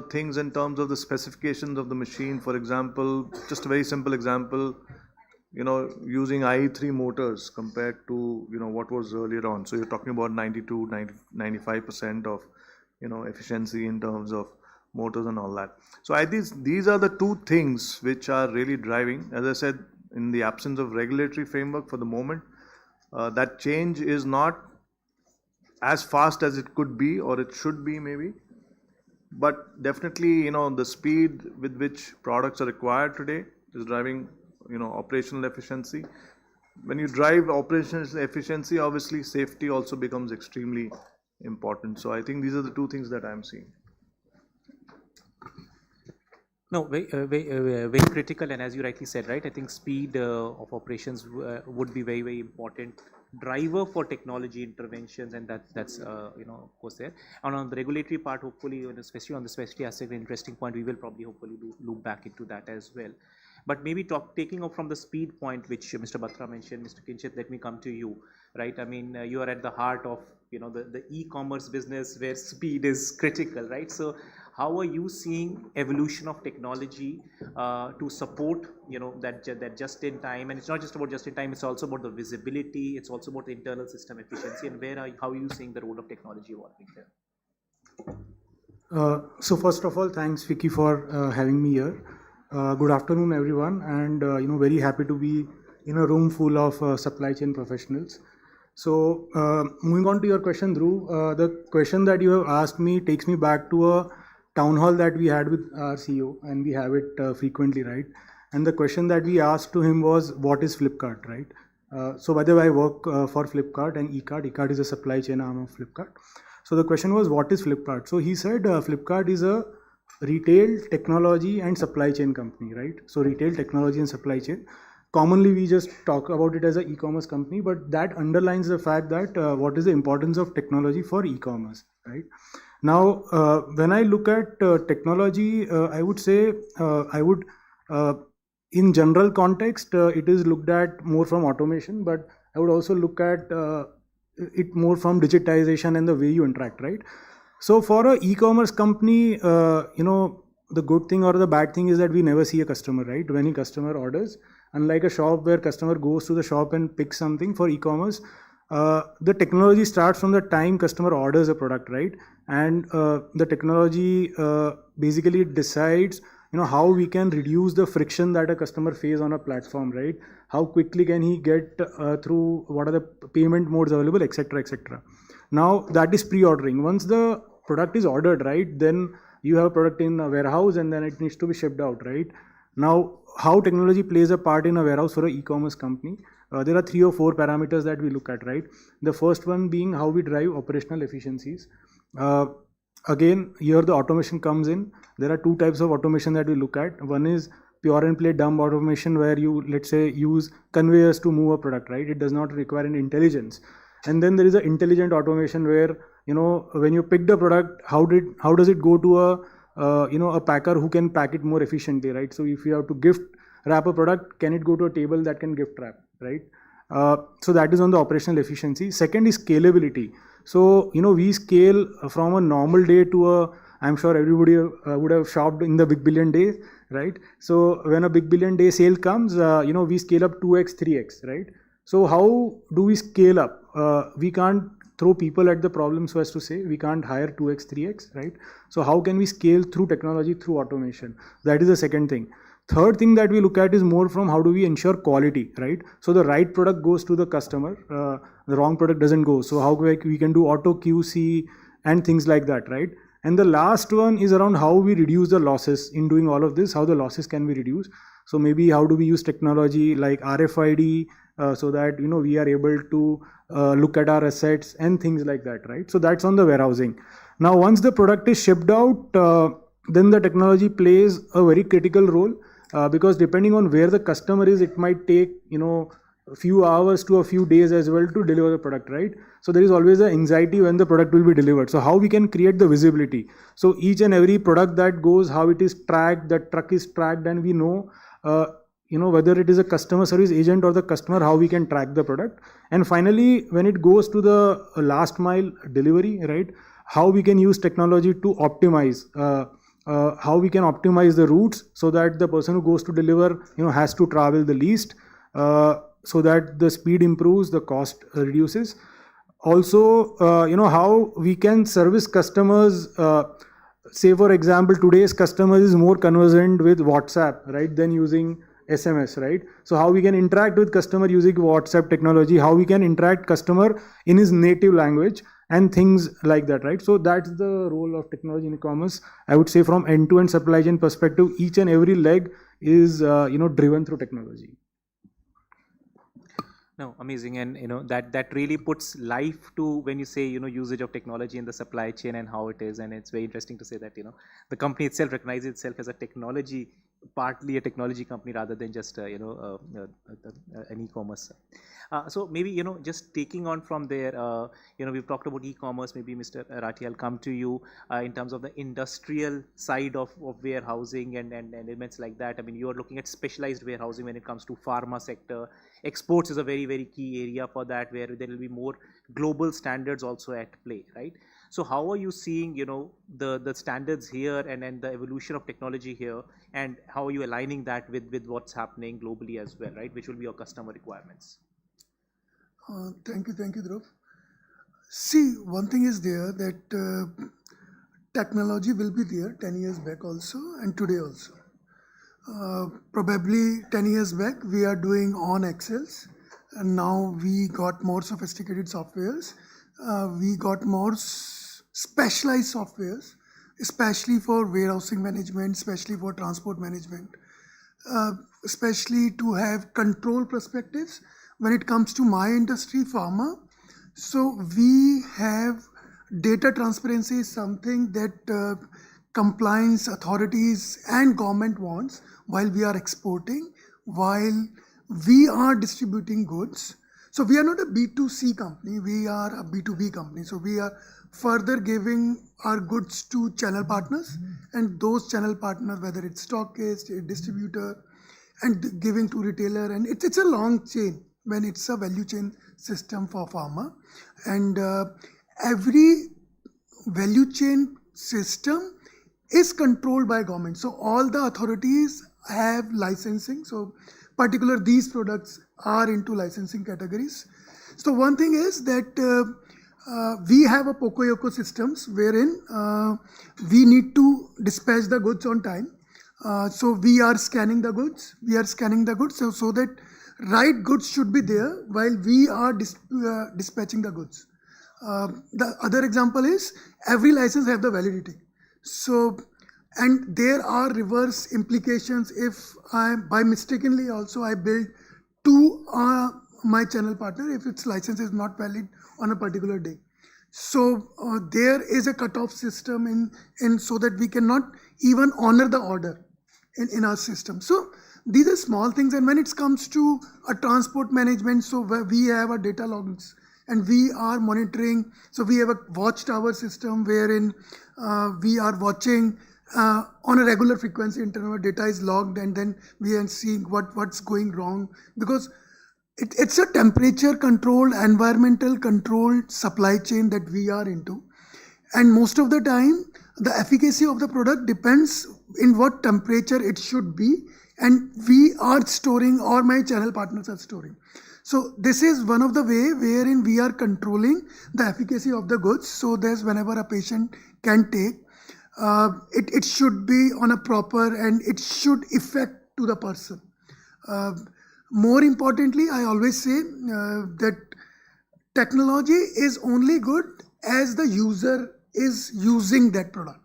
things in terms of the specifications of the machine. For example, just a very simple example, using IE3 motors compared to, what was earlier on. So you're talking about 95% of, efficiency in terms of motors and all that. So these are the two things which are really driving. As I said, in the absence of regulatory framework for the moment, that change is not as fast as it could be, or it should be maybe. But definitely, the speed with which products are required today is driving, operational efficiency. When you drive operational efficiency, obviously safety also becomes extremely important. So I think these are the two things that I'm seeing. No, very critical, and as you rightly said, right, I think speed of operations would be very, very important driver for technology interventions, and that's of course there. And on the regulatory part, hopefully, especially on the specialty aspect, an interesting point, we will probably hopefully loop back into that as well. But maybe taking up from the speed point, which Mr. Batra mentioned, Mr. Kinchit, let me come to you, right? You are at the heart of, the e-commerce business where speed is critical, right? So how are you seeing evolution of technology to support, that just in time? And it's not just about just in time, it's also about the visibility, it's also about the internal system efficiency, and how are you seeing the role of technology evolving there? So first of all, thanks Vicky for having me here. Good afternoon everyone, and very happy to be in a room full of supply chain professionals. So moving on to your question, Dhruv, the question that you have asked me takes me back to a town hall that we had with our CEO, and we have it frequently, right? And the question that we asked to him was, what is Flipkart, right? So by the way, I work for Flipkart and eCart. eCart is a supply chain arm of Flipkart. So the question was, what is Flipkart? So he said Flipkart is a retail, technology and supply chain company, right? So retail, technology and supply chain. Commonly we just talk about it as an e-commerce company, but that underlines the fact that what is the importance of technology for e-commerce, right? Now, when I look at technology, I would say in general context, it is looked at more from automation, but I would also look at it more from digitization and the way you interact, right? So for an e-commerce company, the good thing or the bad thing is that we never see a customer, right? When a customer orders, unlike a shop where customer goes to the shop and picks something, for e-commerce, the technology starts from the time customer orders a product, right? And the technology basically decides how we can reduce the friction that a customer face on a platform, right? How quickly can he get through, what are the payment modes available, etc., etc. Now that is pre-ordering. Once the product is ordered, right, then you have a product in a warehouse and then it needs to be shipped out, right? Now, how technology plays a part in a warehouse for an e-commerce company? There are 3 or 4 parameters that we look at, right? The first one being how we drive operational efficiencies. Again, here the automation comes in. There are 2 types of automation that we look at. One is pure and play dumb automation, where you, let's say, use conveyors to move a product, right? It does not require any intelligence. And then there is an intelligent automation where, when you pick the product, how does it go to a packer who can pack it more efficiently, right? So if you have to gift wrap a product, can it go to a table that can gift wrap, right? So that is on the operational efficiency. Second is scalability. So, we scale from a normal day to I'm sure everybody would have shopped in the Big Billion Day, right? So when a Big Billion Day sale comes, we scale up 2x, 3x, right? So how do we scale up? We can't throw people at the problem, so as to say. We can't hire 2x, 3x, right? So how can we scale through technology, through automation? That is the second thing. Third thing that we look at is more from how do we ensure quality, right? So the right product goes to the customer, the wrong product doesn't go. So how we can do auto QC and things like that, right? And the last one is around how we reduce the losses in doing all of this, how the losses can be reduced. So maybe how do we use technology like RFID so that, we are able to look at our assets and things like that, right? So that's on the warehousing. Now, once the product is shipped out, then the technology plays a very critical role. Because depending on where the customer is, it might take, a few hours to a few days as well to deliver the product, right? So there is always an anxiety when the product will be delivered. So how we can create the visibility? So each and every product that goes, how it is tracked, the truck is tracked, and we know, whether it is a customer service agent or the customer, how we can track the product. And finally, when it goes to the last mile delivery, right? How we can use technology to optimize. How we can optimize the routes so that the person who goes to deliver, has to travel the least, so that the speed improves, the cost reduces. Also, how we can service customers. Say, for example, today's customer is more conversant with WhatsApp, right, than using SMS, right? So how we can interact with customer using WhatsApp technology, how we can interact customer in his native language, and things like that, right? So that's the role of technology in e-commerce. I would say from end-to-end supply chain perspective, each and every leg is, driven through technology. No, amazing. And, that really puts life to when you say, usage of technology in the supply chain and how it is. And it's very interesting to say that, the company itself recognizes itself as a technology, partly a technology company rather than just, an e-commerce. So maybe, just taking on from there, we've talked about e-commerce. Maybe Mr. Rathi, I'll come to you in terms of the industrial side of warehousing and elements like that. I mean, you are looking at specialized warehousing when it comes to pharma sector. Exports is a very, very key area for that, where there will be more global standards also at play, right? So how are you seeing, the standards here and the evolution of technology here, and how are you aligning that with what's happening globally as well, right? Which will be your customer requirements? Thank you, Dhruv. See, one thing is there that technology will be there 10 years back also and today also. Probably 10 years back, we are doing on Excels, and now we got more sophisticated softwares. We got more specialized softwares, especially for warehousing management, especially for transport management, especially to have control perspectives. When it comes to my industry, pharma, so we have data transparency is something that compliance authorities and government wants while we are exporting, while we are distributing goods. So we are not a B2C company, we are a B2B company. So we are further giving our goods to channel partners, and those channel partners, whether it's stockist, a distributor, and giving to retailer, and it's a long chain when it's a value chain system for pharma. And every value chain system is controlled by government. So all the authorities have licensing. So particular these products are into licensing categories. So one thing is that we have a POCO ecosystems wherein we need to dispatch the goods on time. So we are scanning the goods. So that right goods should be there while we are dispatching the goods. The other example is every license have the validity. So, and there are reverse implications if I by mistakenly also I build to my channel partner if its license is not valid on a particular day. So there is a cutoff system in so that we cannot even honor the order in our system. So these are small things, and when it comes to a transport management, so we have a data logs and we are monitoring. So we have a watchtower system wherein we are watching on a regular frequency. Internal data is logged, and then we are seeing what's going wrong, because it's a temperature controlled, environmental controlled supply chain that we are into. And most of the time, the efficacy of the product depends in what temperature it should be, and we are storing, or my channel partners are storing. So this is one of the way wherein we are controlling the efficacy of the goods. So there's whenever a patient can take, it should be on a proper, and it should affect to the person. More importantly, I always say that technology is only good as the user is using that product.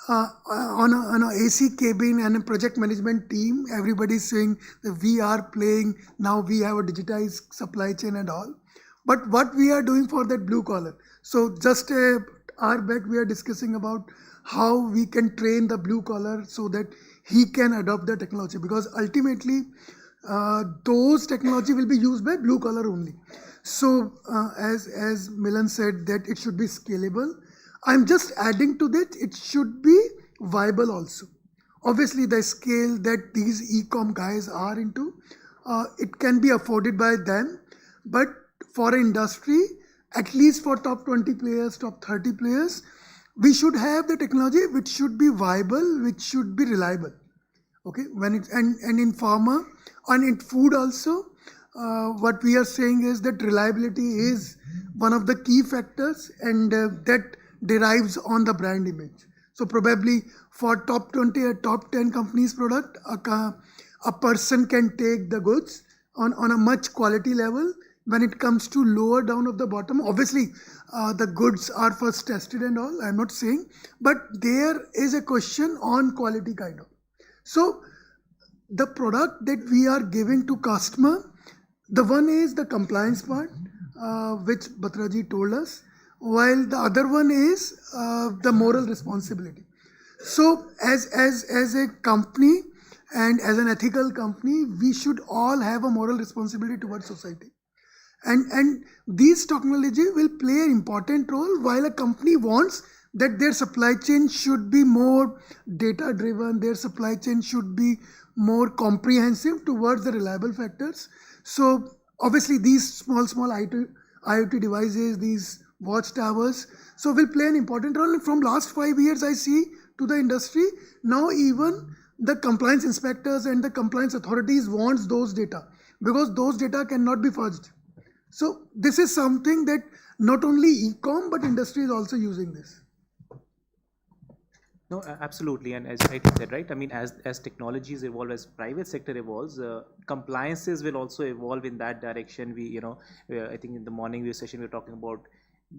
On an AC cabin and a project management team, everybody is saying that we are playing, now we have a digitized supply chain and all. But what we are doing for that blue collar? So just an hour back we are discussing about how we can train the blue collar so that he can adopt the technology, because ultimately those technology will be used by blue collar only. So as Milan said, that it should be scalable. I'm just adding to that, it should be viable also. Obviously the scale that these e-com guys are into, it can be afforded by them, but for an industry, at least for top 20 players, top 30 players, we should have the technology which should be viable, which should be reliable. Okay, when it and in pharma and in food also, what we are saying is that reliability is one of the key factors, and that derives on the brand image. So probably for top 20 or top 10 companies product, a person can take the goods on a much quality level. When it comes to lower down of the bottom, obviously the goods are first tested and all, I'm not saying, but there is a question on quality kind of. So the product that we are giving to customer, the one is the compliance part, which Batraji told us, while the other one is the moral responsibility. So as a company and as an ethical company, we should all have a moral responsibility towards society. And these technology will play an important role, while a company wants that their supply chain should be more data driven, their supply chain should be more comprehensive towards the reliable factors. So obviously these small IoT devices, these watchtowers, so will play an important role. And from last 5 years I see to the industry, now even the compliance inspectors and the compliance authorities wants those data, because those data cannot be fudged. So this is something that not only e-com but industry is also using this. No, absolutely, and as I said, right, I mean, as technologies evolve, as private sector evolves, compliances will also evolve in that direction. I think in the morning session we were talking about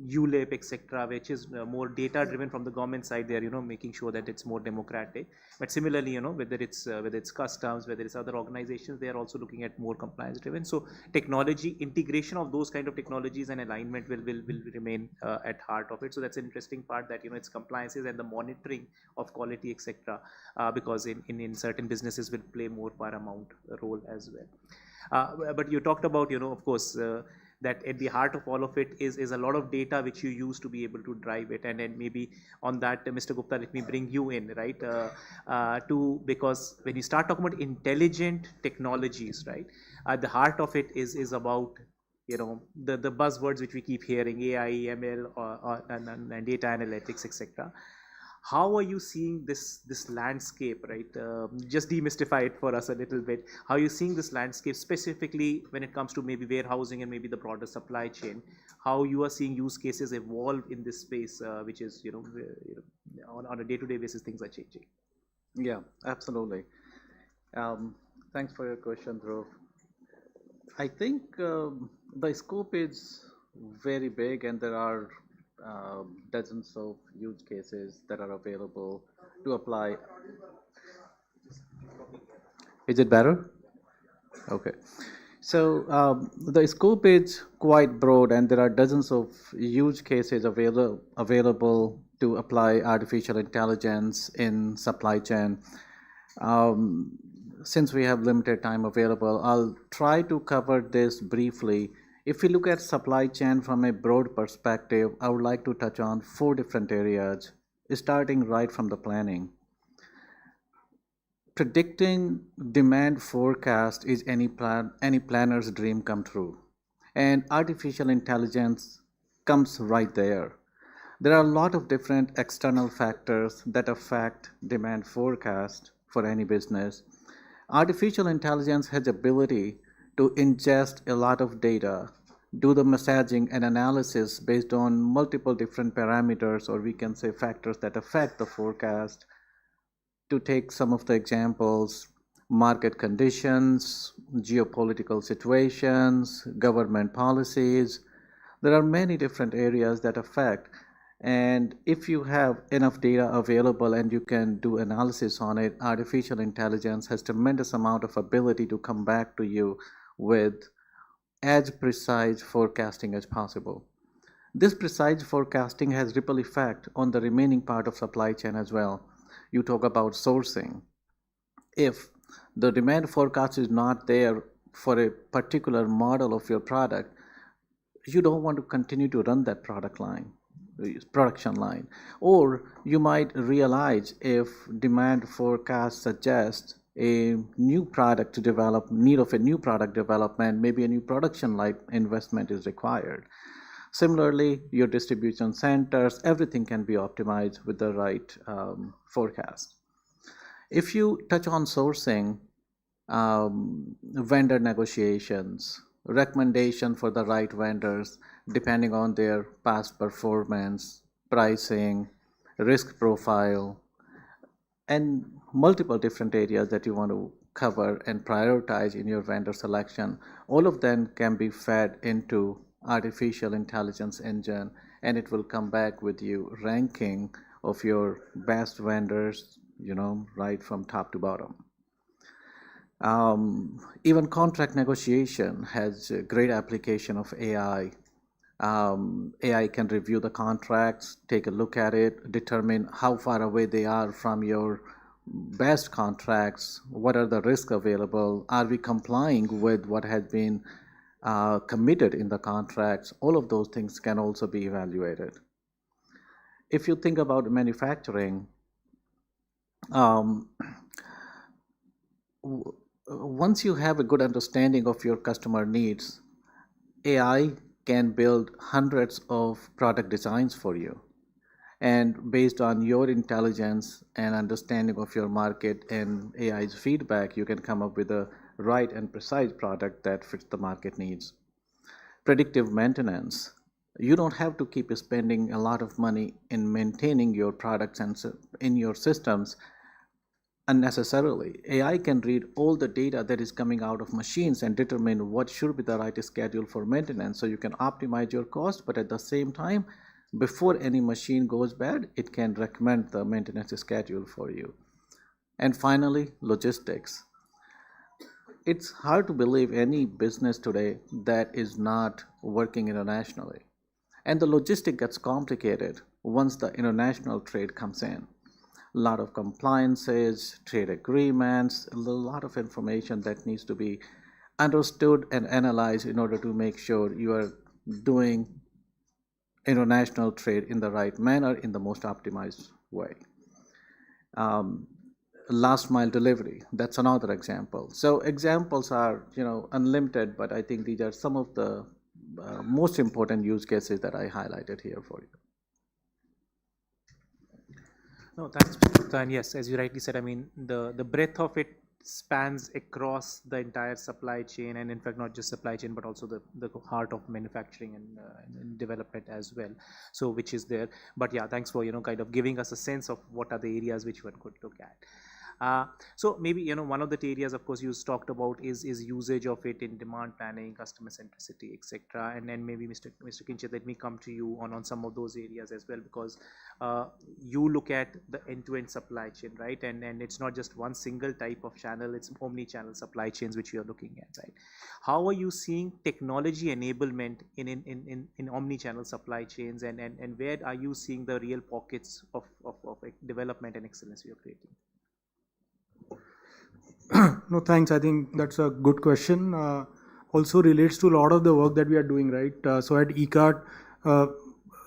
ULIP, etc., which is more data driven from the government side. They are making sure that it's more democratic. But similarly, whether it's customs, whether it's other organizations, they are also looking at more compliance driven. So technology integration of those kind of technologies and alignment will remain at heart of it. So that's an interesting part, that it's compliances and the monitoring of quality, etc., because in certain businesses will play more paramount role as well. But you talked about of course that at the heart of all of it is a lot of data which you use to be able to drive it. And then maybe on that, Mr. Gupta, let me bring you in, right? Because when you start talking about intelligent technologies, right, at the heart of it is about the buzzwords which we keep hearing, AI, ML, and data analytics, etc. How are you seeing this landscape, right? Just demystify it for us a little bit. How are you seeing this landscape specifically when it comes to maybe warehousing and maybe the broader supply chain? How you are seeing use cases evolve in this space, which is on a day-to-day basis things are changing. Yeah, absolutely. Thanks for your question, Dhruv. I think the scope is very big, and there are dozens of use cases that are available to apply. Is it better? Okay. So the scope is quite broad, and there are dozens of use cases available to apply artificial intelligence in supply chain. Um, since we have limited time available, I'll try to cover this briefly. If we look at supply chain from a broad perspective, I would like to touch on 4 different areas, starting right from the planning. Predicting demand forecast is any planner's dream come true, and artificial intelligence comes right there. There are a lot of different external factors that affect demand forecast for any business. Artificial intelligence has ability to ingest a lot of data, do the messaging and analysis based on multiple different parameters, or we can say factors that affect the forecast. To take some of the examples, market conditions, geopolitical situations, government policies. There are many different areas that affect. And if you have enough data available and you can do analysis on it, artificial intelligence has tremendous amount of ability to come back to you with as precise forecasting as possible. This precise forecasting has ripple effect on the remaining part of supply chain as well. You talk about sourcing. If the demand forecast is not there for a particular model of your product, you don't want to continue to run that production line. Or you might realize if demand forecast suggests a new product to develop, need of a new product development, maybe a new production line investment is required. Similarly, your distribution centers, everything can be optimized with the right forecast. If you touch on sourcing, vendor negotiations, recommendation for the right vendors depending on their past performance, pricing, risk profile, and multiple different areas that you want to cover and prioritize in your vendor selection, all of them can be fed into artificial intelligence engine, and it will come back with you ranking of your best vendors, right from top to bottom. Even contract negotiation has a great application of AI. AI can review the contracts, take a look at it, determine how far away they are from your best contracts, what are the risks available, are we complying with what has been committed in the contracts. All of those things can also be evaluated. If you think about manufacturing, once you have a good understanding of your customer needs, AI can build hundreds of product designs for you. And based on your intelligence and understanding of your market and AI's feedback, you can come up with a right and precise product that fits the market needs. Predictive maintenance. You don't have to keep spending a lot of money in maintaining your products and in your systems unnecessarily. AI can read all the data that is coming out of machines and determine what should be the right schedule for maintenance. So you can optimize your cost, but at the same time, before any machine goes bad, it can recommend the maintenance schedule for you. And finally, logistics. It's hard to believe any business today that is not working internationally. And the logistic gets complicated once the international trade comes in. A lot of compliances, trade agreements, a lot of information that needs to be understood and analyzed in order to make sure you are doing international trade in the right manner, in the most optimized way. Last mile delivery, that's another example. So examples are unlimited, but I think these are some of the most important use cases that I highlighted here for you. No, thanks, Mr. And yes, as you rightly said, I mean, the breadth of it spans across the entire supply chain, and in fact, not just supply chain, but also the heart of manufacturing and development as well. So, which is there. But yeah, thanks for, kind of giving us a sense of what are the areas which one could look at. So maybe, one of the areas, of course, you talked about is usage of it in demand planning, customer centricity, etc. And then maybe Mr. Kinchit, let me come to you on some of those areas as well, because you look at the end-to-end supply chain, right? And it's not just one single type of channel, it's omni-channel supply chains which you are looking at, right? How are you seeing technology enablement in omni-channel supply chains, and where are you seeing the real pockets of development and excellence we are creating? No, thanks. I think that's a good question. Also relates to a lot of the work that we are doing, right? So at eCart,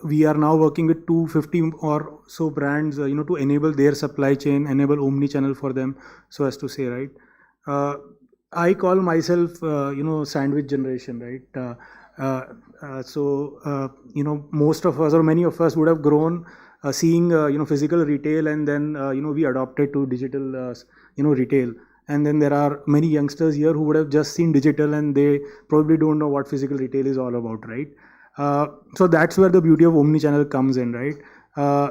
we are now working with 250 or so brands, to enable their supply chain, enable omni-channel for them, so as to say, right? I call myself, sandwich generation, right? Most of us or many of us would have grown seeing, physical retail, and then, we adopted to digital, retail. And then there are many youngsters here who would have just seen digital and they probably don't know what physical retail is all about, right? So that's where the beauty of omni-channel comes in, right?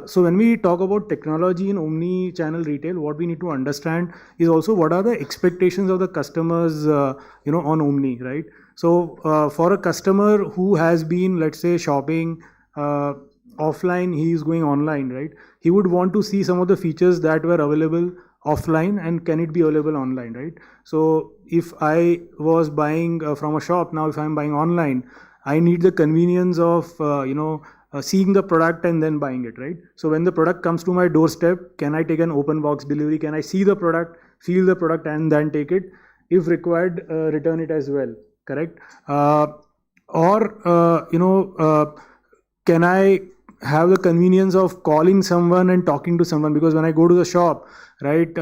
So when we talk about technology in omni-channel retail, what we need to understand is also what are the expectations of the customers, on omni, right? So for a customer who has been, let's say, shopping offline, he is going online, right? He would want to see some of the features that were available offline, and can it be available online, right? So if I was buying from a shop, now if I'm buying online, I need the convenience of seeing the product and then buying it, right? So when the product comes to my doorstep, can I take an open box delivery? Can I see the product, feel the product, and then take it? If required, return it as well, correct? Can I have the convenience of calling someone and talking to someone? Because when I go to the shop, right,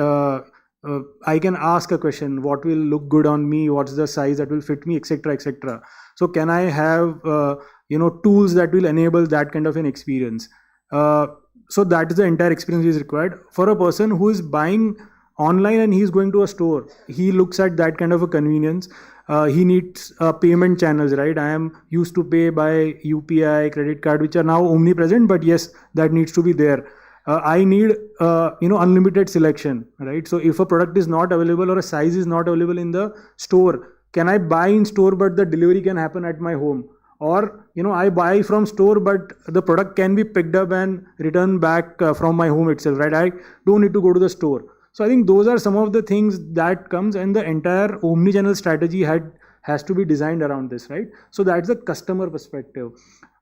I can ask a question: what will look good on me? What's the size that will fit me, etc., etc. So can I have tools that will enable that kind of an experience? So that is the entire experience is required. For a person who is buying online and he is going to a store, he looks at that kind of a convenience. He needs payment channels, right? I am used to pay by UPI, credit card, which are now omnipresent, but yes, that needs to be there. I need, unlimited selection, right? So if a product is not available or a size is not available in the store, can I buy in store but the delivery can happen at my home? Or, I buy from store but the product can be picked up and returned back from my home itself, right? I don't need to go to the store. So I think those are some of the things that comes, and the entire omni-channel strategy has to be designed around this, right? So that's the customer perspective.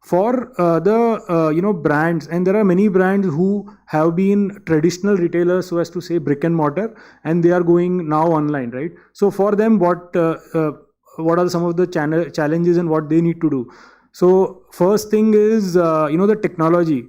For the brands, and there are many brands who have been traditional retailers, so as to say, brick and mortar, and they are going now online, right? So for them, what are some of the challenges and what they need to do? So first thing is the technology.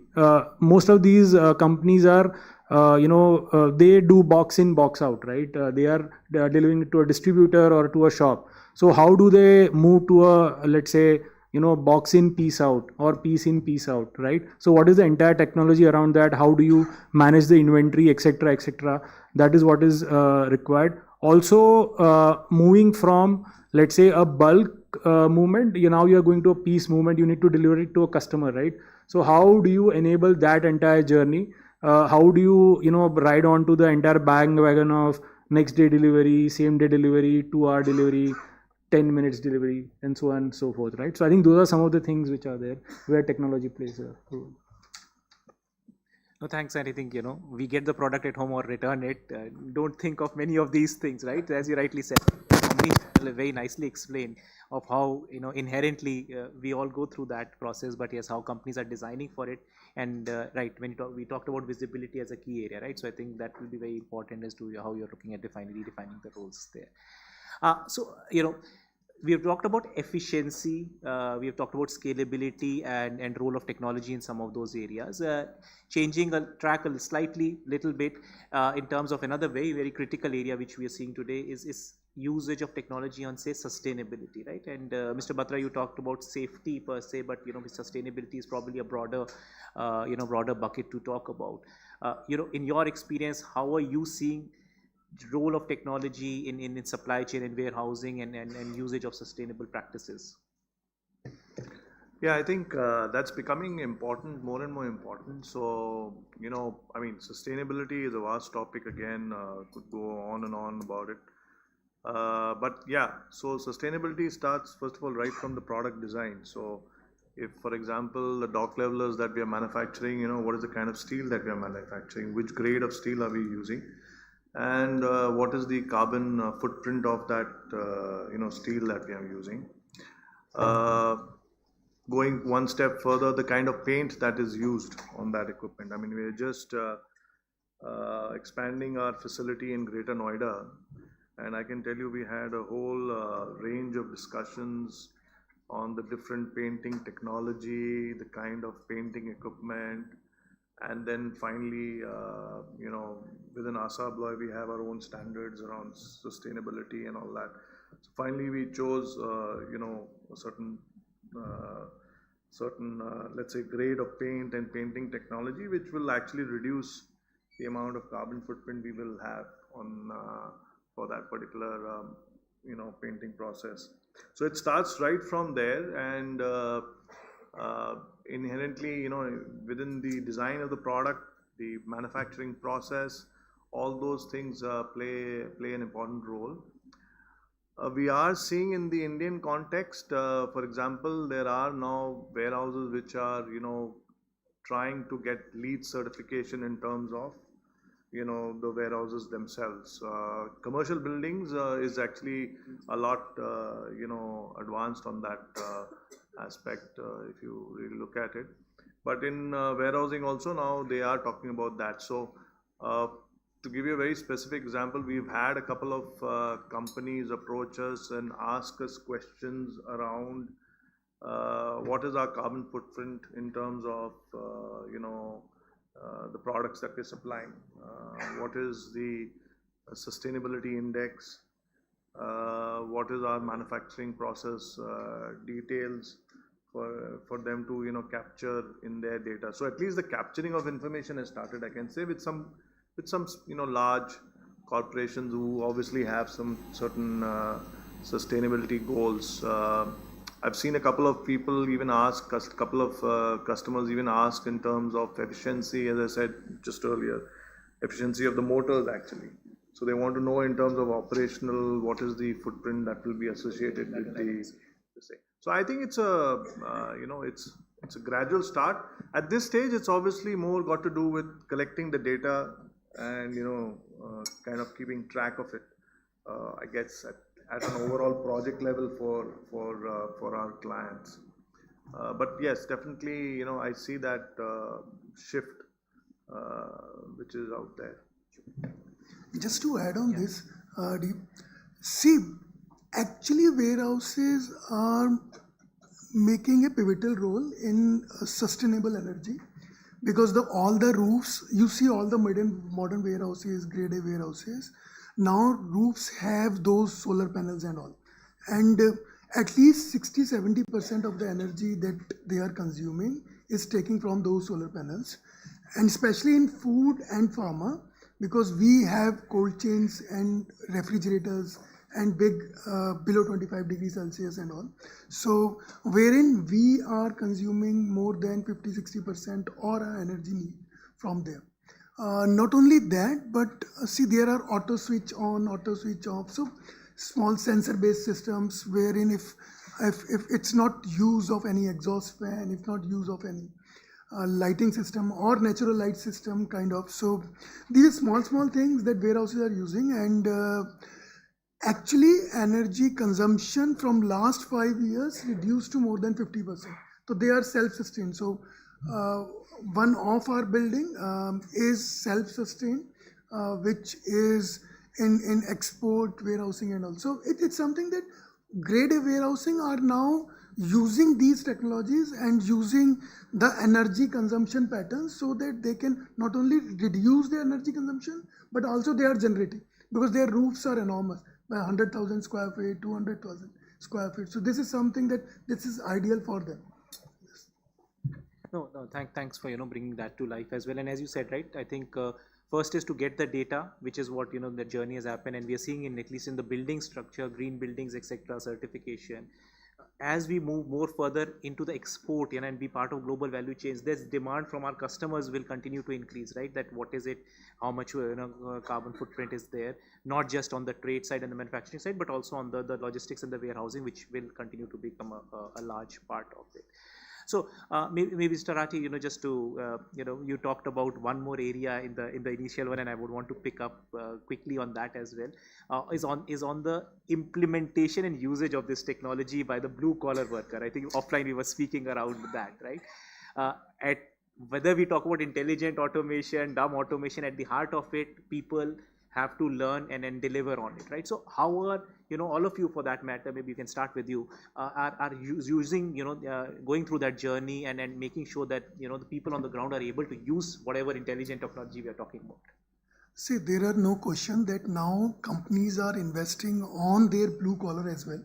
Most of these companies are they do box in, box out, right? They are delivering it to a distributor or to a shop. So how do they move to a, let's say, box in, piece out, or piece in, piece out, right? So what is the entire technology around that? How do you manage the inventory, etc., etc.? That is what is required. Also, moving from, let's say, a bulk movement, now you are going to a piece movement, you need to deliver it to a customer, right? So how do you enable that entire journey? How do you, ride on to the entire bandwagon of next day delivery, same day delivery, 2-hour delivery, 10 minutes delivery, and so on and so forth, right? So I think those are some of the things which are there where technology plays a role. No, thanks. And I think, we get the product at home or return it. Don't think of many of these things, right? As you rightly said, very nicely explained of how, inherently we all go through that process, but yes, how companies are designing for it. And right, when we talked about visibility as a key area, right? So I think that will be very important as to how you're looking at redefining the roles there. We have talked about efficiency, we have talked about scalability and role of technology in some of those areas. Changing a track a little bit in terms of another very, very critical area which we are seeing today is usage of technology on, say, sustainability, right? And Mr. Batra, you talked about safety per se, but sustainability is probably a broader bucket to talk about. In your experience, how are you seeing role of technology in supply chain and warehousing and usage of sustainable practices? Yeah, I think that's becoming important, more and more important. So, I mean, sustainability is a vast topic again, could go on and on about it. But yeah, so sustainability starts, first of all, right from the product design. So, if, for example, the dock levelers that we are manufacturing, what is the kind of steel that we are manufacturing, which grade of steel are we using, and what is the carbon footprint of that, steel that we are using. Going one step further, the kind of paint that is used on that equipment. I mean, we are just expanding our facility in Greater Noida, and I can tell you we had a whole range of discussions on the different painting technology, the kind of painting equipment, and then finally, within Asa Abloy, we have our own standards around sustainability and all that. So finally, we chose, a certain, let's say, grade of paint and painting technology, which will actually reduce the amount of carbon footprint we will have on for that particular, painting process. So it starts right from there, and inherently, within the design of the product, the manufacturing process, all those things play an important role. We are seeing in the Indian context, for example, there are now warehouses which are, trying to get LEED certification in terms of, the warehouses themselves. Commercial buildings is actually a lot, advanced on that aspect if you really look at it. But in warehousing also now they are talking about that. So to give you a very specific example, we've had a couple of companies approach us and ask us questions around what is our carbon footprint in terms of, the products that we're supplying. What is the sustainability index? What is our manufacturing process details for them to, capture in their data. So at least the capturing of information has started, I can say, with some large corporations who obviously have some certain sustainability goals. I've seen a couple of people even ask, a couple of customers even ask in terms of efficiency, as I said just earlier, efficiency of the motors actually. So they want to know in terms of operational, what is the footprint that will be associated with the same. So I think it's a, it's a gradual start. At this stage, it's obviously more got to do with collecting the data and, kind of keeping track of it, I guess, at an overall project level for our clients. But yes, definitely, I see that shift which is out there. Just to add on this, see, actually warehouses are making a pivotal role in sustainable energy, because all the roofs, you see all the modern warehouses, grade A warehouses, now roofs have those solar panels and all. And at least 60-70% of the energy that they are consuming is taking from those solar panels. And especially in food and pharma, because we have cold chains and refrigerators and big below 25 degrees Celsius and all. So wherein we are consuming more than 50-60% or our energy need from there. Not only that, but see, there are auto switch on, auto switch off. So small sensor based systems wherein if it's not use of any exhaust fan, if not use of any lighting system or natural light system kind of. So these are small things that warehouses are using, and actually energy consumption from last 5 years reduced to more than 50%. So they are self-sustained. So one of our building is self-sustained, which is in export warehousing and also. It's something that grade A warehousing are now using these technologies and using the energy consumption patterns so that they can not only reduce their energy consumption, but also they are generating, because their roofs are enormous, by 100,000 square feet, 200,000 square feet. So this is something that this is ideal for them. No, thanks for bringing that to life as well. And as you said, right, I think first is to get the data, which is what the journey has happened, and we are seeing in at least in the building structure, green buildings, etc., certification. as we move more further into the export, and be part of global value chains, this demand from our customers will continue to increase, right? That what is it, how much carbon footprint is there, not just on the trade side and the manufacturing side, but also on the logistics and the warehousing, which will continue to become a large part of it. So maybe Mr. Rathi, just to, you talked about one more area in the initial one, and I would want to pick up quickly on that as well, is on the implementation and usage of this technology by the blue collar worker. I think offline we were speaking around that, right? At whether we talk about intelligent automation, dumb automation, at the heart of it, people have to learn and then deliver on it, right? So how are, all of you for that matter, maybe you can start with you, are using, going through that journey and making sure that, the people on the ground are able to use whatever intelligent technology we are talking about? See, there are no question that now companies are investing on their blue collar as well.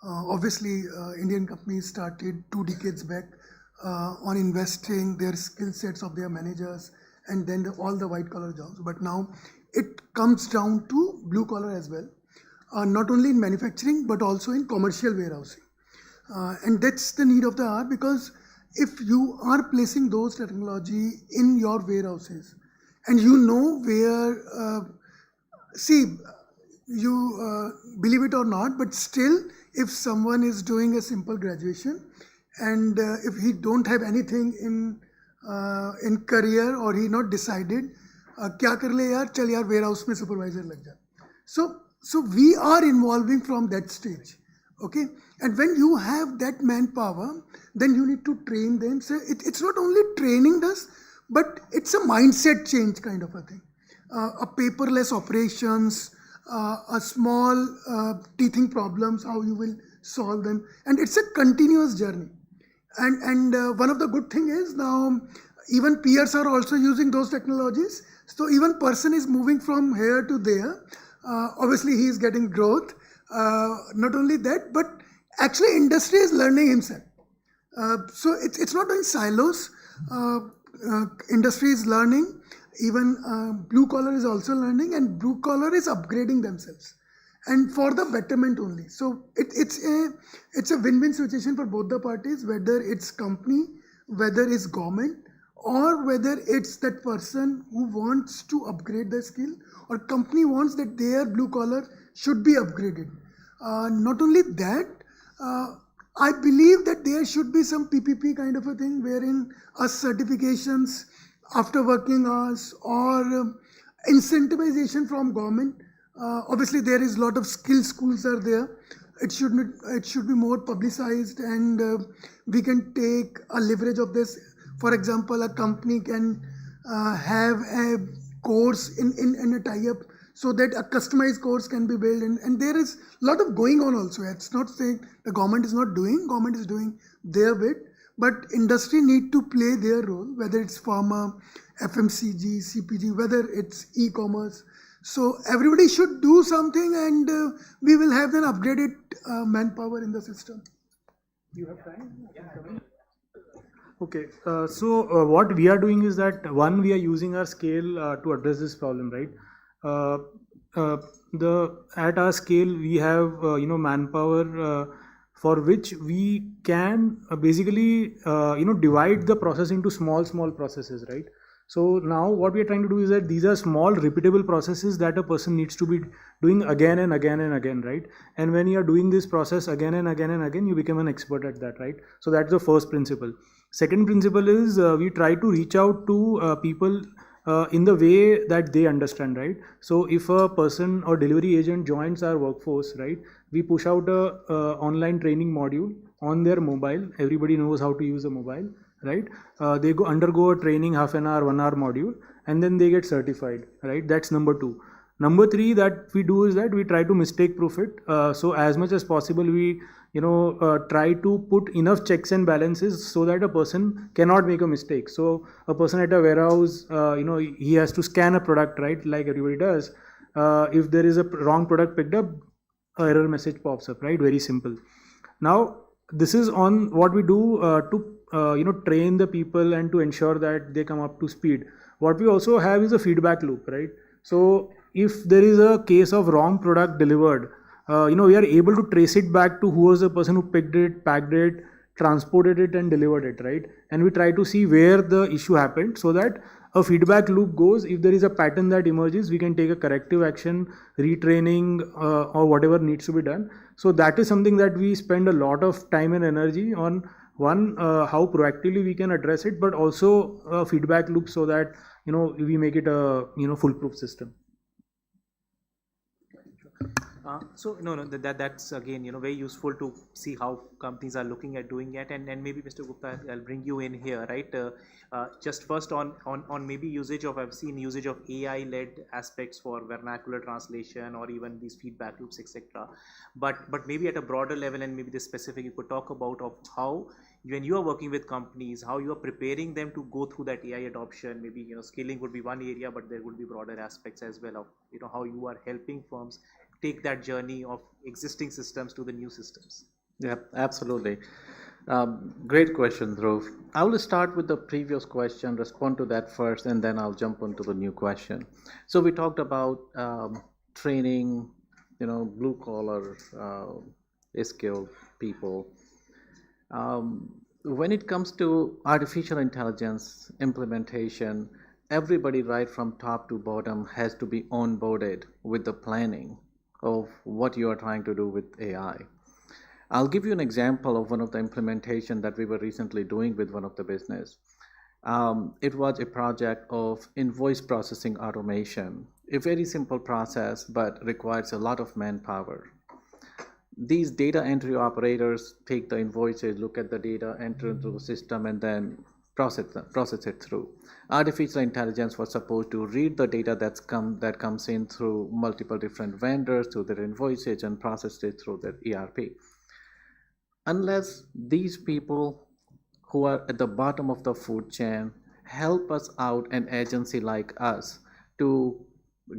Obviously, Indian companies started 2 decades back on investing their skill sets of their managers and then all the white collar jobs. But now it comes down to blue collar as well, not only in manufacturing but also in commercial warehousing. And that's the need of the hour, because if you are placing those technology in your warehouses and where, you believe it or not, but still if someone is doing a simple graduation and if he don't have anything in career or he not decided, क्या कर ले यार, चल यार warehouse में supervisor लग जा. So we are involving from that stage, okay? And when you have that manpower, then you need to train them. So it's not only training us, but it's a mindset change kind of a thing. A paperless operations, a small teething problems, how you will solve them, and it's a continuous journey. And one of the good thing is now even peers are also using those technologies. So even person is moving from here to there. Obviously he is getting growth. Not only that, but actually industry is learning himself. So it's not in silos. Industry is learning. Even blue collar is also learning, and blue collar is upgrading themselves, and for the betterment only. So it's a win-win situation for both the parties, whether it's company, whether it's government, or whether it's that person who wants to upgrade their skill, or company wants that their blue collar should be upgraded. Not only that, I believe that there should be some PPP kind of a thing wherein certifications after working hours or incentivization from government. Obviously there is a lot of skill schools are there. It should be more publicized, and we can take a leverage of this. For example, a company can have a course in a tie-up so that a customized course can be built, and there is a lot of going on also. It's not saying the government is not doing, government is doing their bit, but industry need to play their role, whether it's pharma, FMCG, CPG, whether it's e-commerce. So everybody should do something, and we will have an upgraded manpower in the system. You have time? Okay, so what we are doing is that, one, we are using our scale to address this problem, right? At our scale, we have manpower for which we can basically divide the process into small processes, right? So now what we are trying to do is that these are small repeatable processes that a person needs to be doing again and again and again, right? And when you are doing this process again and again and again, you become an expert at that, right? So that's the first principle. Second principle is we try to reach out to people in the way that they understand, right? So if a person or delivery agent joins our workforce, right, we push out a online training module on their mobile. Everybody knows how to use a mobile, right? They undergo a training, half an hour, 1 hour module, and then they get certified, right? That's number 2. Number 3 that we do is that we try to mistake proof it. So as much as possible, we try to put enough checks and balances so that a person cannot make a mistake. So a person at a warehouse, he has to scan a product, right? Like everybody does. If there is a wrong product picked up, an error message pops up, right? Very simple. Now, this is on what we do to train the people and to ensure that they come up to speed. What we also have is a feedback loop, right? So if there is a case of wrong product delivered, we are able to trace it back to who was the person who picked it, packed it, transported it and delivered it, right? And we try to see where the issue happened so that a feedback loop goes. If there is a pattern that emerges, we can take a corrective action, retraining, or whatever needs to be done. So that is something that we spend a lot of time and energy on. One, how proactively we can address it, but also a feedback loop so that we make it a foolproof system. That's again, very useful to see how companies are looking at doing it. And maybe Mr. Gupta, I'll bring you in here, right? Just first on maybe usage of, I've seen usage of AI-led aspects for vernacular translation or even these feedback loops, etc. But maybe at a broader level, and maybe the specific you could talk about of how when you are working with companies, how you are preparing them to go through that AI adoption. Maybe scaling would be one area, but there would be broader aspects as well of how you are helping firms take that journey of existing systems to the new systems. Yeah, absolutely. Great question, Dhruv. I will start with the previous question, respond to that first, and then I'll jump onto the new question. So we talked about training, blue collar skilled people. When it comes to artificial intelligence implementation, everybody right from top to bottom has to be onboarded with the planning of what you are trying to do with AI. I'll give you an example of one of the implementation that we were recently doing with one of the business. It was a project of invoice processing automation, a very simple process, but requires a lot of manpower. These data entry operators take the invoices, look at the data, enter into the system, and then process it through. Artificial intelligence was supposed to read the data that comes in through multiple different vendors, through their invoices, and process it through their ERP. Unless these people who are at the bottom of the food chain help us out, an agency like us, to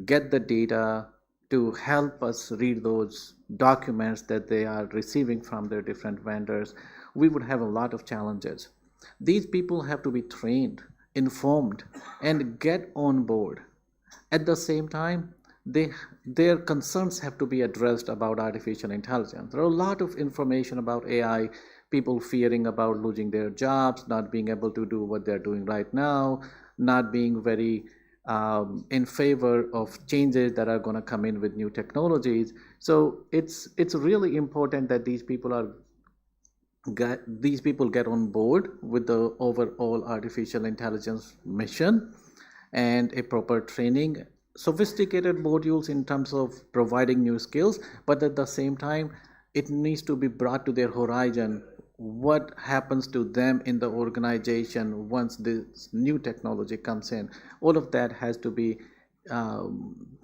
get the data, to help us read those documents that they are receiving from their different vendors, we would have a lot of challenges. These people have to be trained, informed, and get on board. At the same time, their concerns have to be addressed about artificial intelligence. There are a lot of information about AI, people fearing about losing their jobs, not being able to do what they're doing right now, not being very in favor of changes that are going to come in with new technologies. So it's really important that these people get on board with the overall artificial intelligence mission and a proper training, sophisticated modules in terms of providing new skills, but at the same time, it needs to be brought to their horizon. What happens to them in the organization once this new technology comes in? All of that has to be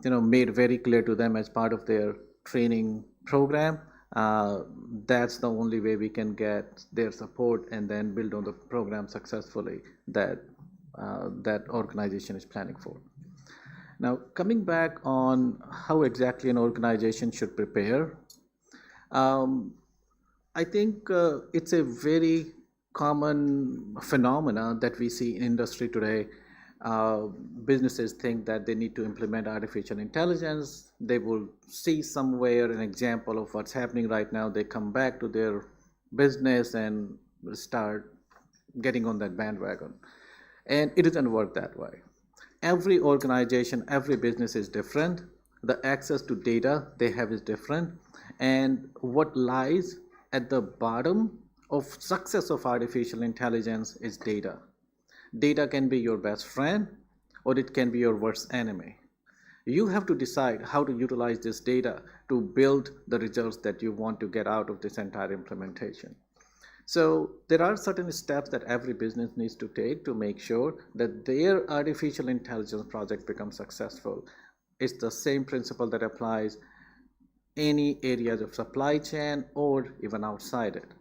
made very clear to them as part of their training program. That's the only way we can get their support and then build on the program successfully that organization is planning for. Now, coming back on how exactly an organization should prepare, I think it's a very common phenomena that we see in industry today. Businesses think that they need to implement artificial intelligence. They will see somewhere an example of what's happening right now. They come back to their business and start getting on that bandwagon. And it doesn't work that way. Every organization, every business is different. The access to data they have is different. And what lies at the bottom of success of artificial intelligence is data. Data can be your best friend or it can be your worst enemy. You have to decide how to utilize this data to build the results that you want to get out of this entire implementation. So there are certain steps that every business needs to take to make sure that their artificial intelligence project becomes successful. It's the same principle that applies any areas of supply chain or even outside it.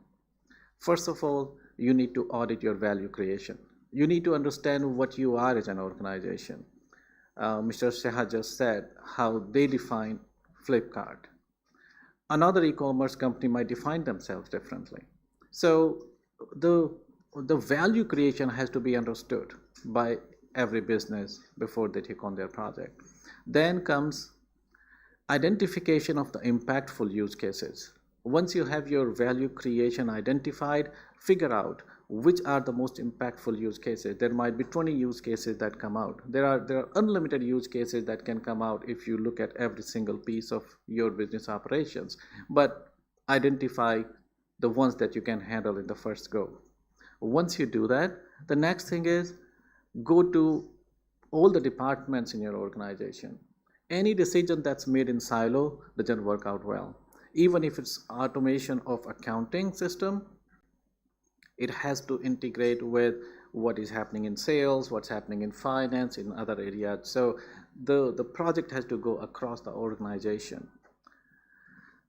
First of all, you need to audit your value creation. You need to understand what you are as an organization. Mr. Shah just said how they define Flipkart. Another e-commerce company might define themselves differently. So the value creation has to be understood by every business before they take on their project. Then comes identification of the impactful use cases. Once you have your value creation identified, figure out which are the most impactful use cases. There might be 20 use cases that come out. There are unlimited use cases that can come out if you look at every single piece of your business operations. But identify the ones that you can handle in the first go. Once you do that, the next thing is go to all the departments in your organization. Any decision that's made in silo doesn't work out well. Even if it's automation of accounting system, it has to integrate with what is happening in sales, what's happening in finance, in other areas. So the project has to go across the organization.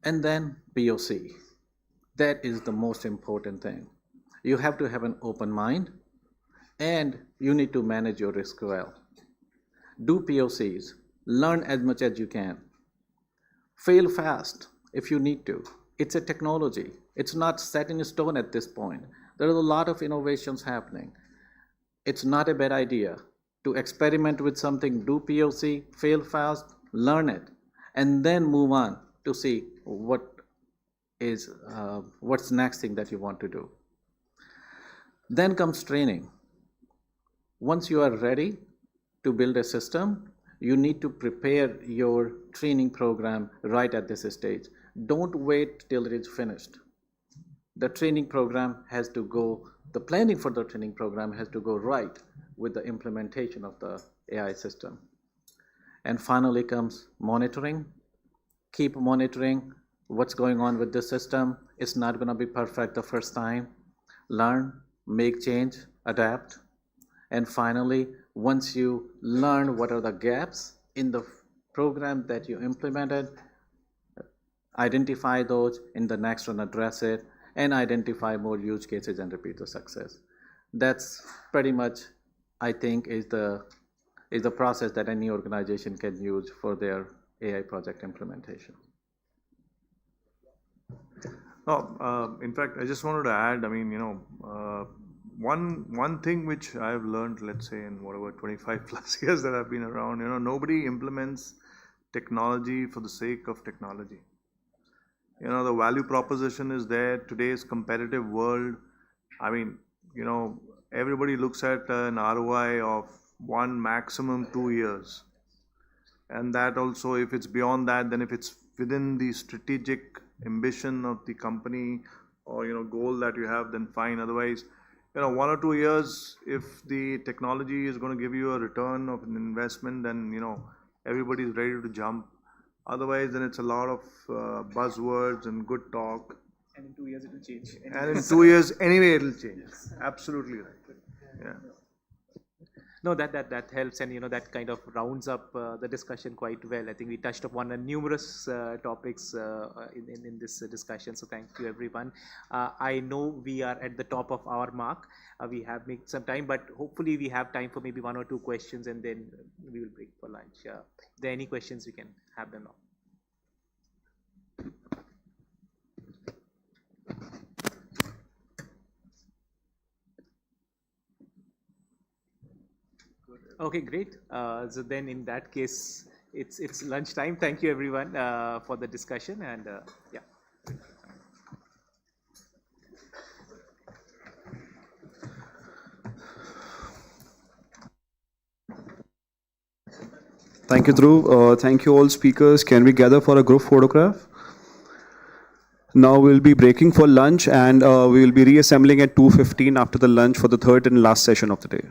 And then POC. That is the most important thing. You have to have an open mind, and you need to manage your risk well. Do POCs. Learn as much as you can. Fail fast if you need to. It's a technology. It's not set in stone at this point. There are a lot of innovations happening. It's not a bad idea to experiment with something, do POC, fail fast, learn it, and then move on to see what's next thing that you want to do. Then comes training. Once you are ready to build a system, you need to prepare your training program right at this stage. Don't wait till it is finished. The training program has to go, the planning for the training program has to go right with the implementation of the AI system. And finally comes monitoring. Keep monitoring what's going on with the system. It's not going to be perfect the first time. Learn, make change, adapt. And finally, once you learn what are the gaps in the program that you implemented, identify those, in the next one address it, and identify more use cases and repeat the success. That's pretty much, I think, is the process that any organization can use for their AI project implementation. In fact, I just wanted to add, I mean, one thing which I've learned, let's say in whatever 25 plus years that I've been around, nobody implements technology for the sake of technology. The value proposition is there. Today's competitive world, I mean, everybody looks at an ROI of 1, maximum 2 years. And that also, if it's beyond that, then if it's within the strategic ambition of the company or, goal that you have, then fine. Otherwise, 1 or 2 years, if the technology is going to give you a return of an investment, then, everybody's ready to jump. Otherwise, then it's a lot of buzzwords and good talk. And in 2 years, it will change. And in 2 years, anyway, it'll change. Yes. Absolutely right. Yeah. No, that helps, and that kind of rounds up the discussion quite well. I think we touched upon numerous topics in this discussion. So thank you, everyone. I know we are at the top of our mark. We have made some time, but hopefully we have time for maybe 1 or 2 questions, and then we will break for lunch. If there are any questions, we can have them now. Okay, great. So then in that case, it's lunchtime. Thank you, everyone, for the discussion, and yeah. Thank you, Dhruv. Thank you all speakers. Can we gather for a group photograph? Now we'll be breaking for lunch, and we will be reassembling at 2:15 after the lunch for the third and last session of the day.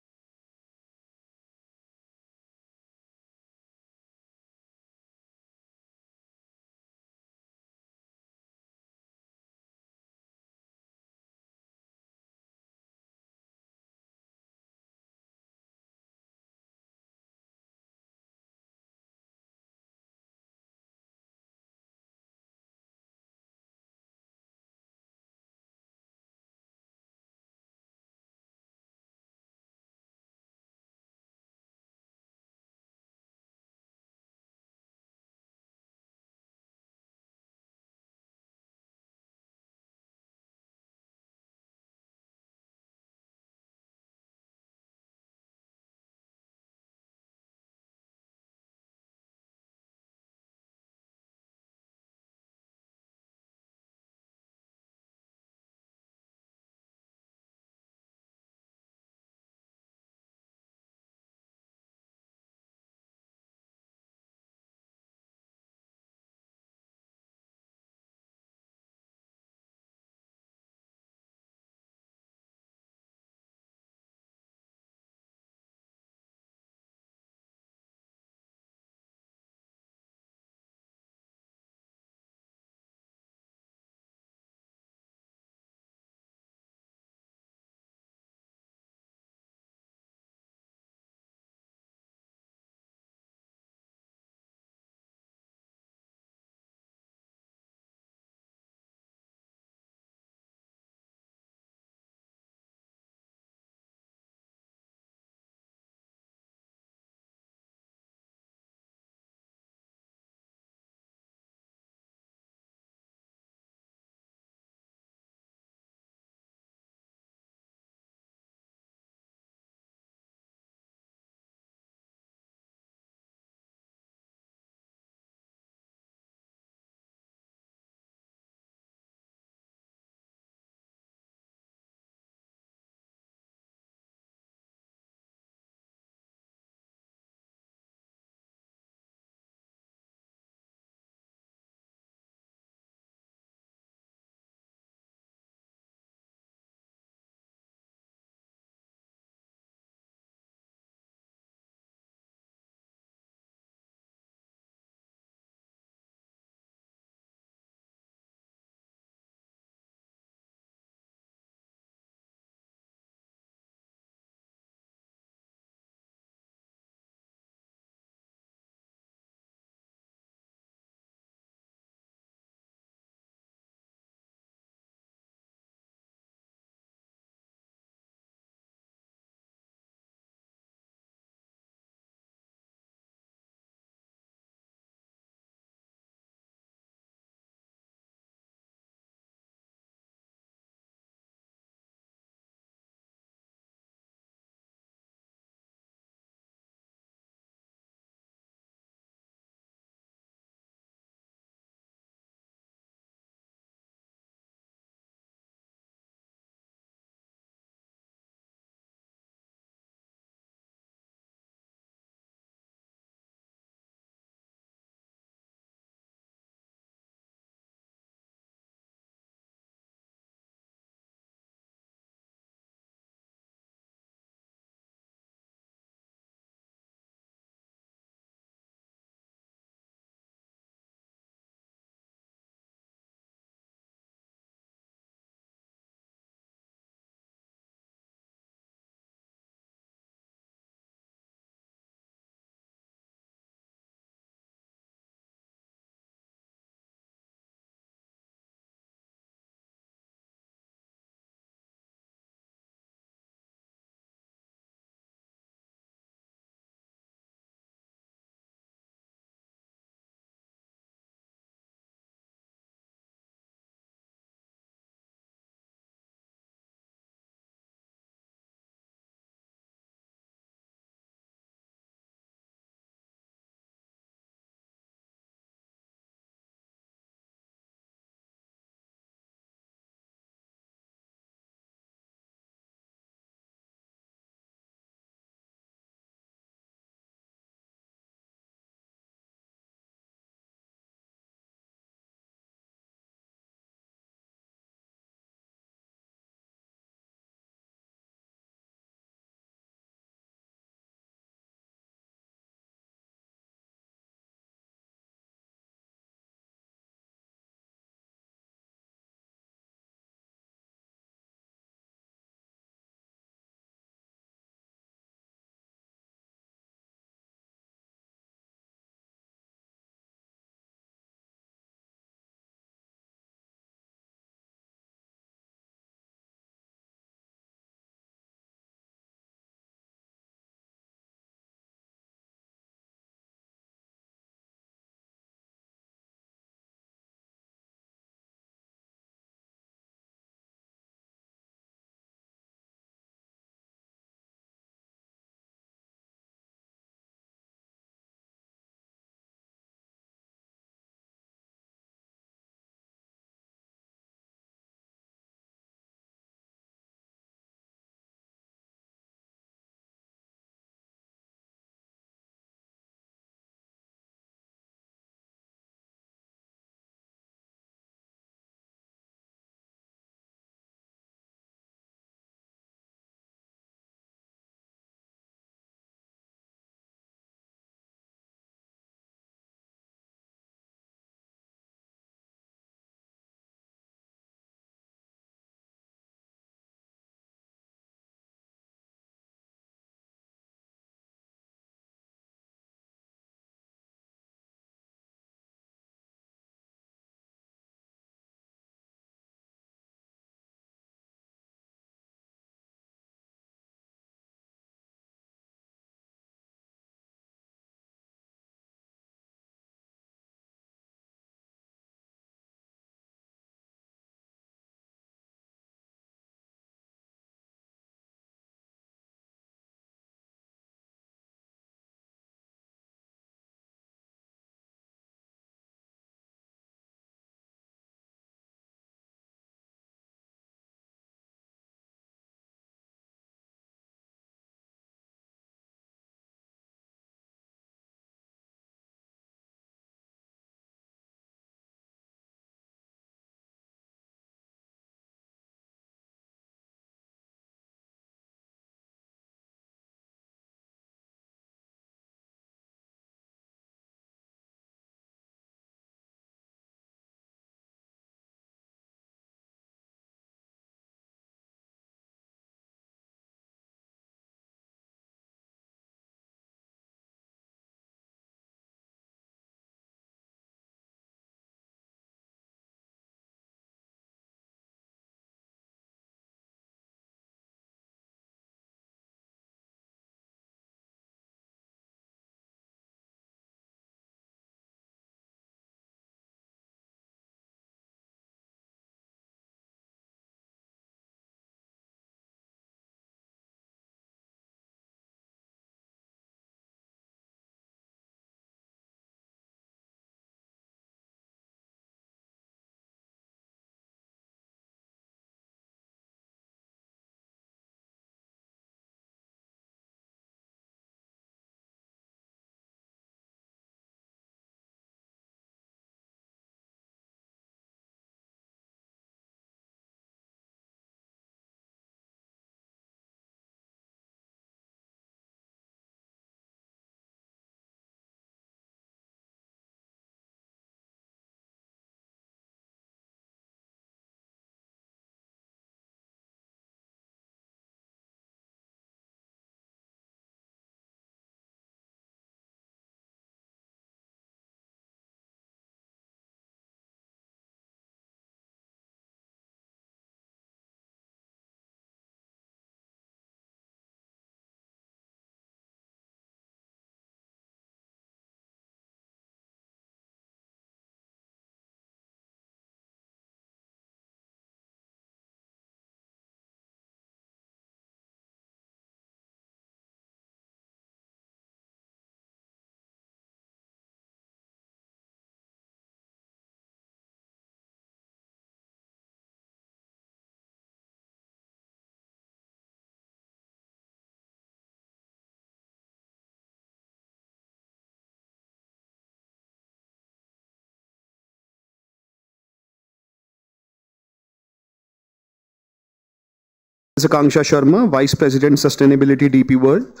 Ms. Akanksha Sharma, Vice President Sustainability DP World,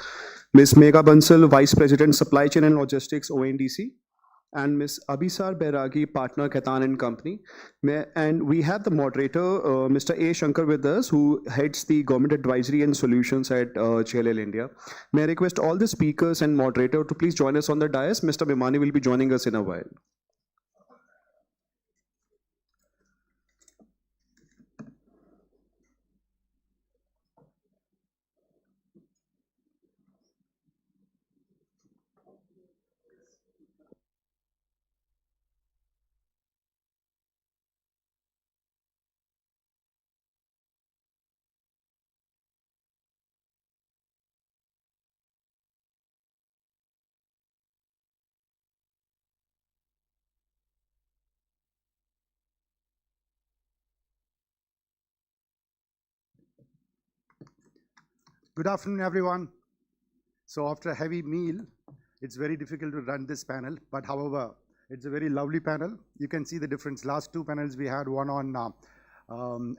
Ms. Megha Bansal, Vice President Supply Chain and Logistics ONDC, and Ms. Abhisar Bairagi, Partner Khaitan and Company. And we have the moderator, Mr. A. Shankar with us, who heads the Government Advisory and Solutions at JLL India. May I request all the speakers and moderator to please join us on the dais. Mr. Bhimani will be joining us in a while. Good afternoon, everyone. So after a heavy meal, it's very difficult to run this panel, but however, it's a very lovely panel. You can see the difference. Last two panels we had, one on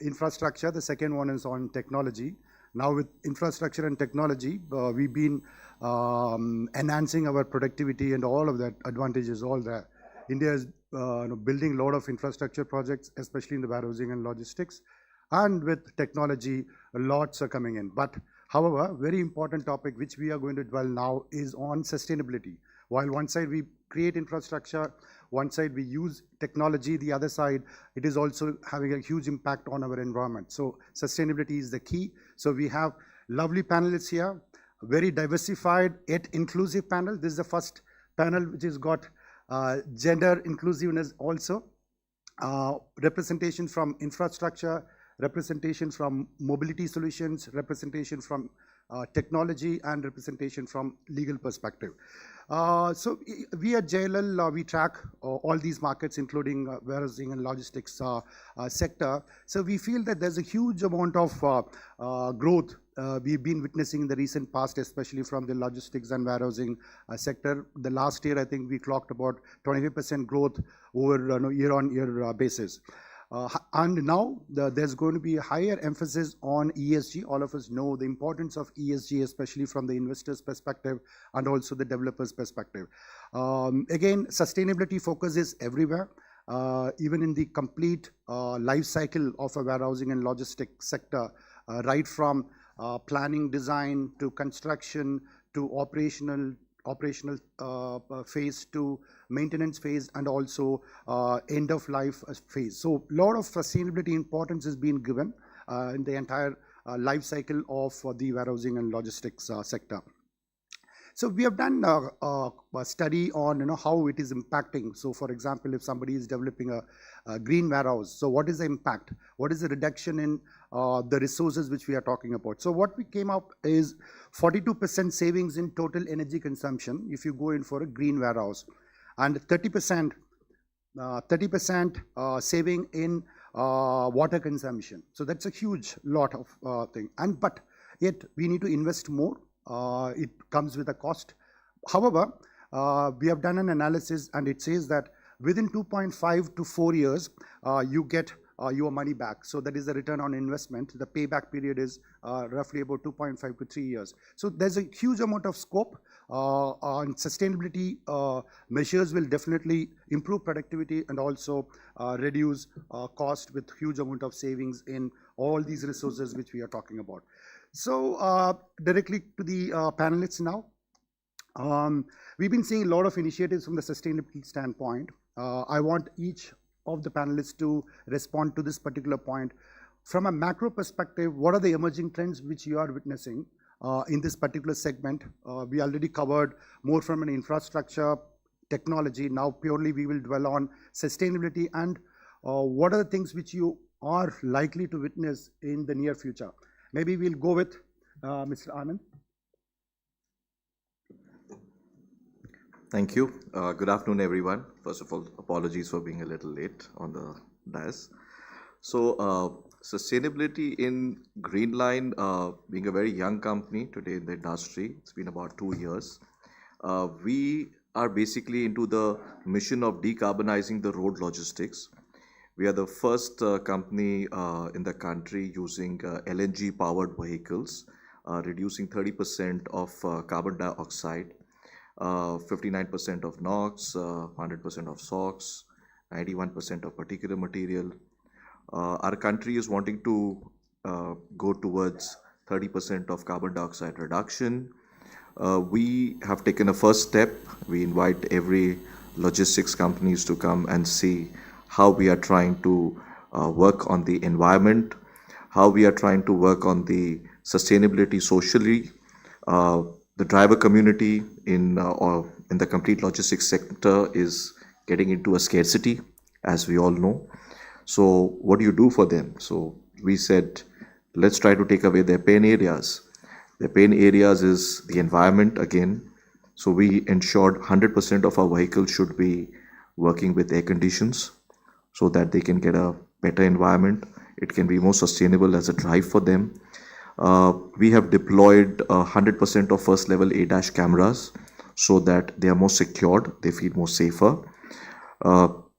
infrastructure, the second one is on technology. Now with infrastructure and technology, we've been enhancing our productivity and all of that advantages all there. India is building a lot of infrastructure projects, especially in the warehousing and logistics. And with technology, lots are coming in. But however, very important topic which we are going to dwell now is on sustainability. While one side we create infrastructure, one side we use technology, the other side, it is also having a huge impact on our environment. So sustainability is the key. So we have lovely panelists here, very diversified yet inclusive panel. This is the first panel which has got gender inclusiveness also, representation from infrastructure, representation from mobility solutions, representation from technology, and representation from legal perspective. So we at JLL, we track all these markets, including warehousing and logistics sector. So we feel that there's a huge amount of growth we've been witnessing in the recent past, especially from the logistics and warehousing sector. The last year, I think we clocked about 25% growth over year-on-year basis. And now there's going to be a higher emphasis on ESG. All of us know the importance of ESG, especially from the investors' perspective and also the developers' perspective. Again, sustainability focus is everywhere, even in the complete life cycle of a warehousing and logistics sector, right from planning, design to construction to operational phase to maintenance phase and also end of life phase. So a lot of sustainability importance is being given in the entire life cycle of the warehousing and logistics sector. So we have done a study on how it is impacting. So for example, if somebody is developing a green warehouse, so what is the impact? What is the reduction in the resources which we are talking about? So what we came up is 42% savings in total energy consumption if you go in for a green warehouse, and 30% saving in water consumption. So that's a huge lot of thing. But yet we need to invest more. It comes with a cost. However, we have done an analysis and it says that within 2.5 to 4 years, you get your money back. So that is the return on investment. The payback period is roughly about 2.5 to 3 years. So there's a huge amount of scope on sustainability. Measures will definitely improve productivity and also reduce cost with huge amount of savings in all these resources which we are talking about. So directly to the panelists now. We've been seeing a lot of initiatives from the sustainability standpoint. I want each of the panelists to respond to this particular point. From a macro perspective, what are the emerging trends which you are witnessing in this particular segment? We already covered more from an infrastructure, technology. Now purely we will dwell on sustainability and what are the things which you are likely to witness in the near future. Maybe we'll go with Mr. Anand. Thank you. Good afternoon, everyone. First of all, apologies for being a little late on the dais. So, sustainability in Greenline, being a very young company today in the industry, it's been about 2 years. We are basically into the mission of decarbonizing the road logistics. We are the first company in the country using LNG powered vehicles, reducing 30% of carbon dioxide, 59% of NOx, 100% of SOx, 91% of particulate material. Our country is wanting to go towards 30% of carbon dioxide reduction. We have taken a first step. We invite every logistics companies to come and see how we are trying to work on the environment, how we are trying to work on the sustainability socially. The driver community in the complete logistics sector is getting into a scarcity, as we all know. So what do you do for them? So we said, let's try to take away their pain areas. Their pain areas is the environment again. So we ensured 100% of our vehicles should be working with air conditions so that they can get a better environment. It can be more sustainable as a drive for them. We have deployed 100% of first level ADAS cameras so that they are more secured, they feel more safer.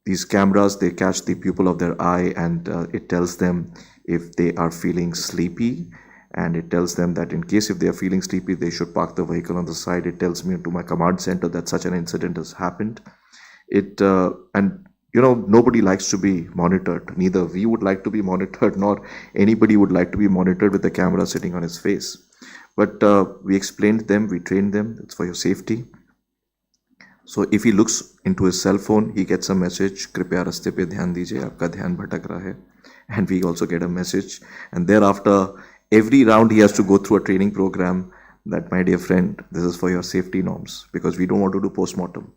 These cameras, they catch the pupil of their eye and it tells them if they are feeling sleepy, and it tells them that in case if they are feeling sleepy, they should park the vehicle on the side. It tells me to my command center that such an incident has happened. And you know, nobody likes to be monitored. Neither we would like to be monitored, nor anybody would like to be monitored with the camera sitting on his face. But we explained them, we trained them, it's for your safety. So if he looks into his cell phone, he gets a message, "Kripya raste pe dhyan dijiye, aapka dhyan bhatak raha hai." And we also get a message. And thereafter, every round he has to go through a training program that, my dear friend, this is for your safety norms, because we don't want to do postmortem.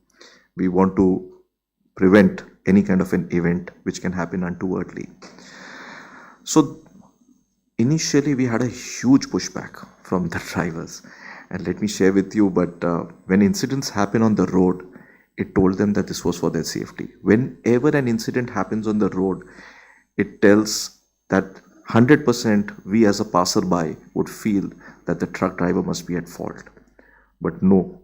We want to prevent any kind of an event which can happen untowardly. So initially we had a huge pushback from the drivers. And let me share with you, but when incidents happen on the road, it told them that this was for their safety. Whenever an incident happens on the road, it tells that 100% we as a passerby would feel that the truck driver must be at fault. But no,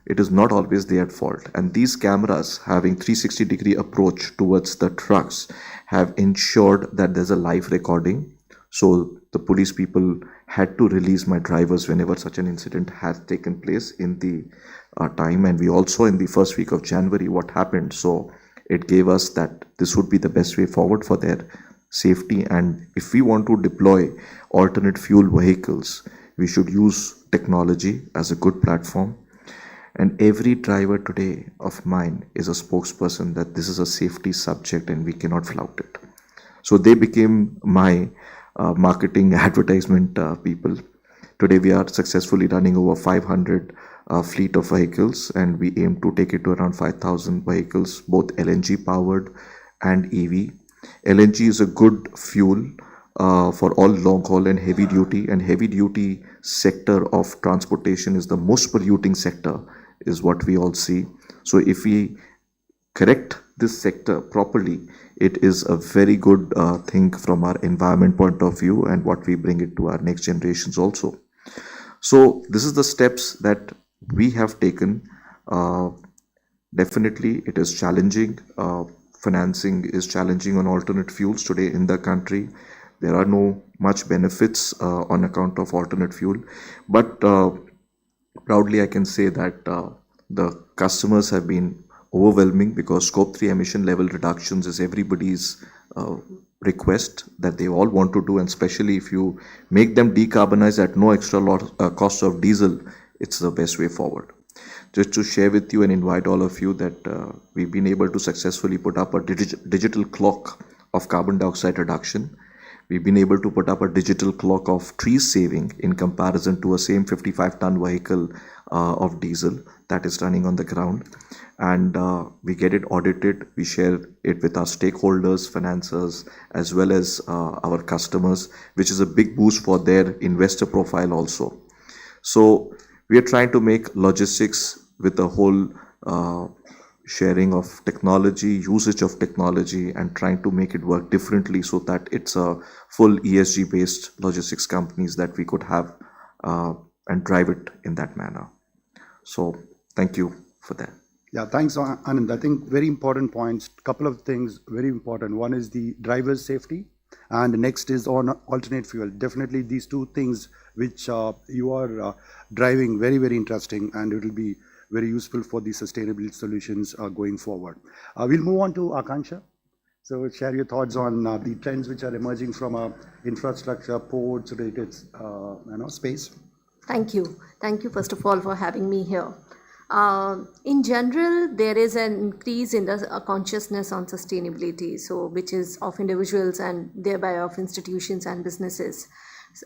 it is not always they at fault. And these cameras, having 360-degree approach towards the trucks, have ensured that there's a live recording. So the police people had to release my drivers whenever such an incident has taken place in the time. And we also, in the first week of January, what happened. So it gave us that this would be the best way forward for their safety. And if we want to deploy alternate fuel vehicles, we should use technology as a good platform. And every driver today of mine is a spokesperson that this is a safety subject and we cannot flout it. So they became my marketing advertisement people. Today we are successfully running over 500 fleet of vehicles, and we aim to take it to around 5,000 vehicles, both LNG powered and EV. LNG is a good fuel for all long haul and heavy duty sector of transportation is the most polluting sector, is what we all see. So if we correct this sector properly, it is a very good thing from our environment point of view, and what we bring it to our next generations also. So this is the steps that we have taken. Definitely it is challenging. Financing is challenging on alternate fuels today in the country. There are no much benefits on account of alternate fuel, but proudly I can say that the customers have been overwhelming, because scope 3 emission level reductions is everybody's request that they all want to do, and especially if you make them decarbonize at no extra cost of diesel, it's the best way forward. Just to share with you and invite all of you that we've been able to successfully put up a digital clock of carbon dioxide reduction. We've been able to put up a digital clock of tree saving in comparison to a same 55-ton vehicle of diesel that is running on the ground. And we get it audited, we share it with our stakeholders, financiers, as well as our customers, which is a big boost for their investor profile also. So we are trying to make logistics with a whole sharing of technology, usage of technology, and trying to make it work differently so that it's a full ESG based logistics companies that we could have and drive it in that manner. So thank you for that. Yeah, thanks, Anand. I think very important points. Couple of things very important. One is the driver's safety, and the next is on alternate fuel. Definitely these two things which you are driving, very, very interesting, and it will be very useful for the sustainability solutions going forward. We'll move on to Akansha. So share your thoughts on the trends which are emerging from infrastructure, ports related space. Thank you. Thank you, first of all, for having me here. In general, there is an increase in the consciousness on sustainability, so which is of individuals and thereby of institutions and businesses.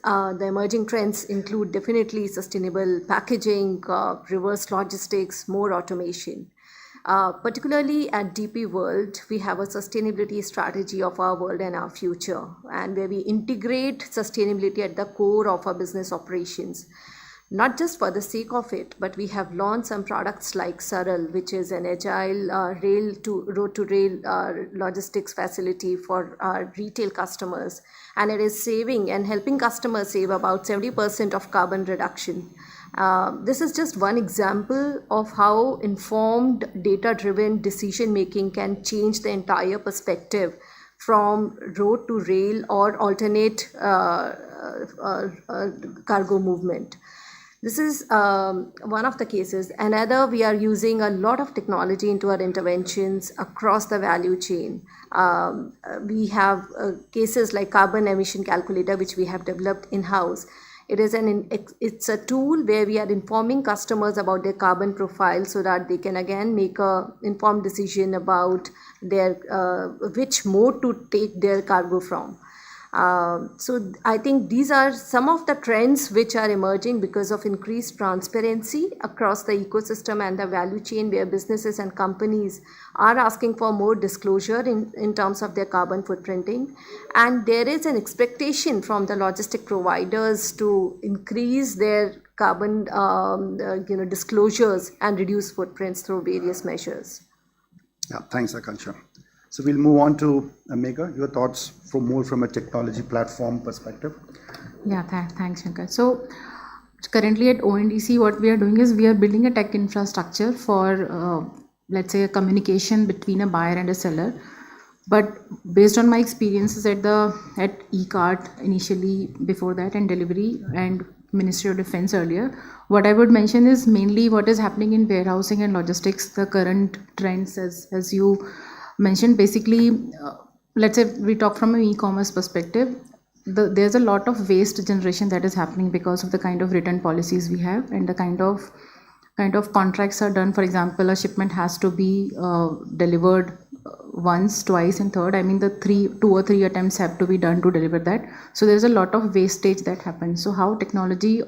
The emerging trends include definitely sustainable packaging, reverse logistics, more automation. Particularly at DP World, we have a sustainability strategy of our world and our future, and where we integrate sustainability at the core of our business operations. Not just for the sake of it, but we have launched some products like Saral, which is an agile road-to-rail logistics facility for our retail customers. And it is saving and helping customers save about 70% of carbon reduction. This is just one example of how informed, data-driven decision-making can change the entire perspective from road to rail or alternate cargo movement. This is one of the cases. Another, we are using a lot of technology into our interventions across the value chain. We have cases like carbon emission calculator, which we have developed in-house. It's a tool where we are informing customers about their carbon profile so that they can again make a informed decision about their which mode to take their cargo from. So I think these are some of the trends which are emerging because of increased transparency across the ecosystem and the value chain, where businesses and companies are asking for more disclosure in terms of their carbon footprinting. And there is an expectation from the logistic providers to increase their carbon disclosures and reduce footprints through various measures. Yeah, thanks, Akansha. So we'll move on to Megha, your thoughts from a technology platform perspective. Yeah, thanks, Shankar. So currently at ONDC, what we are doing is we are building a tech infrastructure for, let's say, a communication between a buyer and a seller. But based on my experiences at e-cart initially, before that, and delivery and Ministry of Defense earlier, what I would mention is mainly what is happening in warehousing and logistics, the current trends as you mentioned. Basically, let's say we talk from an e-commerce perspective, there's a lot of waste generation that is happening because of the kind of written policies we have and the kind of contracts are done. For example, a shipment has to be delivered once, twice, and third. I mean, the 2 or 3 attempts have to be done to deliver that. So there's a lot of wastage that happens. So how technology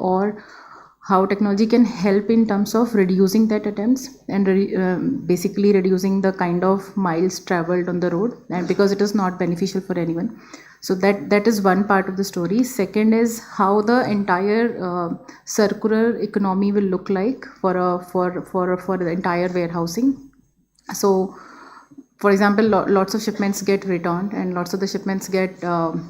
can help in terms of reducing that attempts and basically reducing the kind of miles traveled on the road, and because it is not beneficial for anyone. So that is one part of the story. Second is how the entire circular economy will look like for the entire warehousing. So, for example, lots of shipments get returned and lots of the shipments get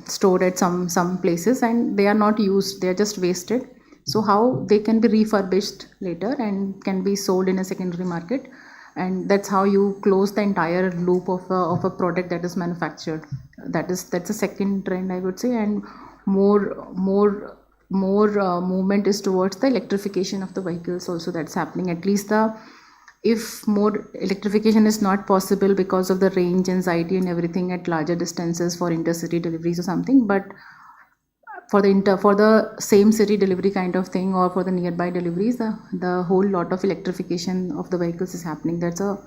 stored at some places and they are not used, they are just wasted. So how they can be refurbished later and can be sold in a secondary market, and that's how you close the entire loop of a product that is manufactured. That's a second trend, I would say, and more movement is towards the electrification of the vehicles also that's happening. At least if more electrification is not possible because of the range anxiety and everything at larger distances for intercity deliveries or something, but for the same city delivery kind of thing or for the nearby deliveries, the whole lot of electrification of the vehicles is happening. There's a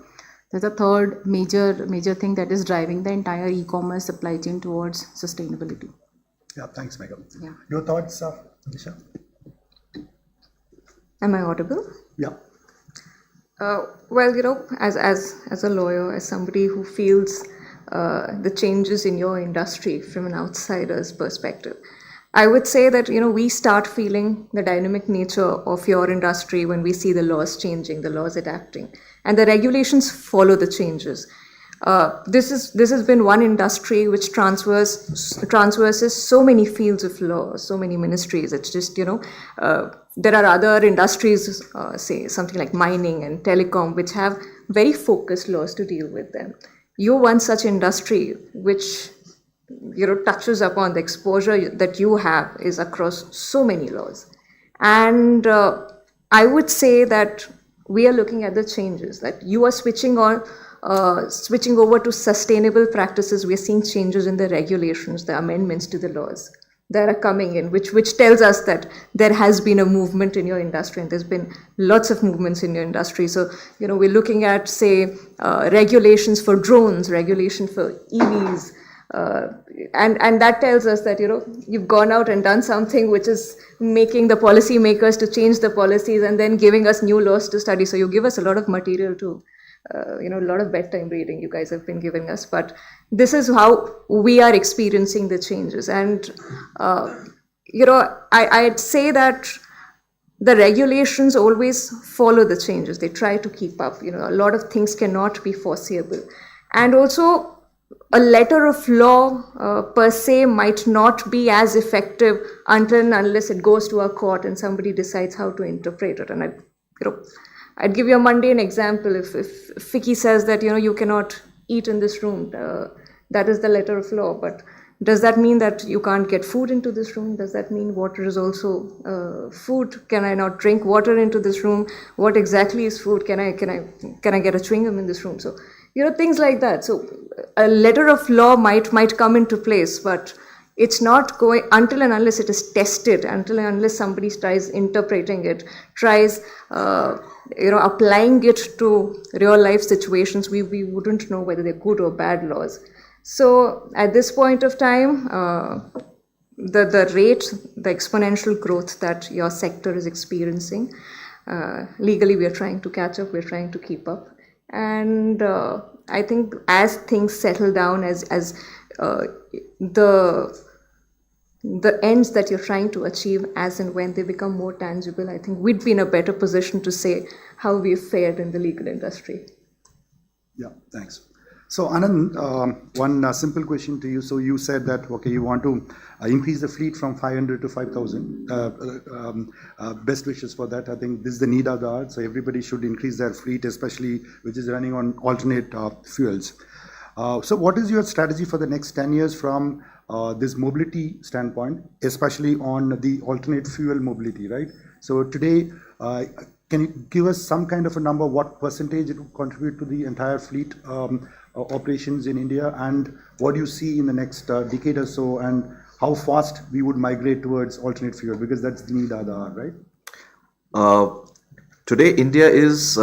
third major thing that is driving the entire e-commerce supply chain towards sustainability. Yeah, thanks, Megha. Yeah. Your thoughts, Nisha? Am I audible? Yeah. Well, as a lawyer, as somebody who feels the changes in your industry from an outsider's perspective, I would say that, we start feeling the dynamic nature of your industry when we see the laws changing, the laws adapting, and the regulations follow the changes. This has been one industry which transverses so many fields of law, so many ministries. It's just, there are other industries, say something like mining and telecom, which have very focused laws to deal with them. You're one such industry which touches upon the exposure that you have is across so many laws. And I would say that we are looking at the changes, that you are switching over to sustainable practices. We are seeing changes in the regulations, the amendments to the laws that are coming in, which tells us that there has been a movement in your industry, and there's been lots of movements in your industry. So, we're looking at, say, regulations for drones, regulation for EVs, and that tells us that, you've gone out and done something which is making the policymakers to change the policies and then giving us new laws to study. So you give us a lot of material to, a lot of bedtime reading you guys have been giving us. But this is how we are experiencing the changes. And, I'd say that the regulations always follow the changes. They try to keep up. A lot of things cannot be foreseeable. And also, a letter of law per se might not be as effective until and unless it goes to a court and somebody decides how to interpret it. And I'd give you a mundane example. If FICCI says that you cannot eat in this room, that is the letter of law. But does that mean that you can't get food into this room? Does that mean water is also food? Can I not drink water into this room? What exactly is food? Can I get a chewing gum in this room? So things like that. So a letter of law might come into place, but it's not going until and unless it is tested, until and unless somebody tries interpreting it, tries applying it to real life situations. We wouldn't know whether they're good or bad laws. So at this point of time, the rate, the exponential growth that your sector is experiencing, legally we are trying to catch up, we're trying to keep up. And I think as things settle down, as the ends that you're trying to achieve, as and when they become more tangible, I think we'd be in a better position to say how we've fared in the legal industry. Yeah, thanks. So Anand, one simple question to you. So you said that, okay, you want to increase the fleet from 500 to 5,000. Best wishes for that. I think this is the need of the hour. So everybody should increase their fleet, especially which is running on alternate fuels. So what is your strategy for the next 10 years from this mobility standpoint, especially on the alternate fuel mobility, right? So today, can you give us some kind of a number, what percentage it will contribute to the entire fleet operations in India, and what do you see in the next decade or so, and how fast we would migrate towards alternate fuel, because that's the need of the hour, right? Today, India is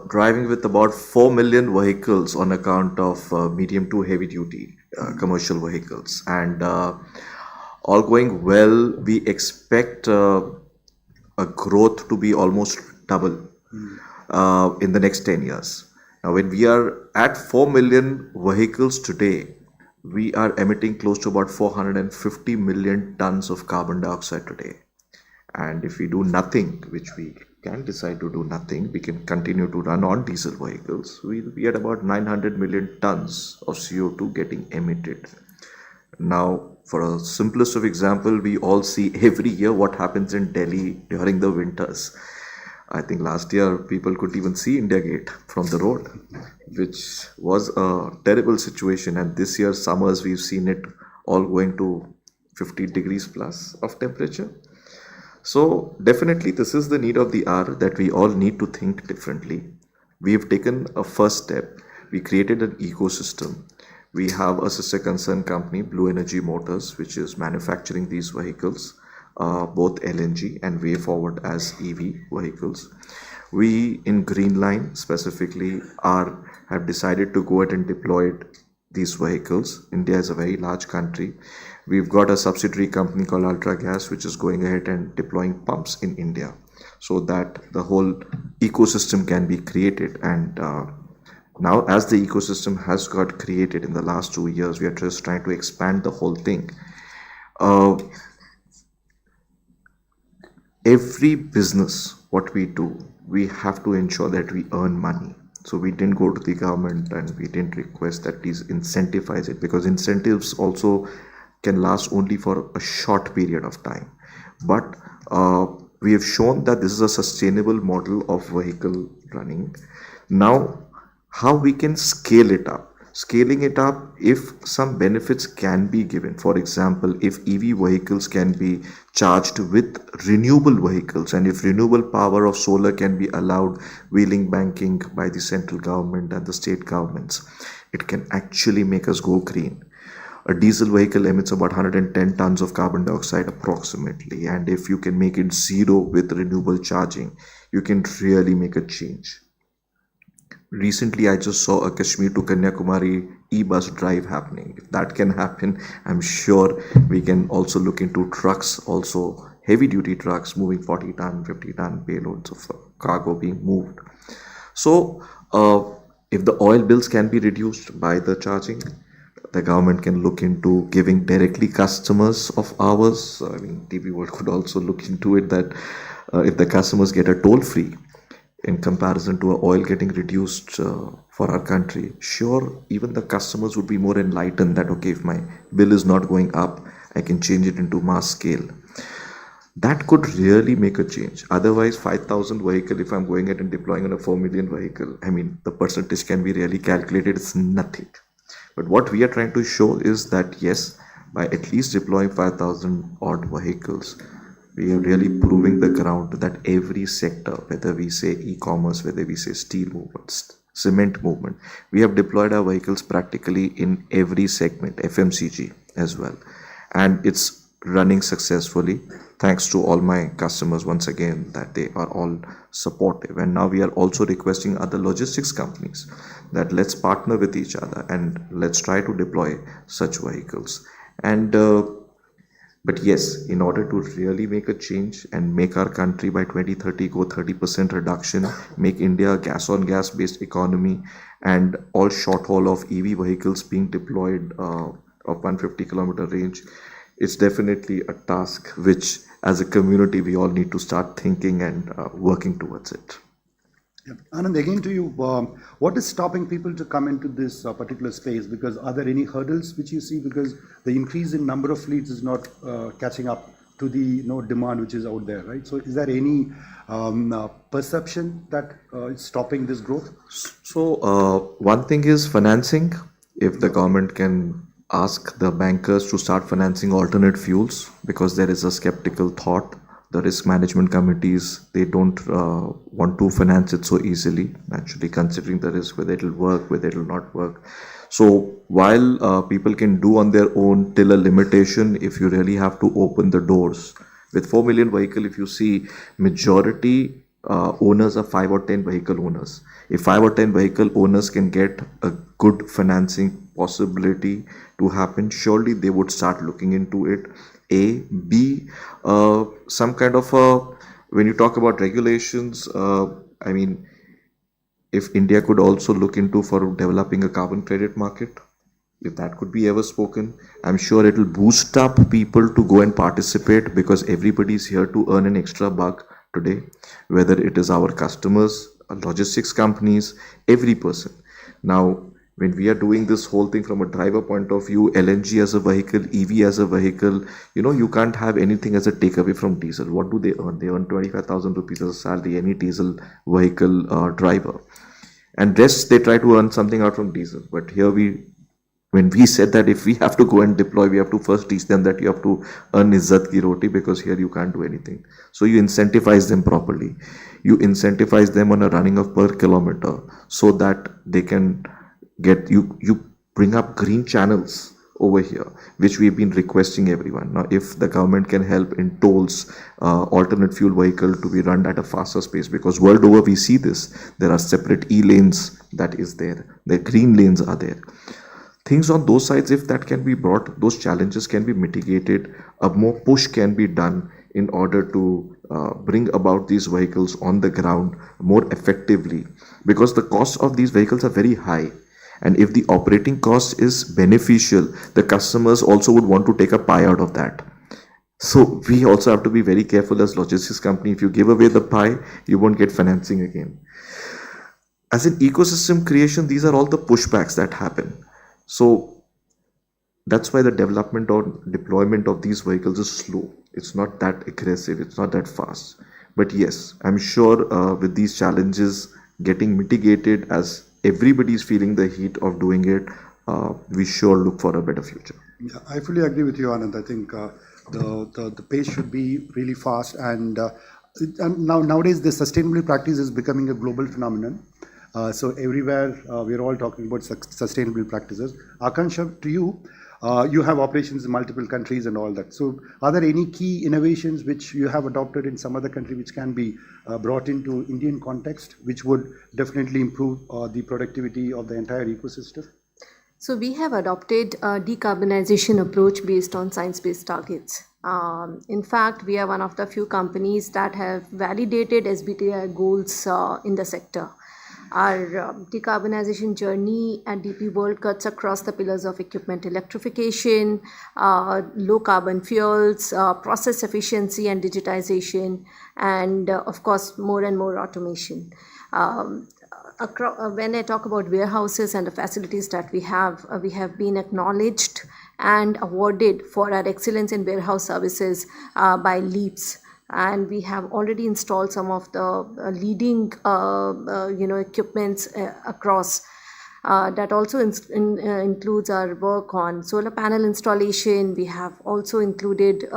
driving with about 4 million vehicles on account of medium to heavy duty commercial vehicles, and all going well, we expect a growth to be almost double in the next 10 years. Now, when we are at 4 million vehicles today, we are emitting close to about 450 million tons of carbon dioxide today. And if we do nothing, which we can decide to do nothing, we can continue to run on diesel vehicles, we'll be at about 900 million tons of CO2 getting emitted. Now, for a simplest of example, we all see every year what happens in Delhi during the winters. I think last year people could even see India Gate from the road, which was a terrible situation. And this year summers, we've seen it all going to 50 degrees plus of temperature. So definitely this is the need of the hour, that we all need to think differently. We've taken a first step. We created an ecosystem. We have a sister concern company, Blue Energy Motors, which is manufacturing these vehicles, both LNG and way forward as EV vehicles. We in Greenline specifically have decided to go ahead and deploy these vehicles. India is a very large country. We've got a subsidiary company called Ultra Gas, which is going ahead and deploying pumps in India, so that the whole ecosystem can be created. And now, as the ecosystem has got created in the last 2 years, we are just trying to expand the whole thing. Every business, what we do, we have to ensure that we earn money. So we didn't go to the government and we didn't request that these incentivize it, because incentives also can last only for a short period of time. But we have shown that this is a sustainable model of vehicle running. Now, how we can scale it up. Scaling it up, if some benefits can be given, for example, if EV vehicles can be charged with renewable vehicles, and if renewable power of solar can be allowed wheeling banking by the central government and the state governments, it can actually make us go green. A diesel vehicle emits about 110 tons of carbon dioxide approximately, and if you can make it zero with renewable charging, you can really make a change. Recently, I just saw a Kashmir to Kanyakumari e-bus drive happening. If that can happen, I'm sure we can also look into trucks, also heavy duty trucks moving 40 ton, 50 ton payloads of cargo being moved. So if the oil bills can be reduced by the charging, the government can look into giving directly customers of ours. I mean, DP World could also look into it, that if the customers get a toll free in comparison to oil getting reduced for our country, sure, even the customers would be more enlightened that, okay, if my bill is not going up, I can change it into mass scale. That could really make a change. Otherwise, 5,000 vehicle, if I'm going ahead and deploying on a 4 million vehicle, I mean, the percentage can be really calculated, it's nothing. But what we are trying to show is that, yes, by at least deploying 5,000 odd vehicles, we are really proving the ground that every sector, whether we say e-commerce, whether we say steel movement, cement movement, we have deployed our vehicles practically in every segment, FMCG as well. And it's running successfully, thanks to all my customers once again, that they are all supportive. And now we are also requesting other logistics companies that let's partner with each other and let's try to deploy such vehicles. And but yes, in order to really make a change and make our country by 2030 go 30% reduction, make India a gas on gas based economy, and all short haul of EV vehicles being deployed of 150 kilometer range, it's definitely a task which as a community we all need to start thinking and working towards it. Yeah. Anand, again to you, what is stopping people to come into this particular space? Because are there any hurdles which you see? Because the increase in number of fleets is not catching up to the demand which is out there, right? So is there any perception that is stopping this growth? So one thing is financing. If the government can ask the bankers to start financing alternate fuels, because there is a skeptical thought. The risk management committees, they don't want to finance it so easily, naturally considering the risk, whether it will work, whether it will not work. So while people can do on their own till a limitation, if you really have to open the doors. With 4 million vehicle, if you see, majority owners are 5 or 10 vehicle owners. If 5 or 10 vehicle owners can get a good financing possibility to happen, surely they would start looking into it. A, B, some kind of when you talk about regulations, I mean, if India could also look into for developing a carbon credit market, if that could be ever spoken, I'm sure it will boost up people to go and participate, because everybody is here to earn an extra buck today, whether it is our customers, logistics companies, every person. Now, when we are doing this whole thing from a driver point of view, LNG as a vehicle, EV as a vehicle, you can't have anything as a takeaway from diesel. What do they earn? They earn 25,000 rupees as a salary, any diesel vehicle driver. And rest, they try to earn something out from diesel. But here when we said that if we have to go and deploy, we have to first teach them that you have to earn izzat ki roti, because here you can't do anything. So you incentivize them properly. You incentivize them on a running of per kilometer, so that they can get you bring up green channels over here, which we've been requesting everyone. Now, if the government can help in tolls, alternate fuel vehicle to be run at a faster pace, because world over we see this, there are separate e-lanes that is there, the green lanes are there. Things on those sides, if that can be brought, those challenges can be mitigated, a more push can be done in order to bring about these vehicles on the ground more effectively, because the cost of these vehicles are very high. And if the operating cost is beneficial, the customers also would want to take a pie out of that. So we also have to be very careful as logistics company. If you give away the pie, you won't get financing again. As an ecosystem creation, these are all the pushbacks that happen. So that's why the development or deployment of these vehicles is slow. It's not that aggressive. It's not that fast. But yes, I'm sure with these challenges getting mitigated as everybody is feeling the heat of doing it, we sure look for a better future. Yeah, I fully agree with you, Anand. I think the pace should be really fast, and nowadays the sustainability practice is becoming a global phenomenon. So everywhere we're all talking about sustainable practices. Akansha, to you, you have operations in multiple countries and all that. So are there any key innovations which you have adopted in some other country which can be brought into Indian context, which would definitely improve the productivity of the entire ecosystem? So we have adopted a decarbonization approach based on science-based targets. In fact, we are one of the few companies that have validated SBTi goals in the sector. Our decarbonization journey at DP World cuts across the pillars of equipment electrification, low carbon fuels, process efficiency and digitization, and of course, more and more automation. When I talk about warehouses and the facilities that we have been acknowledged and awarded for our excellence in warehouse services by LEAPS. And we have already installed some of the leading, equipments across. That also includes our work on solar panel installation. We have also included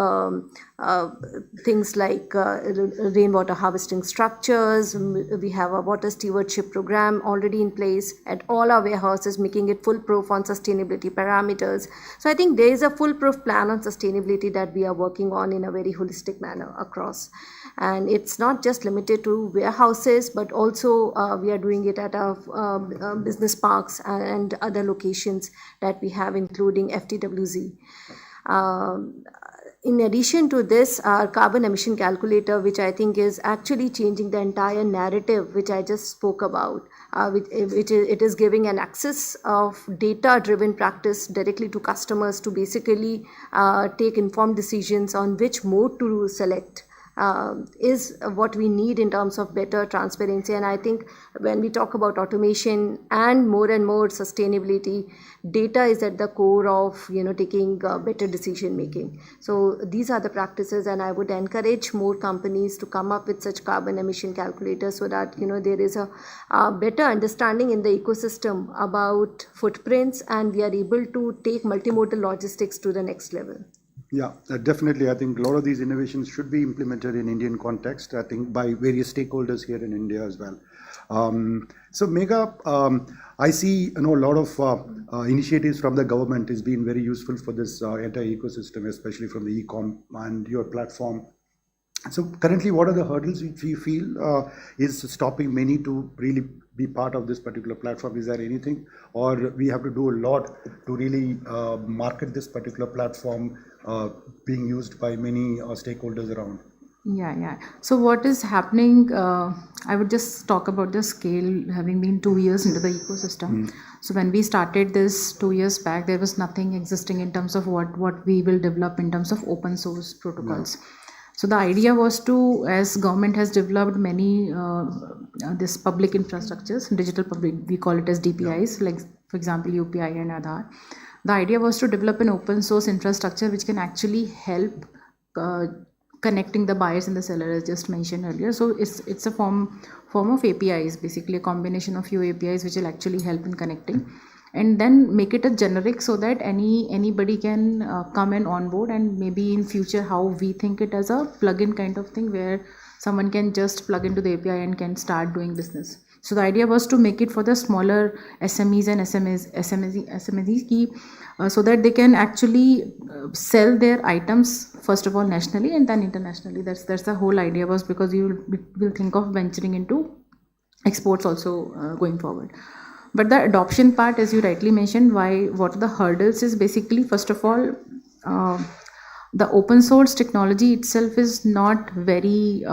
things like rainwater harvesting structures. We have a water stewardship program already in place at all our warehouses, making it foolproof on sustainability parameters. So I think there is a foolproof plan on sustainability that we are working on in a very holistic manner across. And it's not just limited to warehouses, but also we are doing it at our business parks and other locations that we have, including FTWZ. In addition to this, our carbon emission calculator, which I think is actually changing the entire narrative, which I just spoke about, it is giving an access of data-driven practice directly to customers to basically take informed decisions on which mode to select. Is what we need in terms of better transparency. And I think when we talk about automation and more sustainability, data is at the core of taking better decision making. So these are the practices, and I would encourage more companies to come up with such carbon emission calculators so that there is a better understanding in the ecosystem about footprints, and we are able to take multimodal logistics to the next level. Yeah, definitely. I think a lot of these innovations should be implemented in Indian context, I think by various stakeholders here in India as well. So Megha, I see a lot of initiatives from the government has been very useful for this entire ecosystem, especially from the e-com and your platform. So currently, what are the hurdles which you feel is stopping many to really be part of this particular platform? Is there anything, or we have to do a lot to really market this particular platform being used by many stakeholders around? Yeah. So what is happening, I would just talk about the scale, having been 2 years into the ecosystem. So when we started this 2 years back, there was nothing existing in terms of what we will develop in terms of open source protocols. So the idea was to, as government has developed many this public infrastructures, digital public, we call it as DPIs, like for example UPI and Aadhaar. The idea was to develop an open source infrastructure which can actually help connecting the buyers and the sellers, as just mentioned earlier. So it's a form of APIs, basically a combination of few APIs which will actually help in connecting, and then make it a generic so that anybody can come and onboard, and maybe in future how we think it as a plug-in kind of thing where someone can just plug into the API and can start doing business. So the idea was to make it for the smaller SMEs and SMEs so that they can actually sell their items first of all nationally and then internationally. That's the whole idea was, because you will think of venturing into exports also going forward. But the adoption part, as you rightly mentioned, what are the hurdles is basically, first of all, the open source technology itself is not very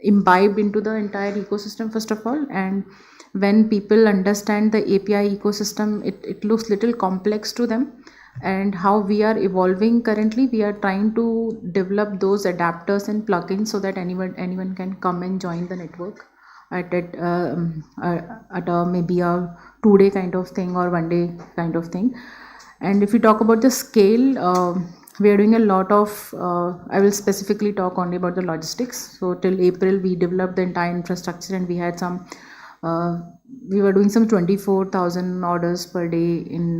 imbibed into the entire ecosystem, first of all. And when people understand the API ecosystem, it looks little complex to them. And how we are evolving currently, we are trying to develop those adapters and plugins so that anyone can come and join the network at a maybe a 2-day kind of thing or 1-day kind of thing. And if we talk about the scale, we are doing a lot of, I will specifically talk only about the logistics. So till April, we developed the entire infrastructure, and we had some We were doing some 24,000 orders per day in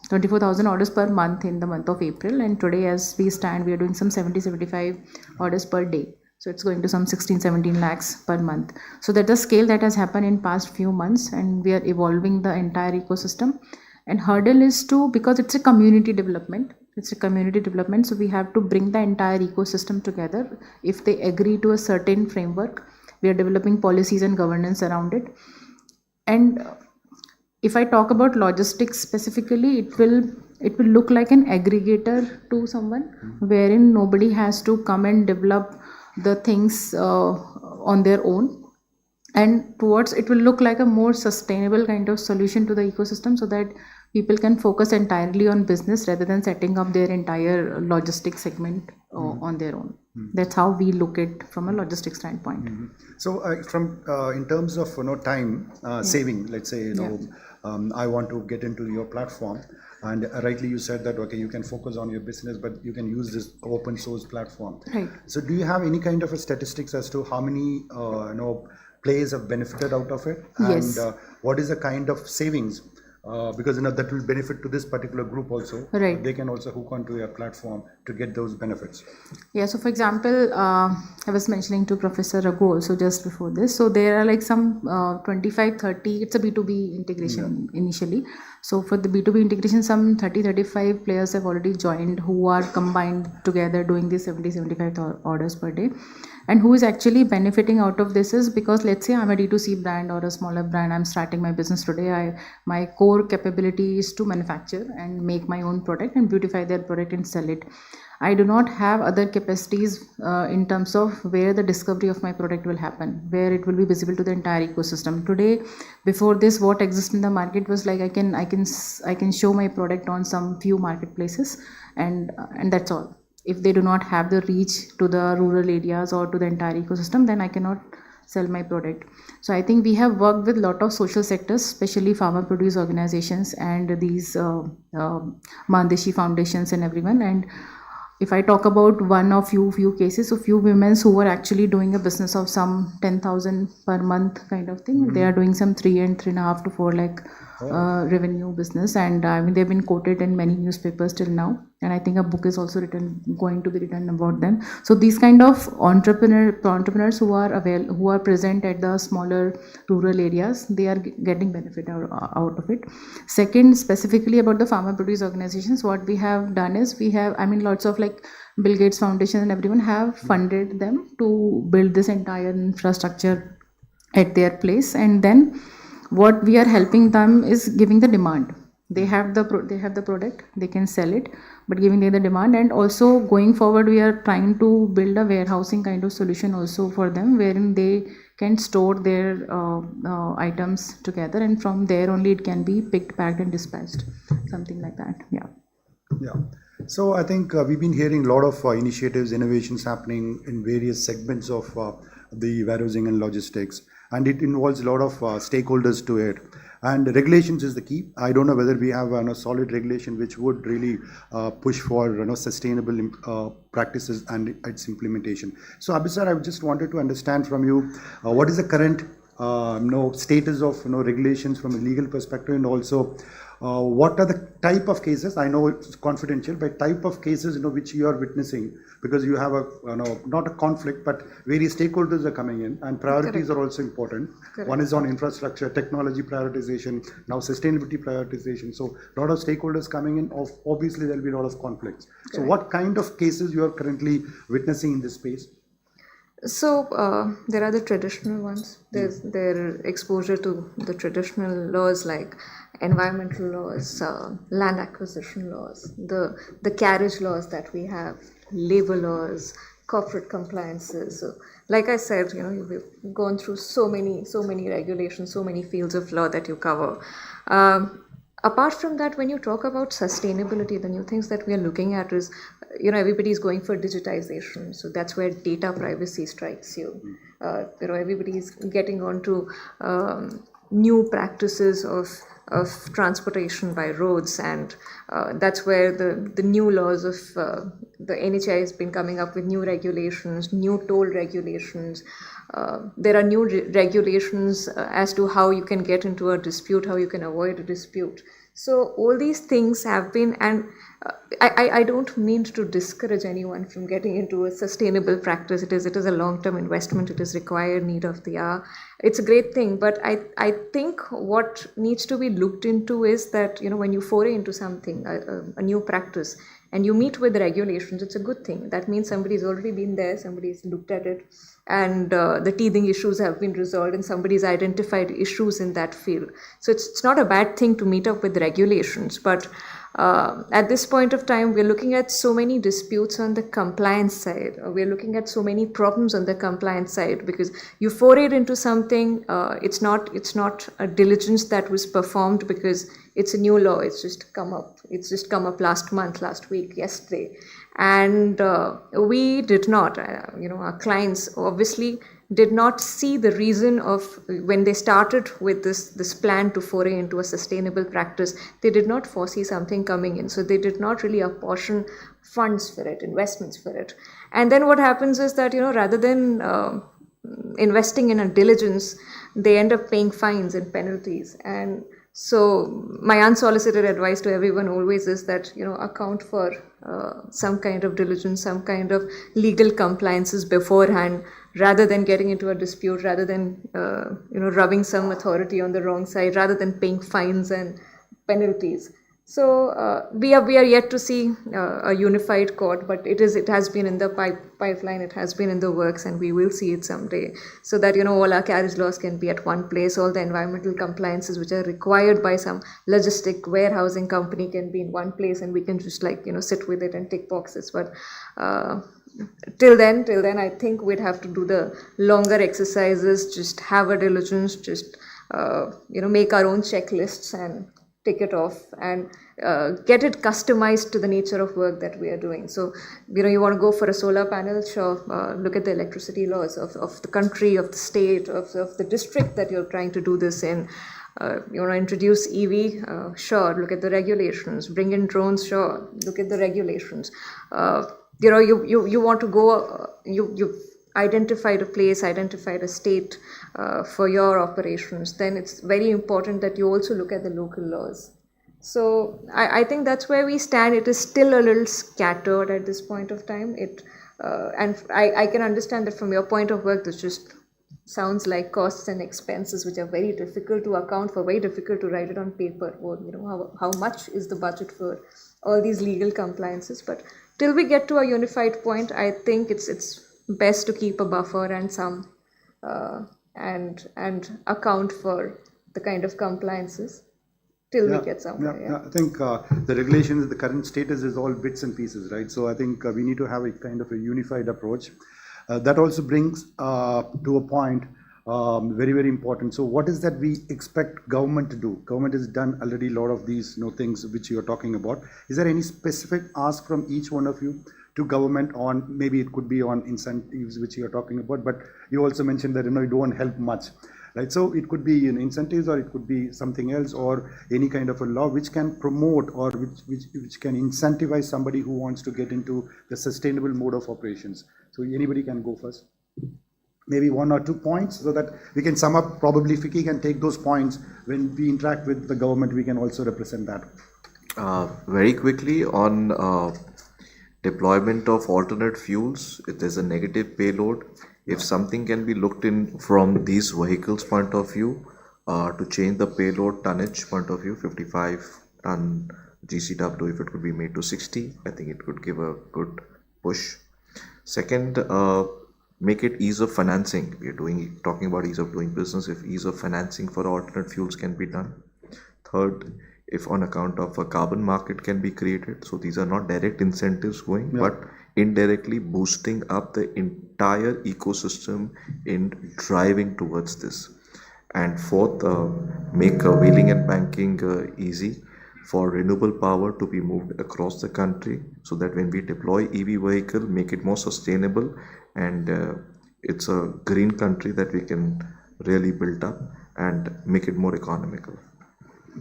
24,000 orders per month in the month of April, and today as we stand we are doing some 75 orders per day. So it's going to some 16-17 lakhs per month. So that's the scale that has happened in past few months, and we are evolving the entire ecosystem. And hurdle is to, because it's a community development, so we have to bring the entire ecosystem together. If they agree to a certain framework, we are developing policies and governance around it. And if I talk about logistics specifically, it will look like an aggregator to someone, wherein nobody has to come and develop the things on their own. And towards it will look like a more sustainable kind of solution to the ecosystem, so that people can focus entirely on business rather than setting up their entire logistics segment on their own. That's how we look at from a logistics standpoint. So from in terms of time saving, let's say I want to get into your platform, and rightly you said that okay, you can focus on your business, but you can use this open source platform. Right. So do you have any kind of a statistics as to how many players have benefited out of it, Yes. and what is the kind of savings? Because that will benefit to this particular group also. Right. They can also hook onto your platform to get those benefits. Yeah, so for example, I was mentioning to Professor Raghu also just before this. So there are like some 25-30, it's a B2B integration initially. So for the B2B integration, some 30-35 players have already joined who are combined together doing these 70-75 orders per day. And who is actually benefiting out of this is because, let's say I'm a D2C brand or a smaller brand, I'm starting my business today. My core capability is to manufacture and make my own product and beautify their product and sell it. I do not have other capacities in terms of where the discovery of my product will happen, where it will be visible to the entire ecosystem. Today, before this, what exists in the market was like I can show my product on some few marketplaces, and that's all. If they do not have the reach to the rural areas or to the entire ecosystem, then I cannot sell my product. So I think we have worked with a lot of social sectors, especially farmer produce organizations and these Mandeshi foundations and everyone. And if I talk about one or few cases, so few women who were actually doing a business of some 10,000 per month kind of thing, they are doing some 3.5 to 4 lakh revenue business, and I mean they've been quoted in many newspapers till now, and I think a book is also going to be written about them. So these kind of entrepreneurs who are present at the smaller rural areas, they are getting benefit out of it. Second, specifically about the farmer produce organizations, what we have done is lots of like Bill Gates Foundation and everyone have funded them to build this entire infrastructure at their place, and then what we are helping them is giving the demand. They have the product, they can sell it, but giving them the demand. And also going forward, we are trying to build a warehousing kind of solution also for them, wherein they can store their items together, and from there only it can be picked, packed and dispatched, something like that. Yeah. So I think we've been hearing a lot of initiatives, innovations happening in various segments of the warehousing and logistics, and it involves a lot of stakeholders to it. And regulations is the key. I don't know whether we have a solid regulation which would really push for sustainable practices and its implementation. So Abhi sir, I just wanted to understand from you what is the current status of regulations from a legal perspective, and also what are the type of cases, I know it's confidential, but type of cases which you are witnessing, because you have a not a conflict, but various stakeholders are coming in, and priorities are also important. One is on infrastructure, technology prioritization, now sustainability prioritization. So a lot of stakeholders coming in, obviously there will be a lot of conflicts. So what kind of cases you are currently witnessing in this space? So there are the traditional ones. There's their exposure to the traditional laws like environmental laws, land acquisition laws, the carriage laws that we have, labor laws, corporate compliances. So, like I said, you've gone through so many regulations, so many fields of law that you cover. Apart from that, when you talk about sustainability, the new things that we are looking at is, everybody is going for digitization. So that's where data privacy strikes you. Everybody is getting on to new practices of of transportation by roads, and that's where the new laws of the NHAI has been coming up with new regulations, new toll regulations. There are new regulations as to how you can get into a dispute, how you can avoid a dispute. So all these things have been, and I don't mean to discourage anyone from getting into a sustainable practice. It is a long-term investment. It is required need of the hour. It's a great thing, but I think what needs to be looked into is that, you know, when you foray into something, a new practice, and you meet with the regulations, it's a good thing. That means somebody's already been there, somebody's looked at it, and the teething issues have been resolved, and somebody's identified issues in that field. So it's not a bad thing to meet up with the regulations, but at this point of time, we're looking at so many disputes on the compliance side. We're looking at so many problems on the compliance side, because you forayed into something, it's not a diligence that was performed because it's a new law. It's just come up. It's just come up last month, last week, yesterday. And we did not, our clients obviously did not see the reason of, when they started with this plan to foray into a sustainable practice, they did not foresee something coming in. So they did not really apportion funds for it, investments for it. And then what happens is that, rather than investing in a diligence, they end up paying fines and penalties. And so my unsolicited advice to everyone always is that, account for some kind of diligence, some kind of legal compliances beforehand, rather than getting into a dispute, rather than, rubbing some authority on the wrong side, rather than paying fines and penalties. So we are yet to see a unified court, but it has been in the pipeline, it has been in the works, and we will see it someday, so that all our carriage laws can be at one place, all the environmental compliances which are required by some logistic warehousing company can be in one place, and we can just sit with it and tick boxes. But till then, I think we'd have to do the longer exercises, just have a diligence, just make our own checklists and tick it off, and get it customized to the nature of work that we are doing. So, you want to go for a solar panel, sure, look at the electricity laws of the country, of the state, of the district that you're trying to do this in. You want to introduce EV, sure, look at the regulations. Bring in drones, sure, look at the regulations. You want to go, you've identified a place, identified a state for your operations, then it's very important that you also look at the local laws. So I think that's where we stand. It is still a little scattered at this point of time. And I can understand that from your point of work, this just sounds like costs and expenses which are very difficult to account for, very difficult to write it on paper, or how much is the budget for all these legal compliances. But till we get to a unified point, I think it's best to keep a buffer and some and account for the kind of compliances till we get somewhere. I think the regulations, the current status is all bits and pieces, right? So I think we need to have a kind of a unified approach. That also brings to a point very, very important. So what is that we expect government to do? Government has done already a lot of these things which you are talking about. Is there any specific ask from each one of you to government on, maybe it could be on incentives which you are talking about, but you also mentioned that you don't help much, right? So it could be incentives, or it could be something else, or any kind of a law which can promote, or which can incentivize somebody who wants to get into the sustainable mode of operations. So anybody can go first. Maybe 1 or 2 points, so that we can sum up. Probably Vicky can take those points. When we interact with the government, we can also represent that. Very quickly on deployment of alternate fuels, if there's a negative payload, if something can be looked in from these vehicles point of view, to change the payload tonnage point of view, 55 ton GCW, if it could be made to 60, I think it could give a good push. Second, make it ease of financing. We are talking about ease of doing business. If ease of financing for alternate fuels can be done. Third, if on account of a carbon market can be created. So these are not direct incentives going, but indirectly boosting up the entire ecosystem in driving towards this. And fourth, make wheeling and banking easy for renewable power to be moved across the country, so that when we deploy EV vehicle, make it more sustainable, and it's a green country that we can really build up and make it more economical.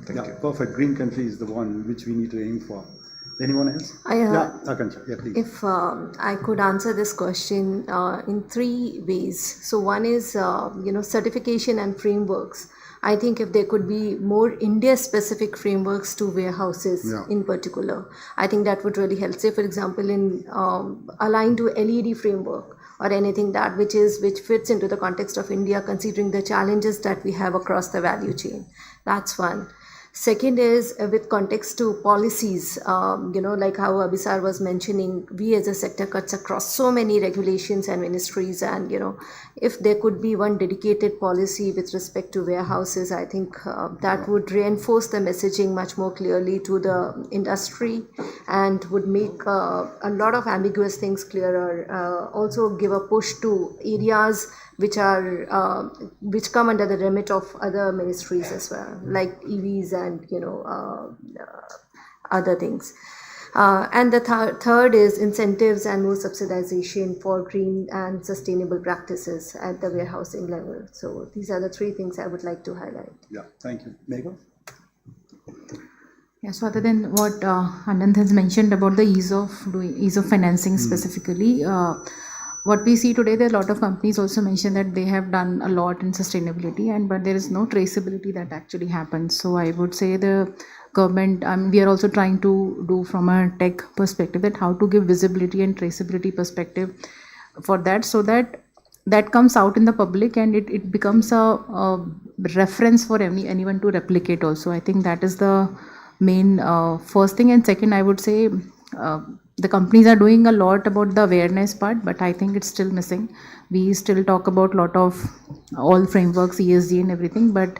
Thank you. Perfect. Green country is the one which we need to aim for. Anyone else? Akansha, yeah, please. If I could answer this question in three ways. So one is, certification and frameworks. I think if there could be more India-specific frameworks to warehouses in particular, I think that would really help. Say, for example, in aligned to LED framework or anything that which fits into the context of India, considering the challenges that we have across the value chain. That's one. Second is with context to policies, like how Abhisar was mentioning, we as a sector cuts across so many regulations and ministries, and if there could be one dedicated policy with respect to warehouses, I think that would reinforce the messaging much more clearly to the industry and would make a lot of ambiguous things clearer. Also give a push to areas which come under the remit of other ministries as well, like EVs and other things. And the third is incentives and more subsidization for green and sustainable practices at the warehousing level. So these are the three things I would like to highlight. Yeah, thank you. Megha? Yeah, so other than what Anand has mentioned about the ease of financing specifically, what we see today, there are a lot of companies also mention that they have done a lot in sustainability, but there is no traceability that actually happens. So I would say the government, we are also trying to do from a tech perspective that how to give visibility and traceability perspective for that, so that comes out in the public and it becomes a reference for anyone to replicate also. I think that is the main first thing. And second, I would say the companies are doing a lot about the awareness part, but I think it's still missing. We still talk about a lot of all frameworks, ESG and everything, but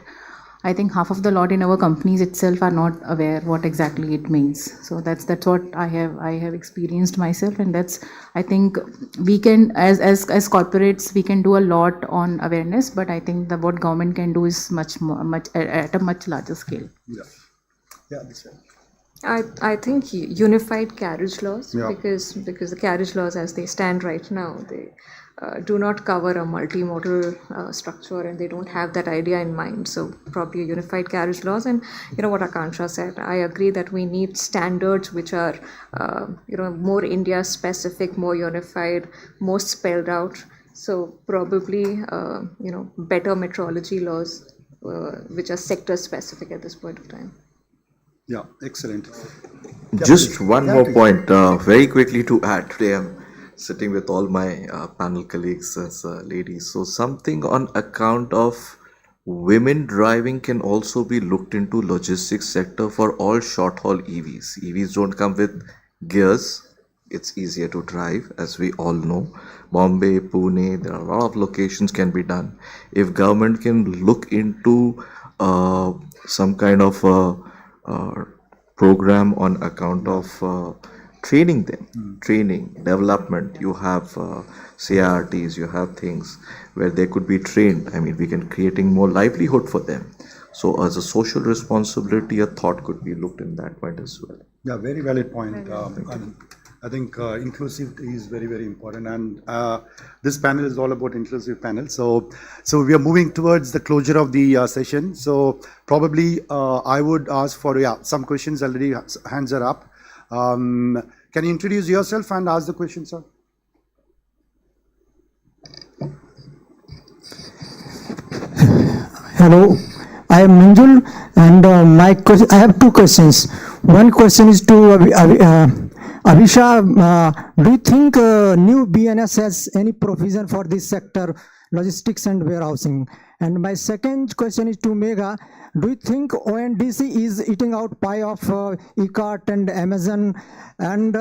I think half of the lot in our companies itself are not aware what exactly it means. So that's what I have experienced myself, and that's, I think we can as corporates we can do a lot on awareness, but I think what government can do is much at a much larger scale. Yeah, this way. I think unified carriage laws, because the carriage laws as they stand right now, they do not cover a multimodal structure, and they don't have that idea in mind. So probably a unified carriage laws, and what Akansha said, I agree that we need standards which are more India specific, more unified, more spelled out. So probably better metrology laws which are sector specific at this point of time. Yeah, excellent. Just one more point, very quickly to add. Today I'm sitting with all my panel colleagues as ladies. So something on account of women driving can also be looked into logistics sector for all short haul EVs. EVs don't come with gears. It's easier to drive, as we all know. Bombay, Pune, there are a lot of locations can be done. If government can look into some kind of program on account of training them, training, development. You have CRTs, you have things where they could be trained. I mean, we can creating more livelihood for them. So as a social responsibility, a thought could be looked in that point as well. Yeah, very valid point. I think inclusivity is very, very important, and this panel is all about inclusive panel. So we are moving towards the closure of the session. So probably I would ask for some questions. Already hands are up. Can you introduce yourself and ask the question, sir? Hello, I am Manjul, and I have two questions. One question is to Abhisha, do you think new BNS has any provision for this sector, logistics and warehousing? And my second question is to Megha, do you think ONDC is eating out pie of eCart and Amazon? And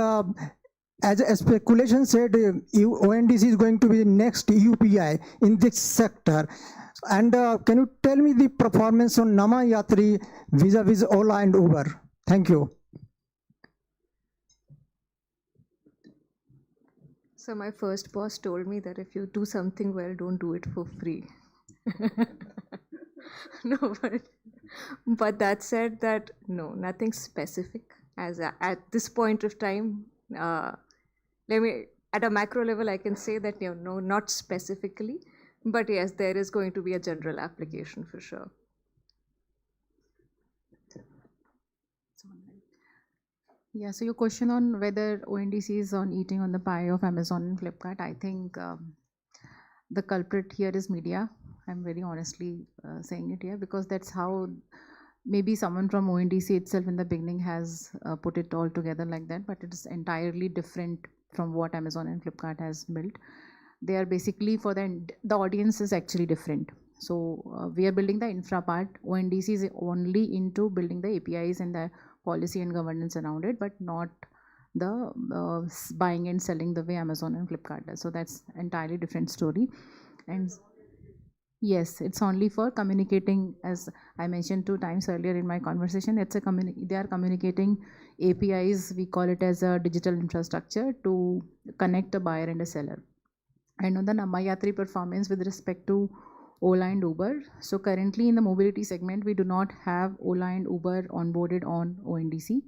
as a speculation said, ONDC is going to be the next UPI in this sector. And can you tell me the performance on Nama Yatri vis-a-vis Ola and Uber? Thank you. So my first boss told me that if you do something well, don't do it for free. No, but that said, that no, nothing specific as at this point of time. Let me, at a macro level, I can say that no, not specifically, but yes, there is going to be a general application for sure. Yeah, so your question on whether ONDC is on eating on the pie of Amazon and Flipkart, I think the culprit here is media. I'm very honestly saying it here because that's how maybe someone from ONDC itself in the beginning has put it all together like that, but it is entirely different from what Amazon and Flipkart has built. They are basically for the audience is actually different. So we are building the infra part. ONDC is only into building the APIs and the policy and governance around it, but not the buying and selling the way Amazon and Flipkart does. So that's entirely different story. And yes, it's only for communicating, as I mentioned 2 times earlier in my conversation. It's they are communicating APIs. We call it as a digital infrastructure to connect a buyer and a seller. And on the Namayatri performance with respect to Ola and Uber. So currently in the mobility segment, we do not have Ola and Uber onboarded on ONDC.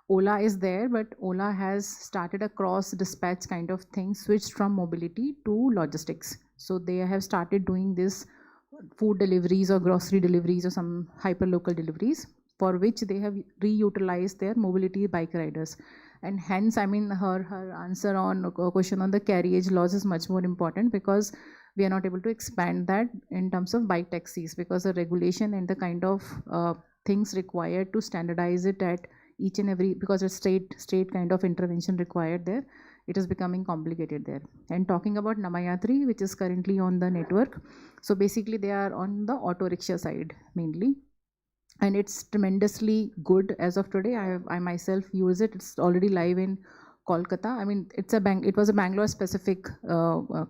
Ola is there, but Ola has started a cross dispatch kind of thing, switched from mobility to logistics. So they have started doing this food deliveries or grocery deliveries or some hyper local deliveries, for which they have reutilized their mobility bike riders. And hence, I mean, her answer on question on the carriage laws is much more important because we are not able to expand that in terms of bike taxis because the regulation and the kind of things required to standardize it at each and every, because a state kind of intervention required there, it is becoming complicated there. And talking about Namayatri, which is currently on the network, so basically they are on the auto rickshaw side mainly. And it's tremendously good as of today. I myself use it. It's already live in Kolkata. I mean, it was a Bangalore specific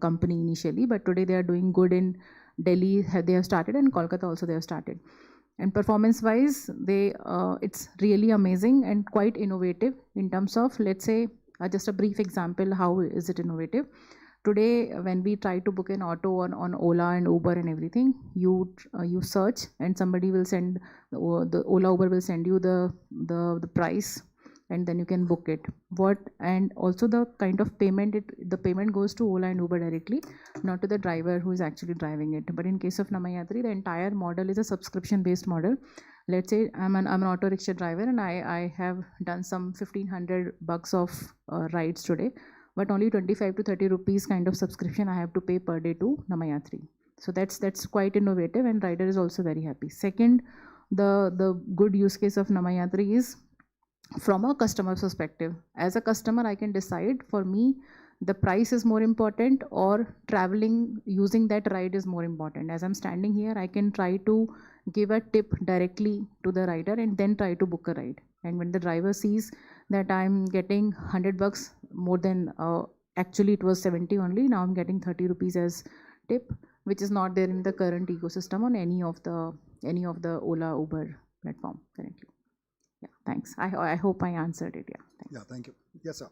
company initially, but today they are doing good in Delhi. They have started, and Kolkata also they have started. And performance wise, it's really amazing and quite innovative in terms of, let's say, just a brief example, how is it innovative? Today, when we try to book an auto on Ola and Uber and everything, you search and somebody will send, the Ola Uber will send you the price, and then you can book it. And also the kind of payment, the payment goes to Ola and Uber directly, not to the driver who is actually driving it. But in case of Namayatri, the entire model is a subscription based model. Let's say I'm an auto rickshaw driver and I have done some $1,500 of rides today, but only 25 to 30 rupees kind of subscription I have to pay per day to Namayatri. So that's quite innovative, and rider is also very happy. Second, the good use case of Namayatri is from a customer perspective. As a customer, I can decide, for me, the price is more important or traveling using that ride is more important. As I'm standing here, I can try to give a tip directly to the rider and then try to book a ride. And when the driver sees that I'm getting $100 more than, actually it was 70 only, now I'm getting 30 rupees as tip, which is not there in the current ecosystem on any of the Ola Uber platform currently. Yeah, thanks. I hope I answered it. Yeah, thanks. Yeah, thank you. Yes, sir.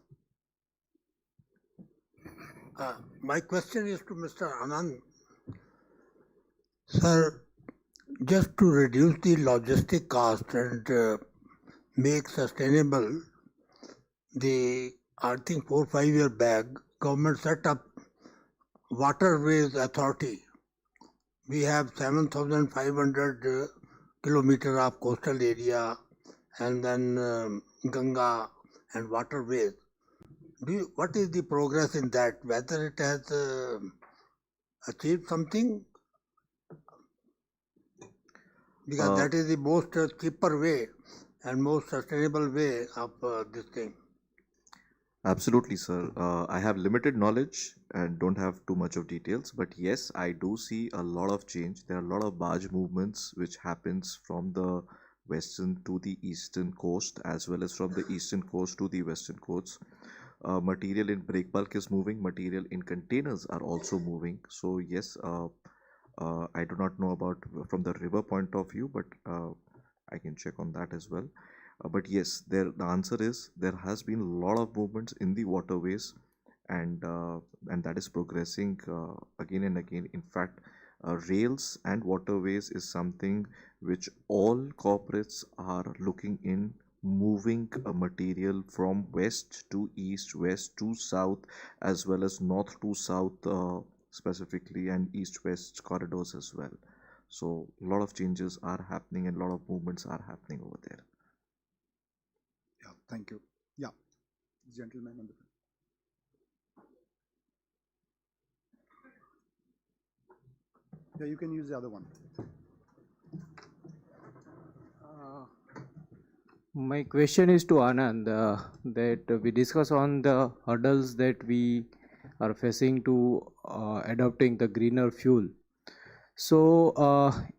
My question is to Mr. Anand. Sir, just to reduce the logistic cost and make sustainable, I think 4 or 5 years back, government set up Waterways Authority. We have 7,500 kilometers of coastal area, and then Ganga and waterways. What is the progress in that? Whether it has achieved something? Because that is the most cheaper way and most sustainable way of this thing. Absolutely, sir. I have limited knowledge and don't have too much of details, but yes, I do see a lot of change. There are a lot of barge movements which happens from the western to the eastern coast, as well as from the eastern coast to the western coast. Material in break bulk is moving, material in containers are also moving. So yes, I do not know about from the river point of view, but I can check on that as well. But yes, the answer is there has been a lot of movements in the waterways, and that is progressing again and again. In fact, rails and waterways is something which all corporates are looking in, moving a material from west to east, west to south, as well as north to south specifically, and east-west corridors as well. So a lot of changes are happening and a lot of movements are happening over there. Yeah, thank you. Gentleman on the front. Yeah, you can use the other one. My question is to Anand, that we discuss on the hurdles that we are facing to adopting the greener fuel. So,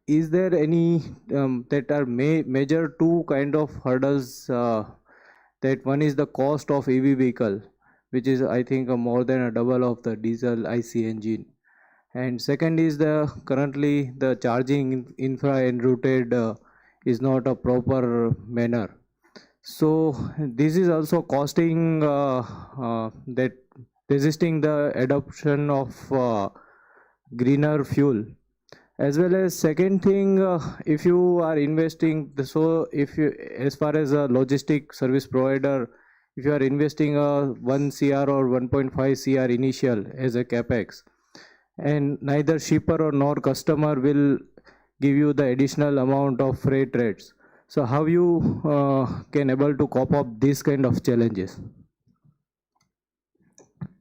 is there any that are major two kind of hurdles? That one is the cost of EV vehicle, which is I think more than a double of the diesel IC engine, and second is the currently the charging infra enrouted is not a proper manner. So this is also costing that resisting the adoption of greener fuel, as well as second thing, if you are investing so if you as far as a logistic service provider, if you are investing a 1 CR or 1.5 CR initial as a capex, and neither shipper or nor customer will give you the additional amount of freight rates, so how you can able to cope up these kind of challenges?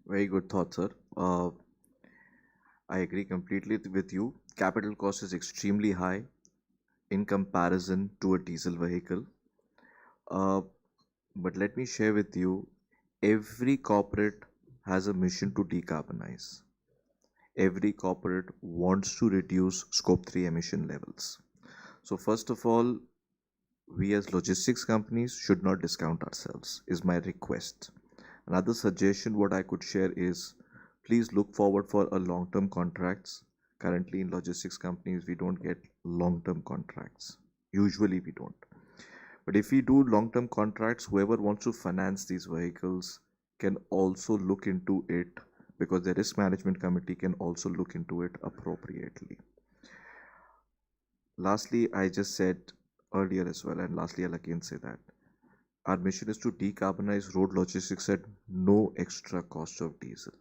Very good thought, sir. I agree completely with you. Capital cost is extremely high in comparison to a diesel vehicle. But let me share with you, every corporate has a mission to decarbonize. Every corporate wants to reduce scope 3 emission levels. So first of all, we as logistics companies should not discount ourselves, is my request. Another suggestion what I could share is, please look forward for a long-term contracts. Currently in logistics companies, we don't get long-term contracts. Usually we don't. But if we do long-term contracts, whoever wants to finance these vehicles can also look into it, because the risk management committee can also look into it appropriately. Lastly, I just said earlier as well, and lastly I'll again say that our mission is to decarbonize road logistics at no extra cost of diesel.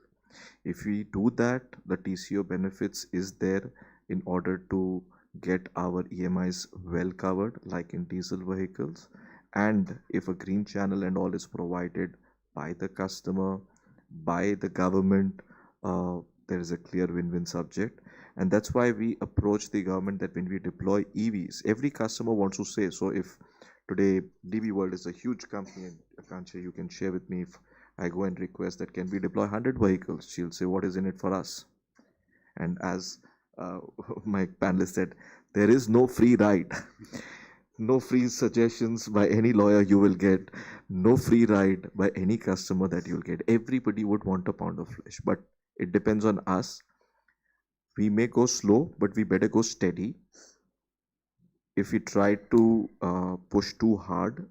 If we do that, the TCO benefits is there in order to get our EMIs well covered like in diesel vehicles, and if a green channel and all is provided by the customer, by the government, there is a clear win-win subject. And that's why we approach the government that when we deploy EVs, every customer wants to say, so if today DB World is a huge company, and Akanksha, you can share with me, if I go and request that can we deploy 100 vehicles, she'll say what is in it for us. And as my panelist said, there is no free ride. No free suggestions by any lawyer you will get, no free ride by any customer that you'll get. Everybody would want a pound of flesh, but it depends on us. We may go slow, but we better go steady. If we try to push too hard,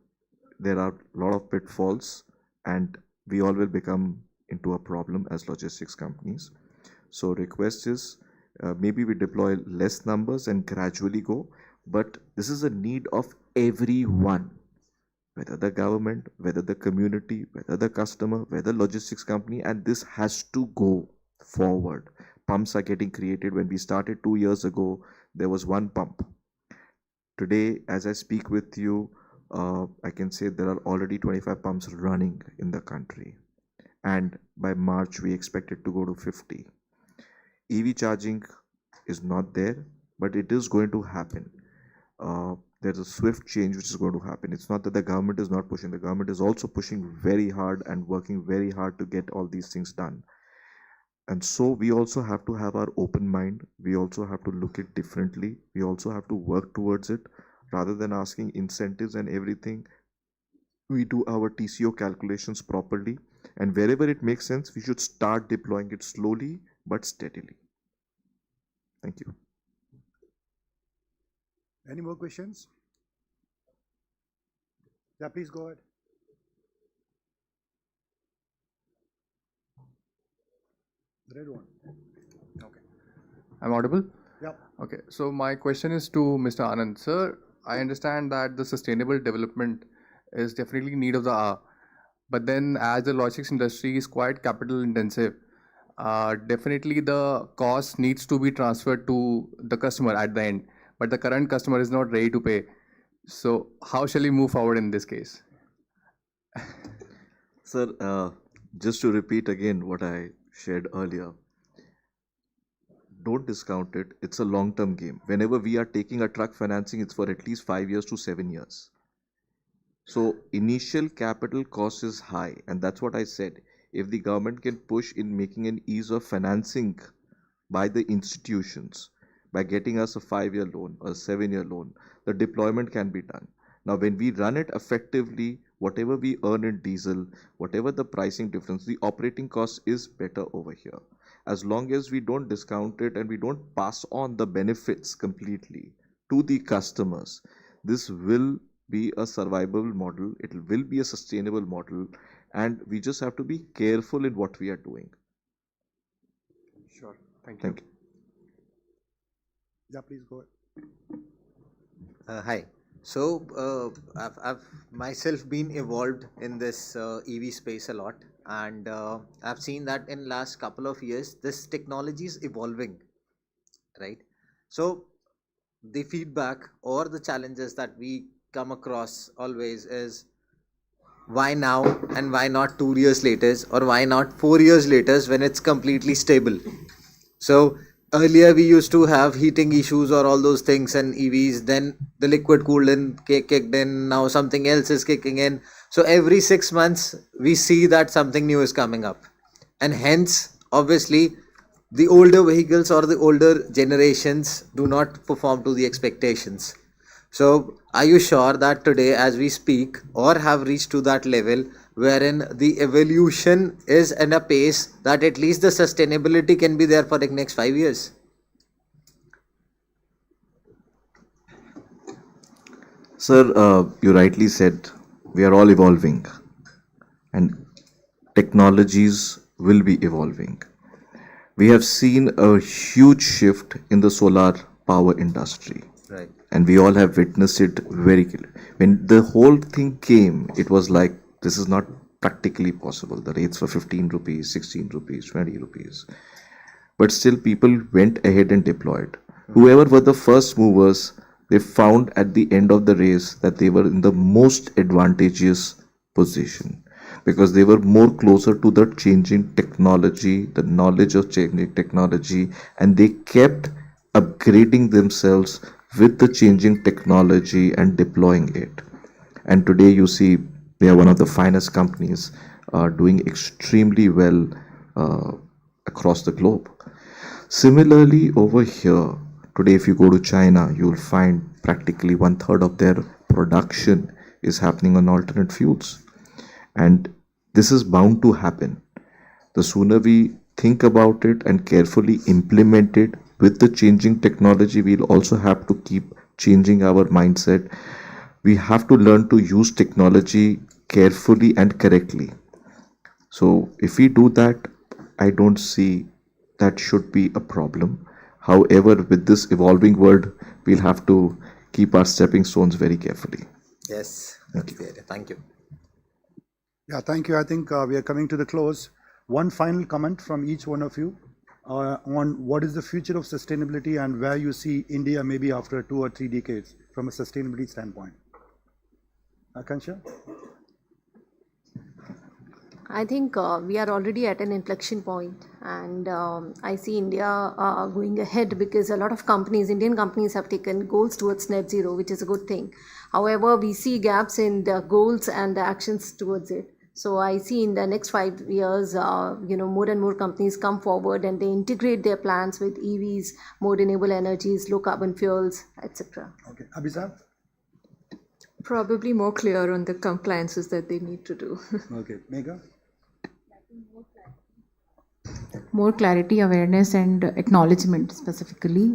there are a lot of pitfalls, and we all will become into a problem as logistics companies. So request is, maybe we deploy less numbers and gradually go, but this is a need of everyone, whether the government, whether the community, whether the customer, whether logistics company, and this has to go forward. Pumps are getting created. When we started 2 years ago, there was one pump. Today, as I speak with you, I can say there are already 25 pumps running in the country, and by March we expect it to go to 50. EV charging is not there, but it is going to happen. There's a swift change which is going to happen. It's not that the government is not pushing. The government is also pushing very hard and working very hard to get all these things done. And so we also have to have our open mind. We also have to look it differently. We also have to work towards it. Rather than asking incentives and everything, we do our TCO calculations properly. And wherever it makes sense, we should start deploying it slowly but steadily. Thank you. Any more questions? Yeah, please go ahead. The red one. Okay. I'm audible? Yeah. Okay. So my question is to Mr. Anand. Sir, I understand that the sustainable development is definitely need of the hour. But then as the logistics industry is quite capital intensive, definitely the cost needs to be transferred to the customer at the end. But the current customer is not ready to pay. So how shall we move forward in this case? Sir, just to repeat again what I shared earlier, don't discount it. It's a long-term game. Whenever we are taking a truck financing, it's for at least 5 years to 7 years. So initial capital cost is high, and that's what I said. If the government can push in making an ease of financing by the institutions, by getting us a 5-year loan or a 7-year loan, the deployment can be done. Now, when we run it effectively, whatever we earn in diesel, whatever the pricing difference, the operating cost is better over here. As long as we don't discount it and we don't pass on the benefits completely to the customers, this will be a survivable model, it will be a sustainable model, and we just have to be careful in what we are doing. Sure. Thank you. Thank you. Yeah, please go ahead. Hi. So I've myself been involved in this EV space a lot, and I've seen that in last couple of years this technology is evolving, right? So the feedback or the challenges that we come across always is why now and why not 2 years later, or why not 4 years later when it's completely stable. So earlier we used to have heating issues or all those things and EVs, then the liquid coolant kicked in, now something else is kicking in. So every 6 months we see that something new is coming up, and hence obviously the older vehicles or the older generations do not perform to the expectations. So are you sure that today as we speak or have reached to that level wherein the evolution is in a pace that at least the sustainability can be there for the next 5 years? Sir, you rightly said we are all evolving and technologies will be evolving. We have seen a huge shift in the solar power industry. Right. And we all have witnessed it very clearly. When the whole thing came, it was like, this is not practically possible. The rates were 15 rupees, 16 rupees, 20 rupees. But still people went ahead and deployed. Whoever were the first movers, they found at the end of the race that they were in the most advantageous position, because they were more closer to the changing technology, the knowledge of changing technology, and they kept upgrading themselves with the changing technology and deploying it. And today you see they are one of the finest companies doing extremely well across the globe. Similarly over here, today if you go to China, you will find practically 1/3 of their production is happening on alternate fuels. And this is bound to happen. The sooner we think about it and carefully implement it with the changing technology, we'll also have to keep changing our mindset. We have to learn to use technology carefully and correctly. So if we do that, I don't see that should be a problem. However, with this evolving world, we'll have to keep our stepping stones very carefully. Yes. Thank you. Thank you. Yeah, thank you. I think we are coming to the close. One final comment from each one of you on what is the future of sustainability and where you see India maybe after 2 or 3 decades from a sustainability standpoint. Akansha? I think we are already at an inflection point, and I see India going ahead because a lot of companies, Indian companies, have taken goals towards net zero, which is a good thing. However, we see gaps in the goals and the actions towards it. So I see in the next 5 years, more and more companies come forward and they integrate their plans with EVs, more renewable energies, low carbon fuels, etc. Okay, Abhisar? Probably more clear on the compliances that they need to do. Okay, Megha? More clarity, awareness, and acknowledgement specifically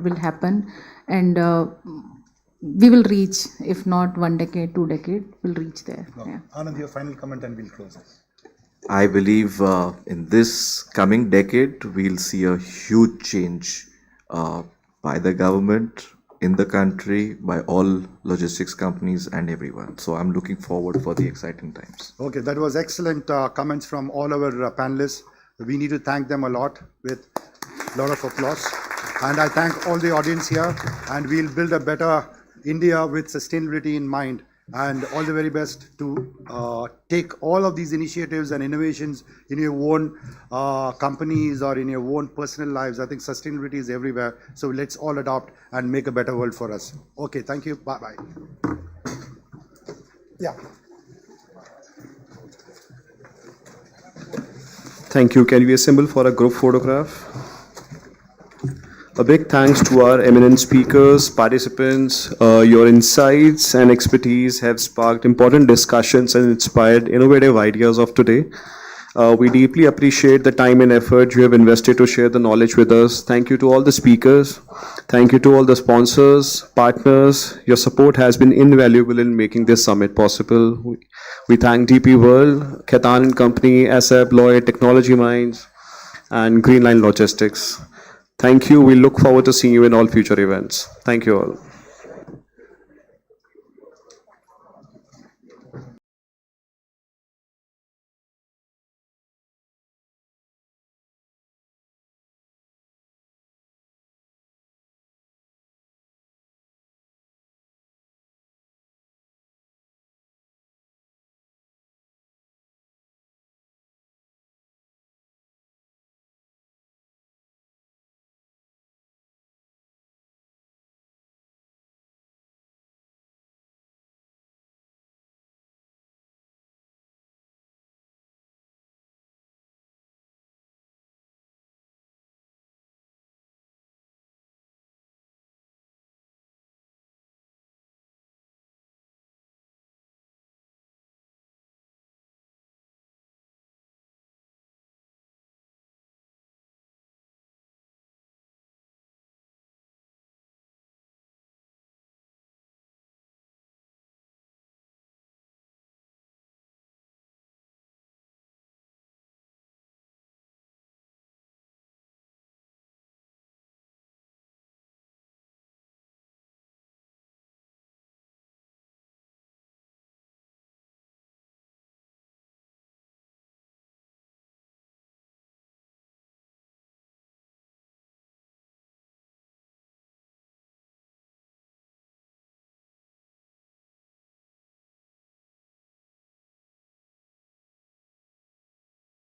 will happen, and we will reach, if not 1 decade, 2 decades, we'll reach there. Okay. Yeah. Anand, your final comment and we'll close it. I believe in this coming decade, we'll see a huge change by the government, in the country, by all logistics companies and everyone. So I'm looking forward for the exciting times. Okay, that was excellent comments from all our panelists. We need to thank them a lot with a lot of applause. And I thank all the audience here, and we'll build a better India with sustainability in mind and all the very best to take all of these initiatives and innovations in your own companies or in your own personal lives. I think sustainability is everywhere, so let's all adopt and make a better world for us. Okay, thank you. Bye bye. Yeah. Thank you. Can we assemble for a group photograph? A big thanks to our eminent speakers, participants. Your insights and expertise have sparked important discussions and inspired innovative ideas of today. We deeply appreciate the time and effort you have invested to share the knowledge with us. Thank you to all the speakers. Thank you to all the sponsors, partners. Your support has been invaluable in making this summit possible. We thank DP World, Khaitan & Company, ASAP, Lloyd, Technology Minds, and Greenline Logistics. Thank you. We look forward to seeing you in all future events. Thank you all.